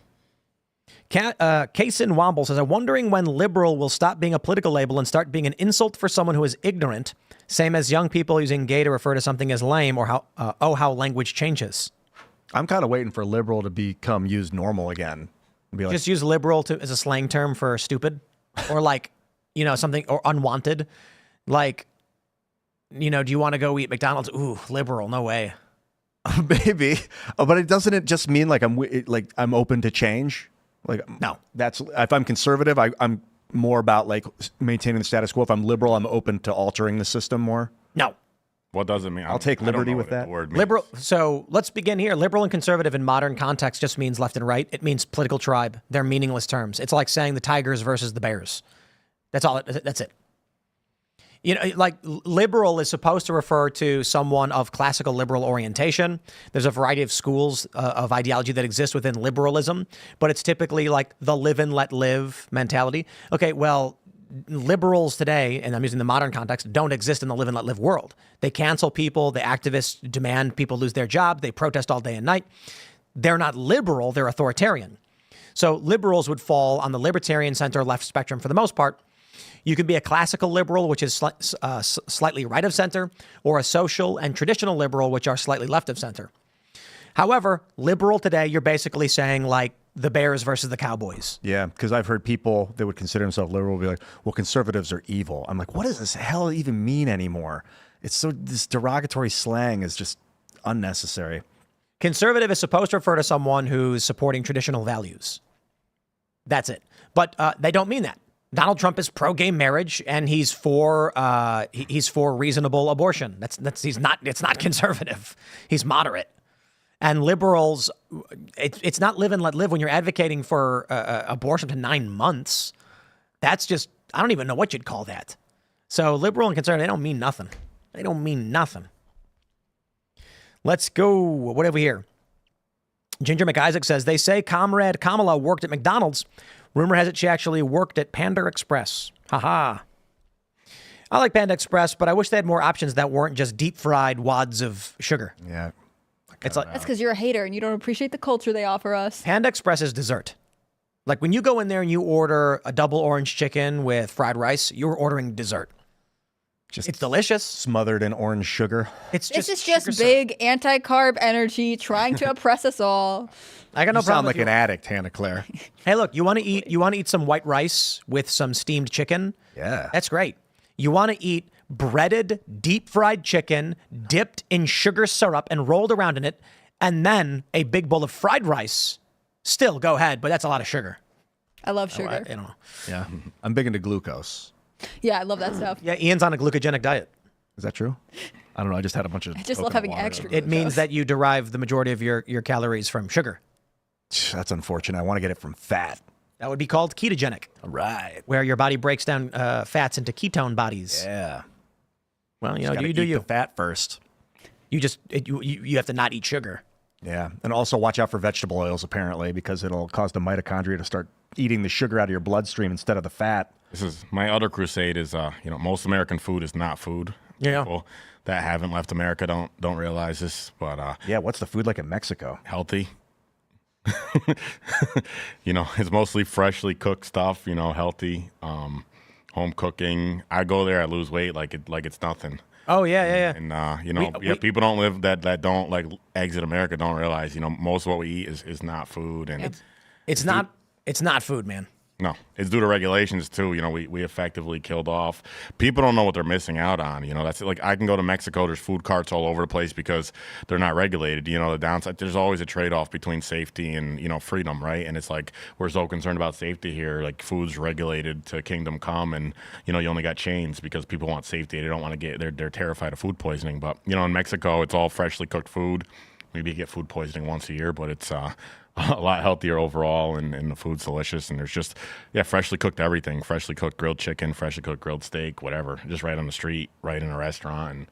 Kaysen Womble says, I'm wondering when liberal will stop being a political label and start being an insult for someone who is ignorant, same as young people using gay to refer to something as lame, or how language changes. I'm kind of waiting for liberal to become used normal again. Be like, just use liberal as a slang term for stupid, or like, something, or unwanted. Like, do you want to go eat McDonald's? Ooh, liberal, no way. maybe, but doesn't it just mean like I'm open to change? Like, no, that's if I'm conservative, I'm more about like maintaining the status quo. If I'm liberal, I'm open to altering the system more. No. What does it mean? I'll take liberty with that. Word means. Liberal. So let's begin here. Liberal and conservative in modern context just means left and right. It means political tribe. They're meaningless terms. It's like saying the Tigers versus the Bears. That's all. That's it. Like liberal is supposed to refer to someone of classical liberal orientation. There's a variety of schools of ideology that exist within liberalism, but it's typically like the live and let live mentality. Okay, well, liberals today, and I'm using the modern context, don't exist in the live and let live world. They cancel people. The activists demand people lose their job. They protest all day and night. They're not liberal. They're authoritarian. So liberals would fall on the libertarian center left spectrum for the most part. You could be a classical liberal, which is slightly right of center, or a social and traditional liberal, which are slightly left of center. However, liberal today, you're basically saying like the Bears versus the Cowboys. Yeah, because I've heard people that would consider themselves liberal be like, well, conservatives are evil. I'm like, what does this hell even mean anymore? This derogatory slang is just unnecessary. Conservative is supposed to refer to someone who's supporting traditional values. That's it. But they don't mean that. Donald Trump is pro-gay marriage, and he's for reasonable abortion. It's not conservative. He's moderate. And liberals, it's not live and let live when you're advocating for abortion to 9 months. That's just, I don't even know what you'd call that. So liberal and conservative, they don't mean nothing. They don't mean nothing. Let's go. What have we here? Ginger McIsaac says, they say Comrade Kamala worked at McDonald's. Rumor has it she actually worked at Panda Express. Haha. I like Panda Express, but I wish they had more options that weren't just deep-fried wads of sugar. Yeah. It's like That's because you're a hater and you don't appreciate the culture they offer us. Panda Express is dessert. Like when you go in there and you order a double orange chicken with fried rice, you're ordering dessert. It's delicious. Smothered in orange sugar. It's This just is just sugar syrup. big anti-carb energy trying to oppress us all. I got no You problem sound with like an you. addict, Hannah Claire. Hey, look, you want to eat some white rice with some steamed chicken? Yeah. That's great. You want to eat breaded, deep-fried chicken dipped in sugar syrup and rolled around in it, and then a big bowl of fried rice. Still, go ahead, but that's a lot of sugar. I love sugar. You know. Yeah. I'm big into glucose. Yeah, I love that stuff. Yeah, Ian's on a glucogenic diet. Is that true? I don't know. I just had a bunch of. I just love coconut having water. extra. It means that you derive the majority of your calories from sugar. That's unfortunate. I want to get it from fat. That would be called ketogenic, All right. where your body breaks down fats into ketone bodies. Yeah. Well, you know, Gotta you do eat you. the fat first. You have to not eat sugar. Yeah. And also watch out for vegetable oils, apparently, because it'll cause the mitochondria to start eating the sugar out of your bloodstream instead of the fat. This is my other crusade is most American food is not food. Yeah. People that haven't left America don't realize this, but Yeah. What's the food like in Mexico? healthy. It's mostly freshly cooked stuff, healthy, home cooking. I go there, I lose weight like it's nothing. Oh yeah. And people don't live that don't like exit America don't realize, most of what we eat is not food, and It's not food, man. no, it's due to regulations too. We effectively killed off. People don't know what they're missing out on. That's like I can go to Mexico. There's food carts all over the place because they're not regulated. The downside. There's always a trade-off between safety and freedom, right? And it's like we're so concerned about safety here. Like food's regulated to kingdom come, and you only got chains because people want safety. They don't want to get. They're terrified of food poisoning. But in Mexico, it's all freshly cooked food. Maybe you get food poisoning once a year, but it's a lot healthier overall, and the food's delicious. And there's just, freshly cooked everything. Freshly cooked grilled chicken, freshly cooked grilled steak, whatever. Just right on the street, right in a restaurant. And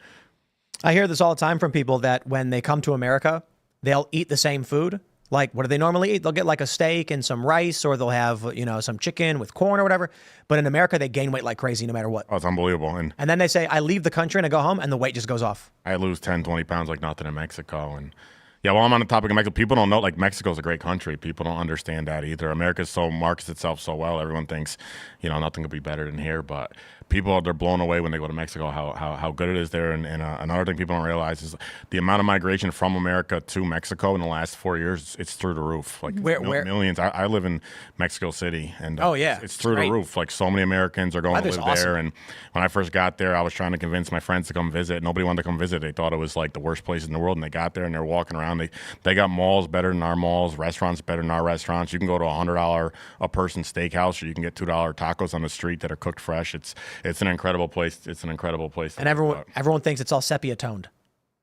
I hear this all the time from people that when they come to America, they'll eat the same food. Like, what do they normally eat? They'll get like a steak and some rice, or they'll have, some chicken with corn or whatever. But in America, they gain weight like crazy no matter what. oh, it's unbelievable. And And then they say, I leave the country and I go home and the weight just goes off. I lose 10, 20 pounds like nothing in Mexico. And while I'm on the topic of Mexico, people don't know, like, Mexico's a great country. People don't understand that either. America markets itself so well. Everyone thinks, nothing could be better than here. But people, they're blown away when they go to Mexico, how good it is there. And another thing people don't realize is the amount of migration from America to Mexico in the last 4 years, it's through the roof. Like, Where- millions. I live in Mexico City. And Oh, yeah. it's through Great. the roof. Like, so many Americans are going to Weather's live awesome. there. And when I first got there, I was trying to convince my friends to come visit. Nobody wanted to come visit. They thought it was like the worst place in the world. And they got there and they're walking around. They got malls better than our malls, restaurants better than our restaurants. You can go to a $100 a person steakhouse, or you can get $2 tacos on the street that are cooked fresh. It's an incredible place. It's an incredible place. And everyone thinks it's all sepia toned.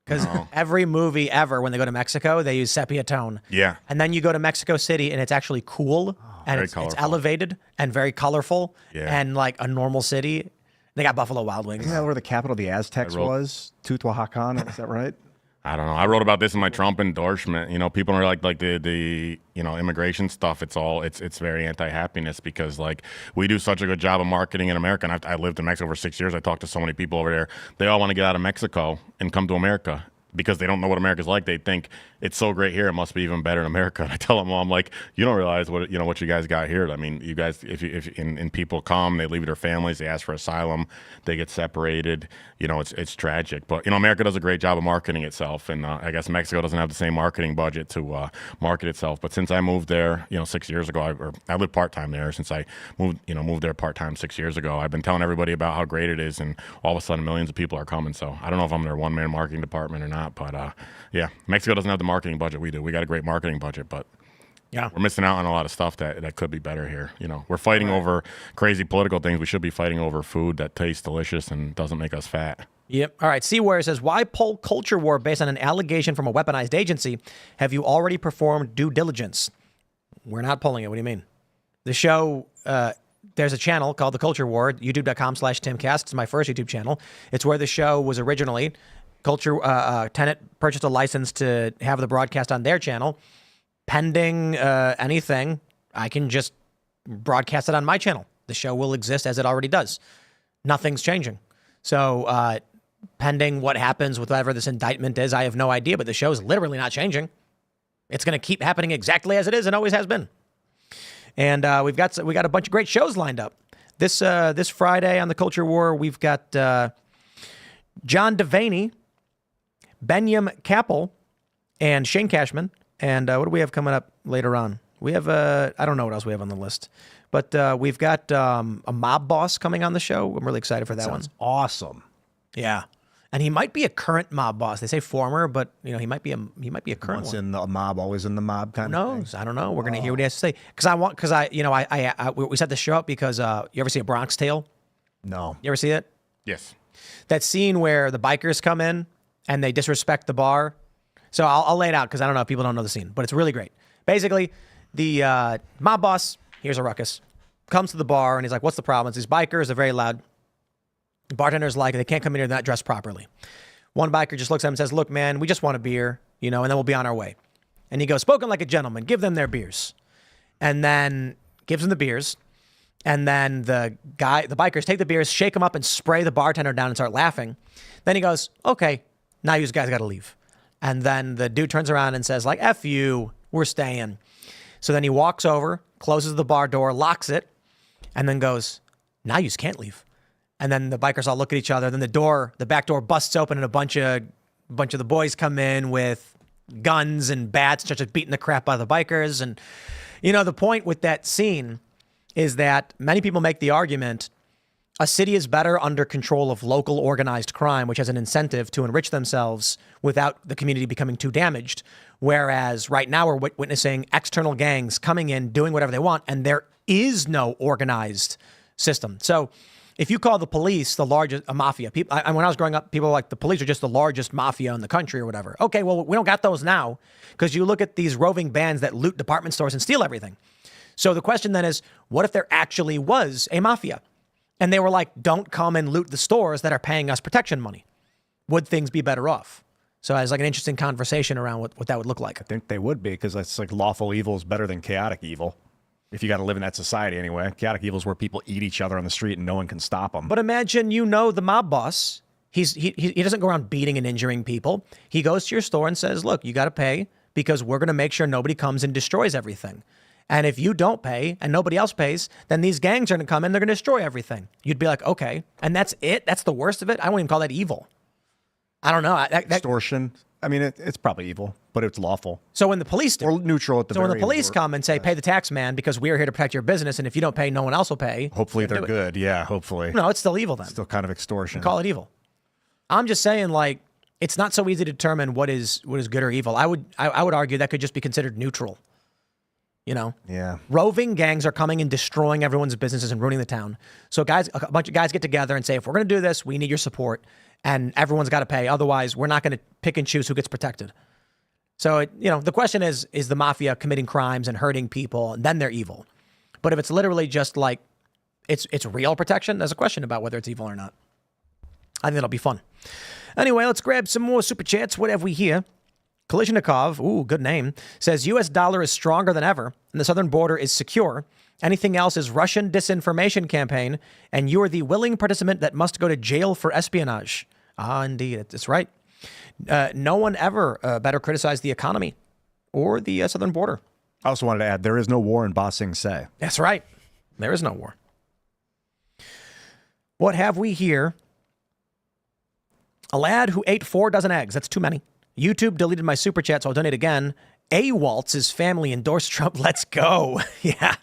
Because every movie ever, when they go to Mexico, they use sepia tone. Yeah. And then you go to Mexico City and it's actually cool and very it's colorful. elevated and very colorful Yeah. and like a normal city. They got Buffalo Wild Wings. Isn't that where the capital of the Aztecs was? Teotihuacan, is that right? I don't know. I wrote about this in my Trump endorsement. People are like the immigration stuff. It's very anti-happiness because like we do such a good job of marketing in America. And I lived in Mexico for 6 years. I talked to so many people over there. They all want to get out of Mexico and come to America because they don't know what America's like. They think it's so great here, it must be even better in America. And I tell them, well, I'm like, you don't realize what you guys got here. I mean, you guys, if people come, they leave their families, they ask for asylum, they get separated. It's tragic. But America does a great job of marketing itself, and I guess Mexico doesn't have the same marketing budget to market itself. But since I moved there, 6 years ago, I lived part time there. Since I moved there part time 6 years ago, I've been telling everybody about how great it is, and all of a sudden, millions of people are coming. So I don't know if I'm their one man marketing department or not, but Mexico doesn't have the marketing budget we do. We got a great marketing budget, but Yeah. we're missing out on a lot of stuff that could be better here. We're fighting over crazy political things. We should be fighting over food that tastes delicious and doesn't make us fat. Yep. All right. Seaware says, why pull culture war based on an allegation from a weaponized agency? Have you already performed due diligence? We're not pulling it. What do you mean? The show, there's a channel called The Culture War, youtube.com/Timcast. It's my first YouTube channel. It's where the show was originally. Tenet purchased a license to have the broadcast on their channel. Pending anything, I can just broadcast it on my channel. The show will exist as it already does. Nothing's changing. So pending what happens with whatever this indictment is, I have no idea, but the show is literally not changing. It's going to keep happening exactly as it is and always has been. And we got a bunch of great shows lined up. This Friday on the Culture War, we've got John Devaney, Benyam Capel, and Shane Cashman. And what do we have coming up later on? We have I don't know what else we have on the list, but we've got a mob boss coming on the show. I'm really excited for that one. Awesome. Yeah, and he might be a current mob boss. They say former, but he might be a current Once one. in the mob, always in the mob kind Who of thing. knows? I don't know. We're gonna hear what he has to say we set the show up because you ever see A Bronx Tale? No. You ever see it? Yes. That scene where the bikers come in and they disrespect the bar. So I'll lay it out because I don't know if people don't know the scene, but it's really great. Basically, the mob boss, here's a ruckus, comes to the bar and he's like, what's the problem? It's these bikers, they're very loud. The bartender's like, they can't come in here, they're not dressed properly. One biker just looks at him and says, look, man, we just want a beer, and then we'll be on our way. And he goes, spoken like a gentleman, give them their beers. And then gives them the beers. And then the bikers take the beers, shake them up and spray the bartender down and start laughing. Then he goes, okay, now you guys got to leave. And then the dude turns around and says, like, F you, we're staying. So then he walks over, closes the bar door, locks it, and then goes, now you can't leave. And then the bikers all look at each other. Then the back door busts open and a bunch of the boys come in with guns and bats, just beating the crap out of the bikers. And, the point with that scene is that many people make the argument a city is better under control of local organized crime, which has an incentive to enrich themselves without the community becoming too damaged. Whereas right now we're witnessing external gangs coming in, doing whatever they want, and there is no organized system. So if you call the police the largest mafia, when I was growing up, people were like, the police are just the largest mafia in the country or whatever. Okay, well, we don't got those now because you look at these roving bands that loot department stores and steal everything. So the question then is, what if there actually was a mafia? And they were like, don't come and loot the stores that are paying us protection money. Would things be better off? So it's like an interesting conversation around what that would look like. I think they would be because it's like lawful evil is better than chaotic evil. If you got to live in that society anyway. Chaotic evil is where people eat each other on the street and no one can stop them. But imagine the mob boss. He doesn't go around beating and injuring people. He goes to your store and says, look, you got to pay because we're going to make sure nobody comes and destroys everything. And if you don't pay and nobody else pays, then these gangs are going to come in, they're going to destroy everything. You'd be like, okay. And that's it? That's the worst of it? I won't even call that evil. I don't know. Extortion. I mean, it's probably evil, but it's lawful. So when the police do. Or neutral at the So very when the police come and say, pay the tax man because we're here to protect your business, and if you don't pay, no one else will pay. Hopefully they're good. Yeah, hopefully. No, it's still evil then. Still kind of extortion. Call it evil. I'm just saying, like, it's not so easy to determine what is good or evil. I would argue that could just be considered neutral. Yeah. Roving gangs are coming and destroying everyone's businesses and ruining the town. So a bunch of guys get together and say, if we're going to do this, we need your support, and everyone's got to pay. Otherwise, we're not going to pick and choose who gets protected. So, the question is the mafia committing crimes and hurting people, and then they're evil. But if it's literally just like it's real protection, there's a question about whether it's evil or not. I think that'll be fun. Anyway, let's grab some more super chats. What have we here? Kolishnikov, ooh, good name, says U.S. dollar is stronger than ever, and the southern border is secure. Anything else is Russian disinformation campaign, and you are the willing participant that must go to jail for espionage. Ah, indeed, that's right. No one ever better criticized the economy or the southern border. I also wanted to add, there is no war in Ba Sing Se. That's right. There is no war. What have we here? A lad who ate 4 dozen eggs. That's too many. YouTube deleted my super chat, so I'll donate again. Waltz's family endorsed Trump. Let's go. Yeah.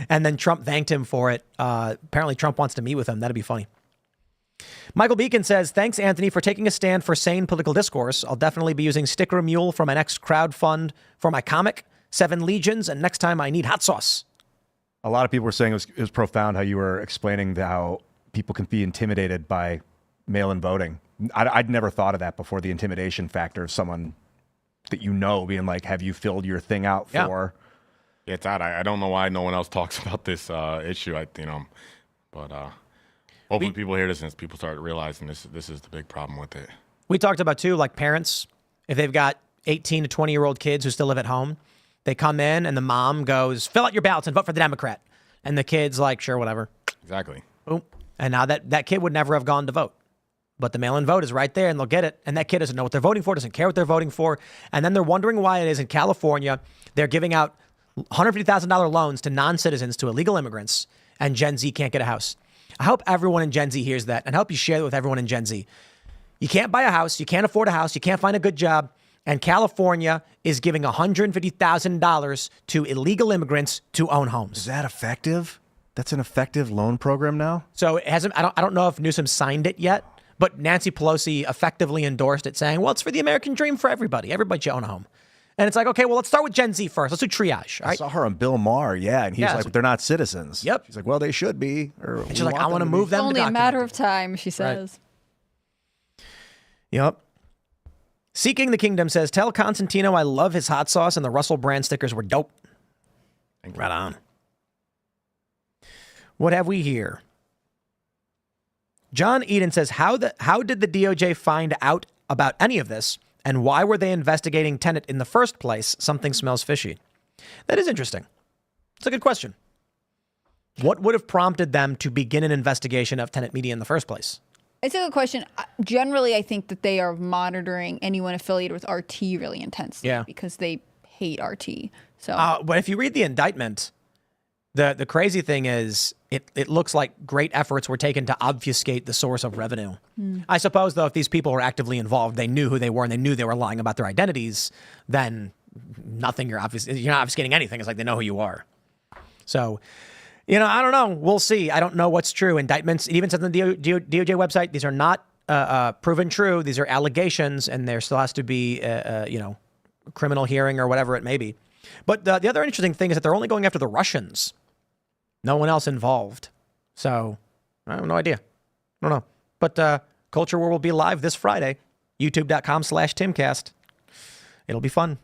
And then Trump thanked him for it. Apparently Trump wants to meet with him. That'd be funny. Michael Beacon says, thanks, Anthony, for taking a stand for sane political discourse. I'll definitely be using Sticker Mule for my next crowdfund for my comic, 7 Legions, and next time I need hot sauce. A lot of people were saying it was profound how you were explaining how people can be intimidated by mail-in voting. I'd never thought of that before, the intimidation factor of someone that being like, have you filled your thing out for? Yeah, it's odd. I don't know why no one else talks about this issue. But hopefully people hear this and people start realizing this is the big problem with it. We talked about, too, like parents, if they've got 18 to 20-year-old kids who still live at home, they come in and the mom goes, fill out your ballots and vote for the Democrat. And the kid's like, sure, whatever. Exactly. Boom. And now that kid would never have gone to vote. But the mail-in vote is right there, and they'll get it. And that kid doesn't know what they're voting for, doesn't care what they're voting for. And then they're wondering why it is in California they're giving out $150,000 loans to non-citizens, to illegal immigrants, and Gen Z can't get a house. I hope everyone in Gen Z hears that, and I hope you share it with everyone in Gen Z. You can't buy a house, you can't afford a house, you can't find a good job, and California is giving $150,000 to illegal immigrants to own homes. Is that effective? That's an effective loan program now? So it hasn't. I don't know if Newsom signed it yet, but Nancy Pelosi effectively endorsed it, saying, well, it's for the American dream for everybody. Everybody should own a home. And it's like, okay, well, let's start with Gen Z first. Let's do triage. All I right? saw her on Bill Maher, and he's like, they're not citizens. Yep. She's like, well, they should be. Or And she's like, I want to move them to Only a document matter it. of time, she says. Yep. Seeking the Kingdom says, tell Constantino I love his hot sauce and the Russell brand stickers were dope. Right on. What have we here? John Eden says, how did the DOJ find out about any of this? And why were they investigating Tenet in the first place? Something smells fishy. That is interesting. It's a good question. What would have prompted them to begin an investigation of Tenet Media in the first place? It's a good question. Generally, I think that they are monitoring anyone affiliated with RT really intensely because they hate RT. So, but if you read the indictment, the crazy thing is it looks like great efforts were taken to obfuscate the source of revenue. I suppose, though, if these people were actively involved, they knew who they were and they knew they were lying about their identities, then nothing you're not obfuscating anything. It's like they know who you are. So, I don't know. We'll see. I don't know what's true. Indictments, it even says on the DOJ website, these are not proven true. These are allegations, and there still has to be, criminal hearing or whatever it may be. But the other interesting thing is that they're only going after the Russians. No one else involved. So, I have no idea. I don't know. But Culture War will be live this Friday. YouTube.com/Timcast. It'll be fun.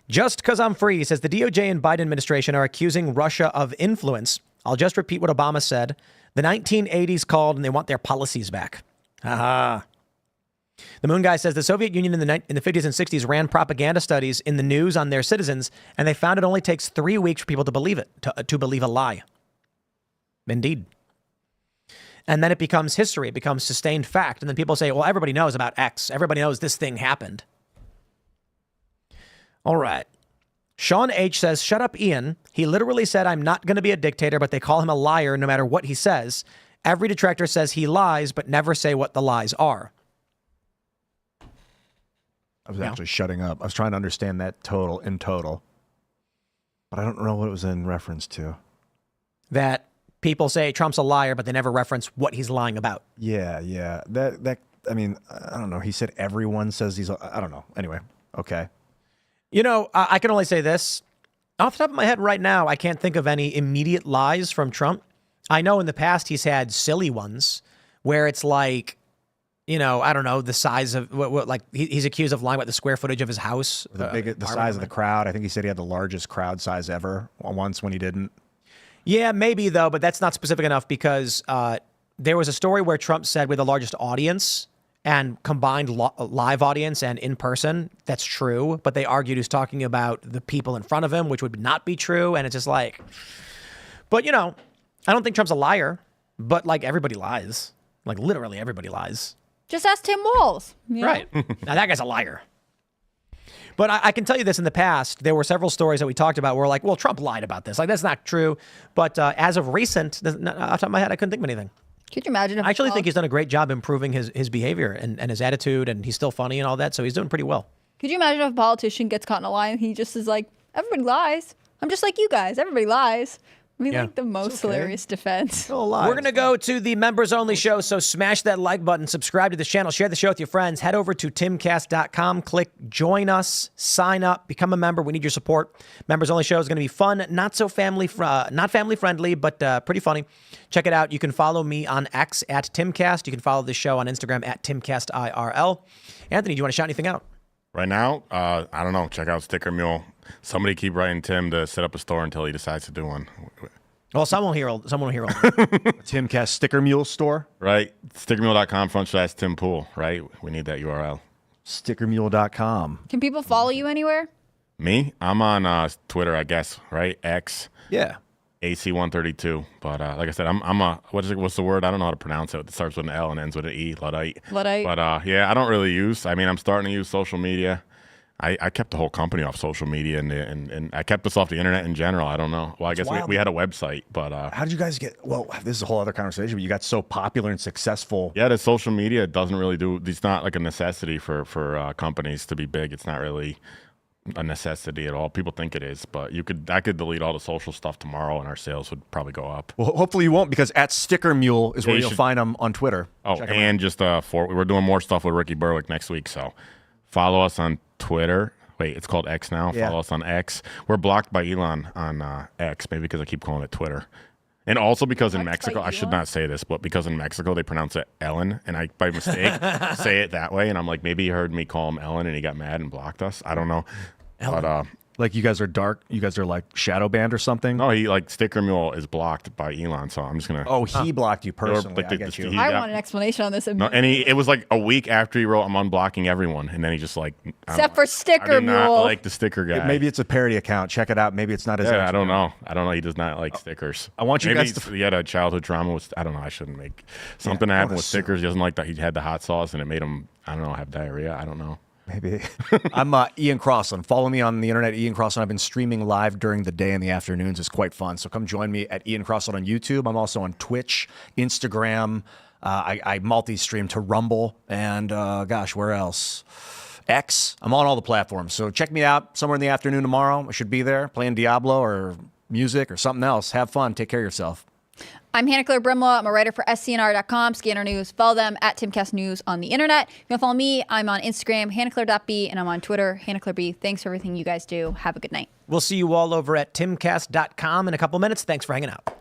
Just because I'm free says the DOJ and Biden administration are accusing Russia of influence. I'll just repeat what Obama said. The 1980s called and they want their policies back. Haha. The Moon Guy says the Soviet Union in the 50s and 60s ran propaganda studies in the news on their citizens, and they found it only takes 3 weeks for people to believe it, to believe a lie. Indeed. And then it becomes history. It becomes sustained fact. And then people say, well, everybody knows about X. Everybody knows this thing happened. All right. Sean H. says, shut up, Ian. He literally said, I'm not going to be a dictator, but they call him a liar no matter what he says. Every detractor says he lies, but never say what the lies are. I was actually shutting up. I was trying to understand that in total. But I don't know what it was in reference to. That people say Trump's a liar, but they never reference what he's lying about. Yeah. I mean, I don't know. He said everyone says I don't know. Anyway, okay. I can only say this. Off the top of my head right now, I can't think of any immediate lies from Trump. I know in the past he's had silly ones where it's like, I don't know, the size of like he's accused of lying about the square footage of his house. The size of the crowd. I think he said he had the largest crowd size ever once when he didn't. Yeah, maybe though, but that's not specific enough because there was a story where Trump said we're the largest audience and combined live audience and in person. That's true, but they argued he's talking about the people in front of him, which would not be true. And it's just like, but I don't think Trump's a liar, but like everybody lies, like literally everybody lies. Just ask Tim Walz. Right. Now that guy's a liar. But I can tell you this, in the past, there were several stories that we talked about where like, well, Trump lied about this. Like, that's not true. But as of recent, off the top of my head, I couldn't think of anything. Could you imagine? I actually think he's done a great job improving his behavior and his attitude, and he's still funny and all that. So he's doing pretty well. Could you imagine if a politician gets caught in a lie and he just is like, everybody lies. I'm just like you guys. Everybody lies. I mean, like the most hilarious defense. We're going to go to the members only show. So smash that like button, subscribe to this channel, share the show with your friends, head over to timcast.com, click join us, sign up, become a member. We need your support. Members only show is going to be fun, not so family friendly, but pretty funny. Check it out. You can follow me on X at Timcast. You can follow the show on Instagram at Timcast IRL. Anthony, do you want to shout anything out? Right now, I don't know. Check out Sticker Mule. Somebody keep writing Tim to set up a store until he decides to do one. Well, someone here will. Timcast Sticker Mule store. Right. Stickermule.com/Tim Pool. Right. We need that URL. Stickermule.com. Can people follow you anywhere? Me? I'm on Twitter, I guess, right? X. Yeah. AC132. But like I said, I'm a what's the word? I don't know how to pronounce it. It starts with an L and ends with an E. Luddite. Luddite. But yeah, I don't really use. I mean, I'm starting to use social media. I kept the whole company off social media and I kept us off the internet in general. I don't know. Well, I guess we had a website, but How did you guys get? Well, this is a whole other conversation. But you got so popular and successful. yeah, the social media doesn't really do. It's not like a necessity for companies to be big. It's not really a necessity at all. People think it is, but I could delete all the social stuff tomorrow, and our sales would probably go up. Well, hopefully you won't, because at Sticker Mule is where you you'll should- find them on Twitter. Oh, Check 'em out. and just we're doing more stuff with Ricky Berwick next week, so follow us on Twitter. Wait, it's called X now. Yeah. Follow us on X. We're blocked by Elon on X, maybe because I keep calling it Twitter. And also because in Blocked by Mexico, I should Elon? not say this, but because in Mexico they pronounce it Ellen, and I by mistake say it that way, and I'm like, maybe he heard me call him Ellen and he got mad and blocked us. I don't know. But Like you guys are dark. You guys are like shadow banned or something. no, he like Sticker Mule is blocked by Elon, so I'm just gonna. Oh, he blocked you personally. like I the- get you. he- I yeah. want an explanation on this. No, and it was like a week after he wrote, "I'm unblocking everyone," and then he just like, I don't Except know. for Sticker I do not Mule. like the sticker guy. Maybe it's a parody account. Check it out. Maybe it's not his. Yeah, actual I don't account. know. I don't know. He does not like stickers. I want you Maybe guys to- he had a childhood trauma with. I don't know. I shouldn't make something happened with assume. stickers. He doesn't like that. He had the hot sauce and it made him. I don't know. Have diarrhea. I don't know. Maybe. I'm Ian Crossland. Follow me on the internet, Ian Crossland. I've been streaming live during the day and the afternoons. It's quite fun. So come join me at Ian Crossland on YouTube. I'm also on Twitch, Instagram. I multi-stream to Rumble and gosh, where else? X. I'm on all the platforms. So check me out somewhere in the afternoon tomorrow. I should be there playing Diablo or music or something else. Have fun. Take care of yourself. I'm Hannah Claire Brimlaw. I'm a writer for scnr.com, Scanner News. Follow them at Timcast News on the internet. If you want to follow me, I'm on Instagram, hannahclaire.b, and I'm on Twitter, hannahclaireb. Thanks for everything you guys do. Have a good night. We'll see you all over at timcast.com in a couple minutes. Thanks for hanging out.